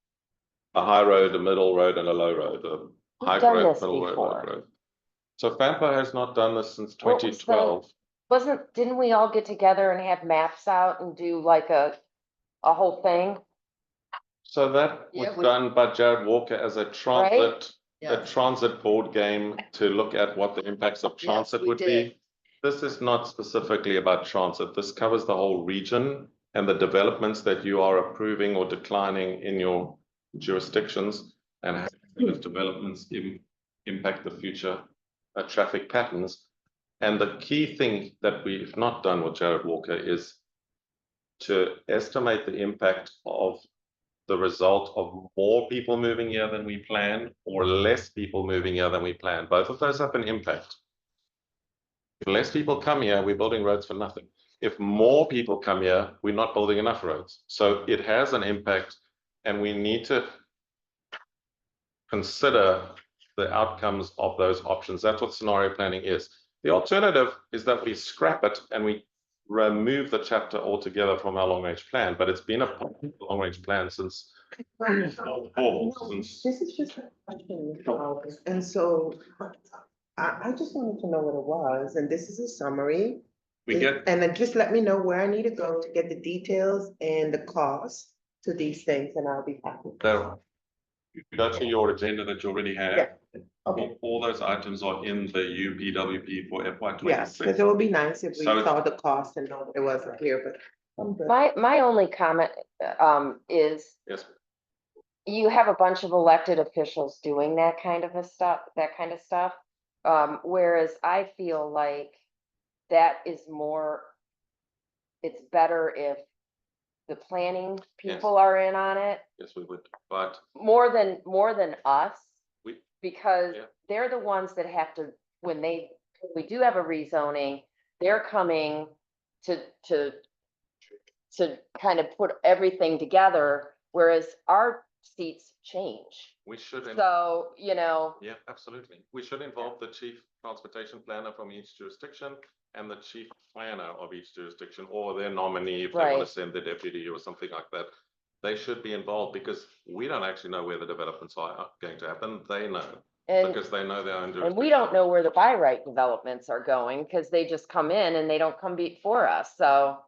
a high road, a middle road, and a low road, a high done growth, this middle road, before. low road. So FAMPO has not done this since What was the- 2012. Didn't we all get together and have maps out and do like a whole thing? So that Yeah, was we- done by Jared Walker as a transit, a Yes. transit board game to look at what the impacts of transit we would did. be. This is not specifically about transit. This covers the whole region and the developments that you are approving or declining in your jurisdictions, and how those developments impact the future traffic patterns. And the key thing that we've not done with Jared Walker is to estimate the impact of the result of more people moving here than we planned or less people moving here than we planned. Both of those have an impact. If less people come here, we're building roads for nothing. If more people come here, we're not building enough roads. So it has an impact, and we need to consider the outcomes of those options. That's what scenario planning is. The alternative is that we scrap it and we remove the chapter altogether from our long-range plan, but it's been a long-range plan since. This is just a question, and so I just wanted to know what it was, and this is a summary. And then just let me know where I need to go to get the details and the cost to these things, and I'll be happy. So, if you go to your agenda that you already have, Yeah. Okay. all those items are in the UPWP for FY 26. Yes, because it would be nice if we So saw the cost and know it wasn't here, but I'm good. My only comment, is Yes. you have a bunch of elected officials doing that kind of stuff. Whereas I feel like that is more, it's better if the planning people are in on it Yes, we would, but more than us. We- Because Yeah. they're the ones that have to, when we do have a rezoning, they're coming to kind of put everything together, whereas our seats change. we should. So, Yeah, absolutely. We should involve the chief transportation planner from each jurisdiction and the chief planner of each jurisdiction, or their nominee if they want Right. to send their deputy or something like that. They should be involved because we don't actually know where the developments are going to happen. They know, because they know their own jurisdiction. And we don't know where the by right developments are going, because they just come in and they don't come before us, so,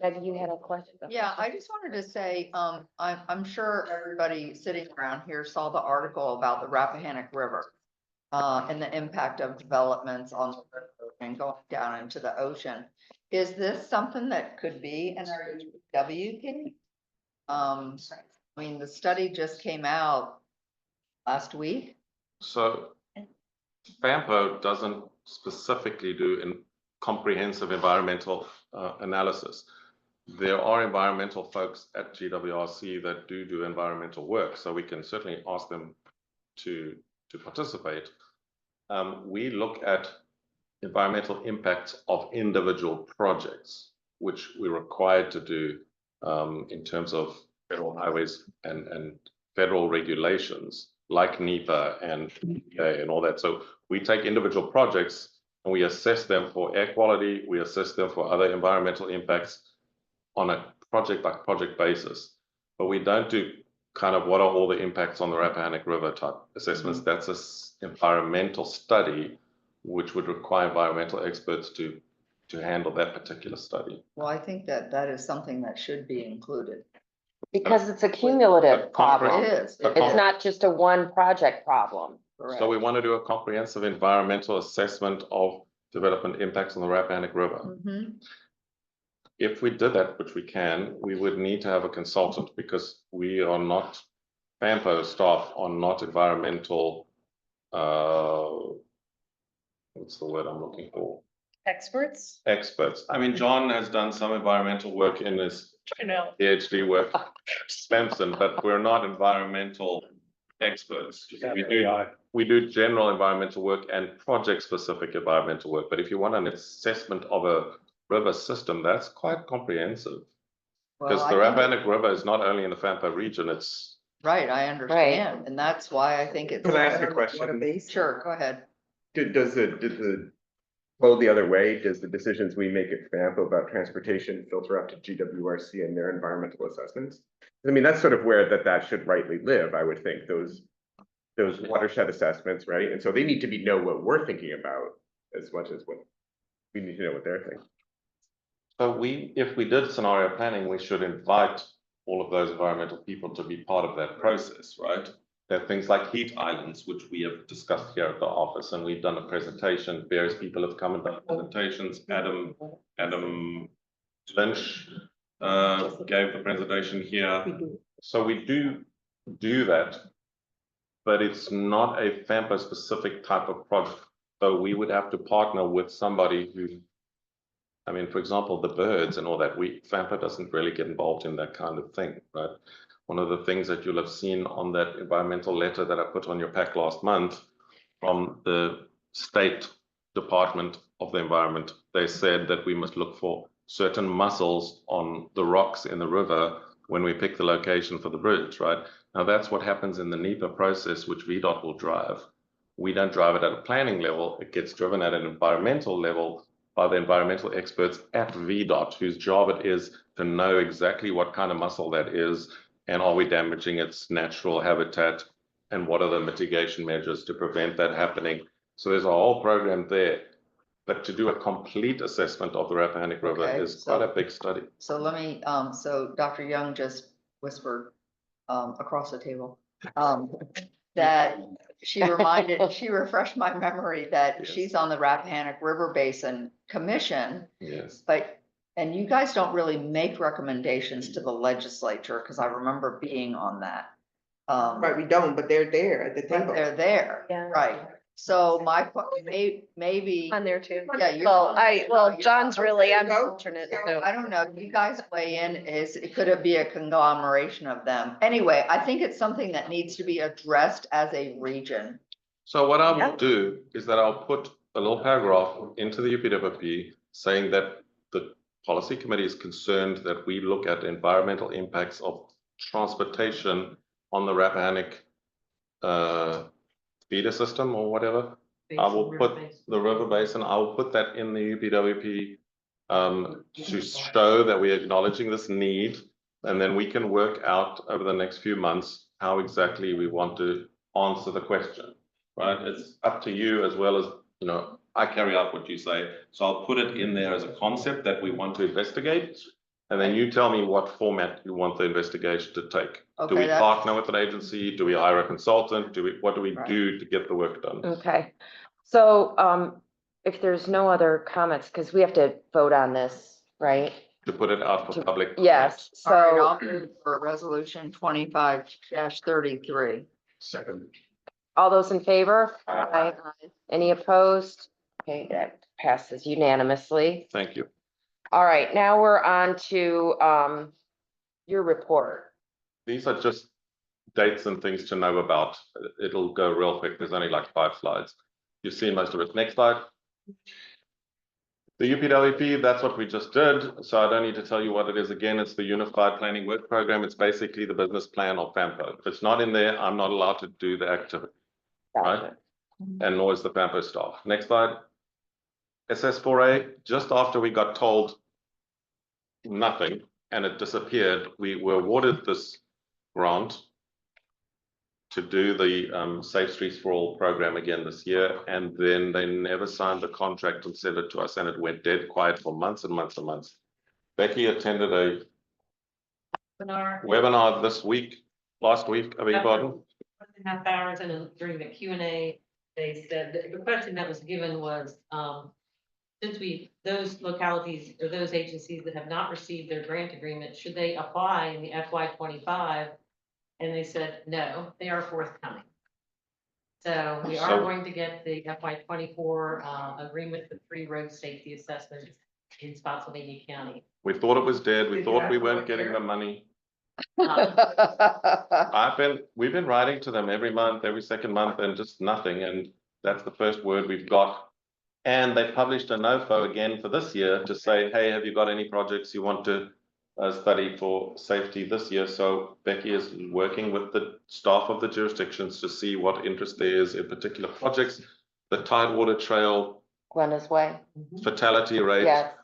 Maggie, you had a question? Yeah, I just wanted to say, I'm sure everybody sitting around here saw the article about the Rappahannock River. And the impact of developments on the river and going down into the ocean. Is this something that could be in our WP? I mean, the study just came out last week. So FAMPO doesn't specifically do comprehensive environmental analysis. There are environmental folks at GWRC that do environmental work, so we can certainly ask them to participate. We look at environmental impacts of individual projects, which we're required to do in terms of federal highways and federal regulations like NEPA and EPA and all that. So we take individual projects and we assess them for air quality, we assess them for other environmental impacts on a project by project basis. But we don't do kind of what are all the impacts on the Rappahannock River type assessments. That's an environmental study, which would require environmental experts to handle that particular study. Well, I think that is something that should be included. Because it's a cumulative problem. It is. It's not just a one project problem. So we want to do a comprehensive environmental assessment of development impacts on the Rappahannock River. If we did that, which we can, we would need to have a consultant because we are not, FAMPO staff are not environmental, what's the word I'm looking for? Experts? Experts. I mean, John has done some environmental work in his PhD work, Samson, but we're not environmental experts. We do general environmental work and project-specific environmental work. But if you want an assessment of a river system, that's quite comprehensive. Because the Rappahannock River is not only in the FAMPO region, it's Right, I understand, and that's why I think it's. Can I ask a Water question? basin. Sure, go ahead. Does the flow the other way? Does the decisions we make at FAMPO about transportation filter up to GWRC and their environmental assessments? I mean, that's sort of where that should rightly live, I would think, those watershed assessments, right? And so they need to know what we're thinking about as much as what we need to know what they're thinking. So if we did scenario planning, we should invite all of those environmental people to be part of that process, right? There are things like heat islands, which we have discussed here at the office, and we've done a presentation. Various people have come and done presentations. Adam Lynch gave the presentation here. So we do that, but it's not a FAMPO specific type of project. So we would have to partner with somebody who, I mean, for example, the birds and all that, FAMPO doesn't really get involved in that kind of thing, right? One of the things that you'll have seen on that environmental letter that I put on your pack last month from the State Department of the Environment, they said that we must look for certain mussels on the rocks in the river when we pick the location for the bridge, right? Now that's what happens in the NEPA process, which VDOT will drive. We don't drive it at a planning level. It gets driven at an environmental level by the environmental experts at VDOT, whose job it is to know exactly what kind of mussel that is, and are we damaging its natural habitat, and what are the mitigation measures to prevent that happening. So there's a whole program there, but to do a complete assessment of the Rappahannock River is quite a big study. So let me, so Dr. Young just whispered, across the table, that she refreshed my memory that she's on the Rappahannock River Basin Commission. Yes. And you guys don't really make recommendations to the legislature, because I remember being on that. Right, we don't, but they're there at the table. They're there, Yeah. right? So my, maybe. On there too. Yeah, you're. Well, John's really, I'm alternate, so. I don't know, you guys weigh in, could it be a conglomeration of them? Anyway, I think it's something that needs to be addressed as a region. So what I will do is that I'll put a little paragraph into the UPWP saying that the policy committee is concerned that we look at the environmental impacts of transportation on the Rappahannock feeder system or whatever. I will put the river basin, I will put that in the UPWP to show that we're acknowledging this need, and then we can work out over the next few months how exactly we want to answer the question, right? It's up to you as well as, you know, I carry out what you say. So I'll put it in there as a concept that we want to investigate. And then you tell me what format you want the investigation to take. Okay, do we partner with an agency? Do we hire a consultant? What do we do to get the work done? Okay, so if there's no other comments, because we have to vote on this, right? To put it out for public. Yes, All right, so I'll move for resolution 25-33. Second. all those in favor? Aye. Any opposed? Okay, that passes unanimously. Thank you. All right, now we're on to your report. These are just dates and things to know about. It'll go real quick. There's only like 5 slides. You've seen most of it. Next slide. The UPWP, that's what we just did. So I don't need to tell you what it is again. It's the Unified Planning Work Program. It's basically the business plan of FAMPO. If it's not in there, I'm not allowed to do the activity, right? And nor is the FAMPO staff. Next slide. SS4A, just after we got told nothing and it disappeared, we were awarded this grant to do the Safe Streets for All program again this year, and then they never signed the contract and sent it to us, and it went dead quiet for months and months and months. Becky attended a webinar last week, I beg your pardon. 1.5 hours, and during the Q&A, they said that the question that was given was, since those localities or those agencies that have not received their grant agreement, should they apply in the FY25? And they said, no, they are forthcoming. So we are going to get the FY24 agreement for 3 road safety assessments in Spotsylvania County. We thought it was dead. We thought we weren't getting the money. We've been writing to them every month, every second month, and just nothing. And that's the first word we've got. And they published a NOFO again for this year to say, hey, have you got any projects you want to study for safety this year. So Becky is working with the staff of the jurisdictions to see what interest there is in particular projects. The Tidewater Trail Glenda's Way. fatality rate. Yes.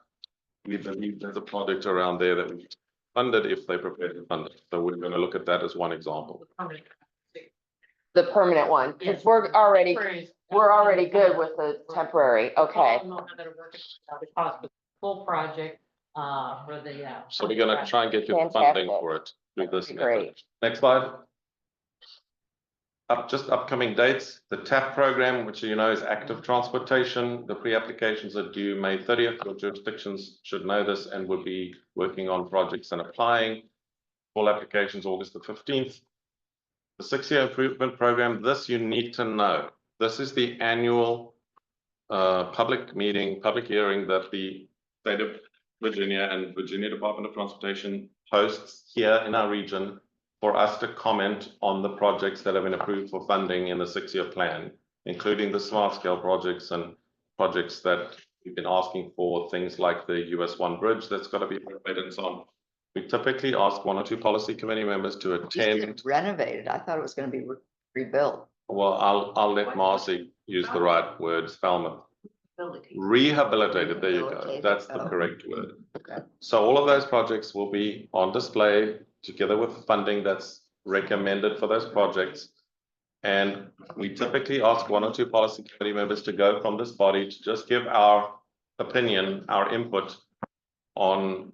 We believe there's a project around there that we funded if they prepare to fund it. So we're going to look at that as one example. The permanent one, because we're already good with the temporary, okay. Full project, for the, So we're going to try and get you the funding for it through this method. Great. Next slide. Just upcoming dates, the TAP program, which you know is active transportation. The pre-applications are due May 30th. Your jurisdictions should know this and will be working on projects and applying. Full applications August the 15th. The 6-year improvement program, this you need to know. This is the annual public hearing that the state of Virginia and Virginia Department of Transportation hosts here in our region for us to comment on the projects that have been approved for funding in the 6-year plan, including the smart scale projects and projects that we've been asking for, things like the US 1 bridge that's got to be renovated and so on. We typically ask 1 or 2 policy committee members to attend. Renovated. I thought it was gonna be rebuilt. Well, I'll let Marcy use the right words, Falmouth. Rehabilitated, there you go. That's the correct word. Okay. So all of those projects will be on display together with funding that's recommended for those projects. And we typically ask 1 or 2 policy committee members to go from this body to just give our opinion, our input on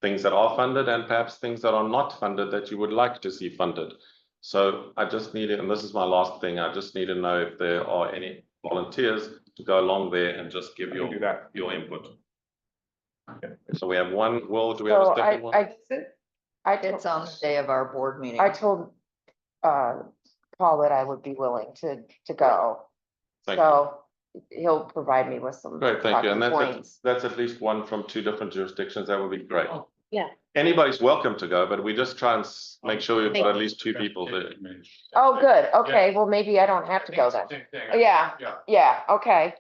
things that are funded and perhaps things that are not funded that you would like to see funded. So I just need it, and this is my last thing, I just need to know if there are any volunteers to go along there and just give your input. Okay. So we have one, Will, do we have a second one? It's on the day of our board meeting. I told Paul that I would be willing to go. Thank So he'll provide me with some. Great, thank you. And talking that's points. that's at least one from 2 different jurisdictions. That would be great. Yeah. Anybody's welcome to go, but we just try and make sure you've got at least 2 people there. Oh, good. Okay, well, maybe I don't have to go then. Yeah, okay.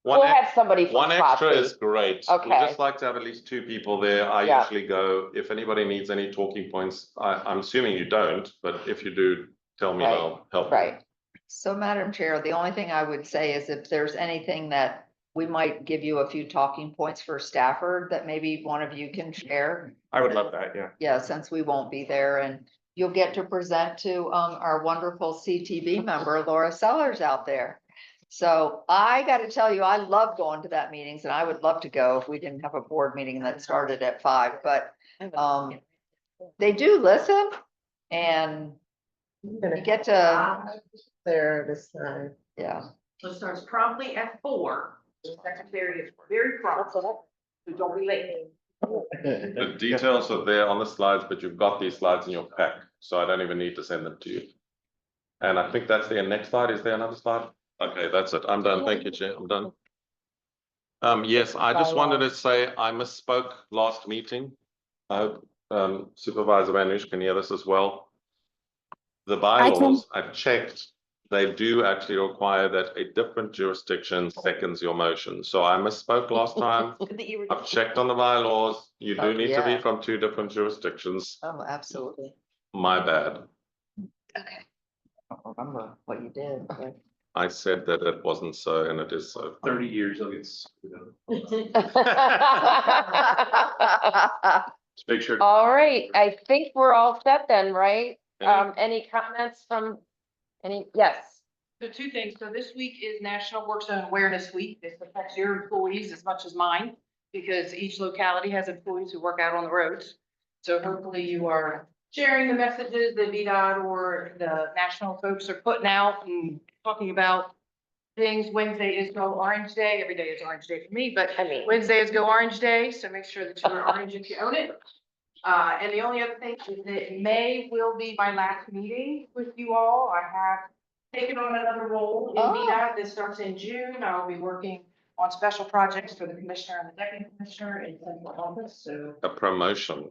We'll have somebody from One extra Spotsy. is great. Okay. We just like to have at least 2 people there. I Yeah. usually go, if anybody needs any talking points, I'm assuming you don't, but if you do, tell me and I'll help. you. Right. So, Madam Chair, the only thing I would say is if there's anything that we might give you a few talking points for Stafford that maybe one of you can share. I would love that, yeah. Yeah, since we won't be there, and you'll get to present to our wonderful CTV member Laura Sellers out there. So I gotta tell you, I love going to that meetings and I would love to go if we didn't have a board meeting that started at 5, but they do listen and you get to. There this time. Yeah. So it starts promptly at 4. The secretary is very prompt, so don't be late. The details are there on the slides, but you've got these slides in your pack, so I don't even need to send them to you. And I think that's the next slide. Is there another slide? Okay, that's it. I'm done. Thank you, Chair. I'm done. Yes, I just wanted to say I misspoke last meeting. I hope Supervisor Van Nuys can hear this as well. The bylaws, I've checked, they do actually require that a different jurisdiction seconds your motion. So I misspoke last time. I've checked on the bylaws. You do need to be from 2 different jurisdictions. Oh, absolutely. My bad. Okay. I don't remember what you did, but. I said that it wasn't so, and it is so. 30 years, I'll get screwed up. Just make sure. All right, I think we're all set then, right? Any comments from yes. So 2 things. So this week is National Work Zone Awareness Week. This affects your employees as much as mine, because each locality has employees who work out on the roads. So hopefully you are sharing the messages that VDOT or the national folks are putting out and talking about things. Wednesday is Go Orange Day. Every day is Orange Day for me, but I mean, Wednesday is Go Orange Day, so make sure that you are orange if you own it. And the only other thing is that May will be my last meeting with you all. I have taken on another role in VDOT. This starts in June. I'll be working on special projects for the commissioner and the deputy commissioner in central office, so. A promotion.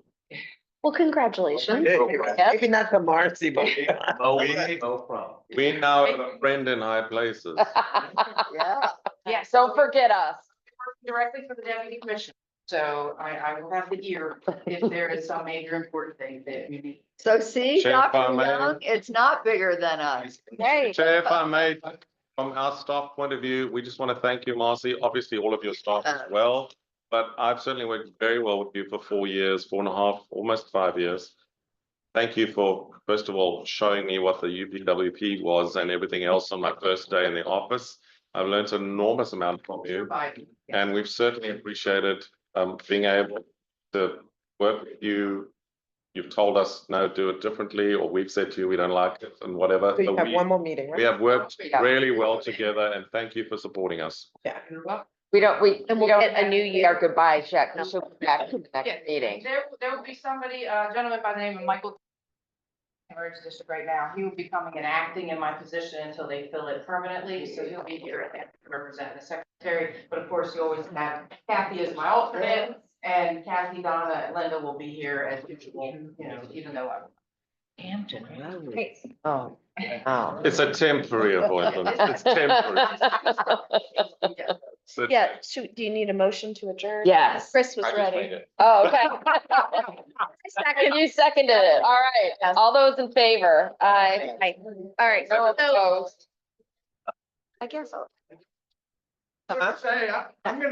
Well, congratulations. Maybe not the Marcy, but. No problem. We now have a friend in high places. Yeah. Yes. Don't forget us. Directly for the deputy commissioner. So I will have the ear if there is some major important thing that we need. So see, Chair, if I Dr. may. Young, it's not bigger than us. Hey. Chair, if I may, from our staff point of view, we just want to thank you, Marcy, obviously all of your staff as well. But I've certainly worked very well with you for 4 years, 4.5, almost 5 years. Thank you for, first of all, showing me what the UPWP was and everything else on my first day in the office. I've learned an enormous amount from you, and we've certainly appreciated being able to work with you. You've told us, no, do it differently, or we've said to you, we don't like it, and whatever. We So have one more meeting, right? we have worked Yeah. really well together, and thank you for supporting us. Yeah. We don't, we And we we'll don't get a new year our goodbye check. She'll be back to the Yeah, next meeting. There will be somebody, a gentleman by the name of Michael. Emergency district right now, he will be coming and acting in my position until they fill it permanently, so he'll be here to represent the secretary. But of course, you always have Kathy as my alternate, and Kathy, Donna, and Linda will be here as usual, you know, even though I'm. Hampton Road. Oh, wow. It's a temporary appointment. It's temporary. So- Yeah, shoot, do you need a motion to adjourn? Yes. Chris was I just ready. made it. Oh, okay. Second, you seconded it. All right. All those in favor? Aye. All right, No one so opposed. I guess I'll. Say, I'm gonna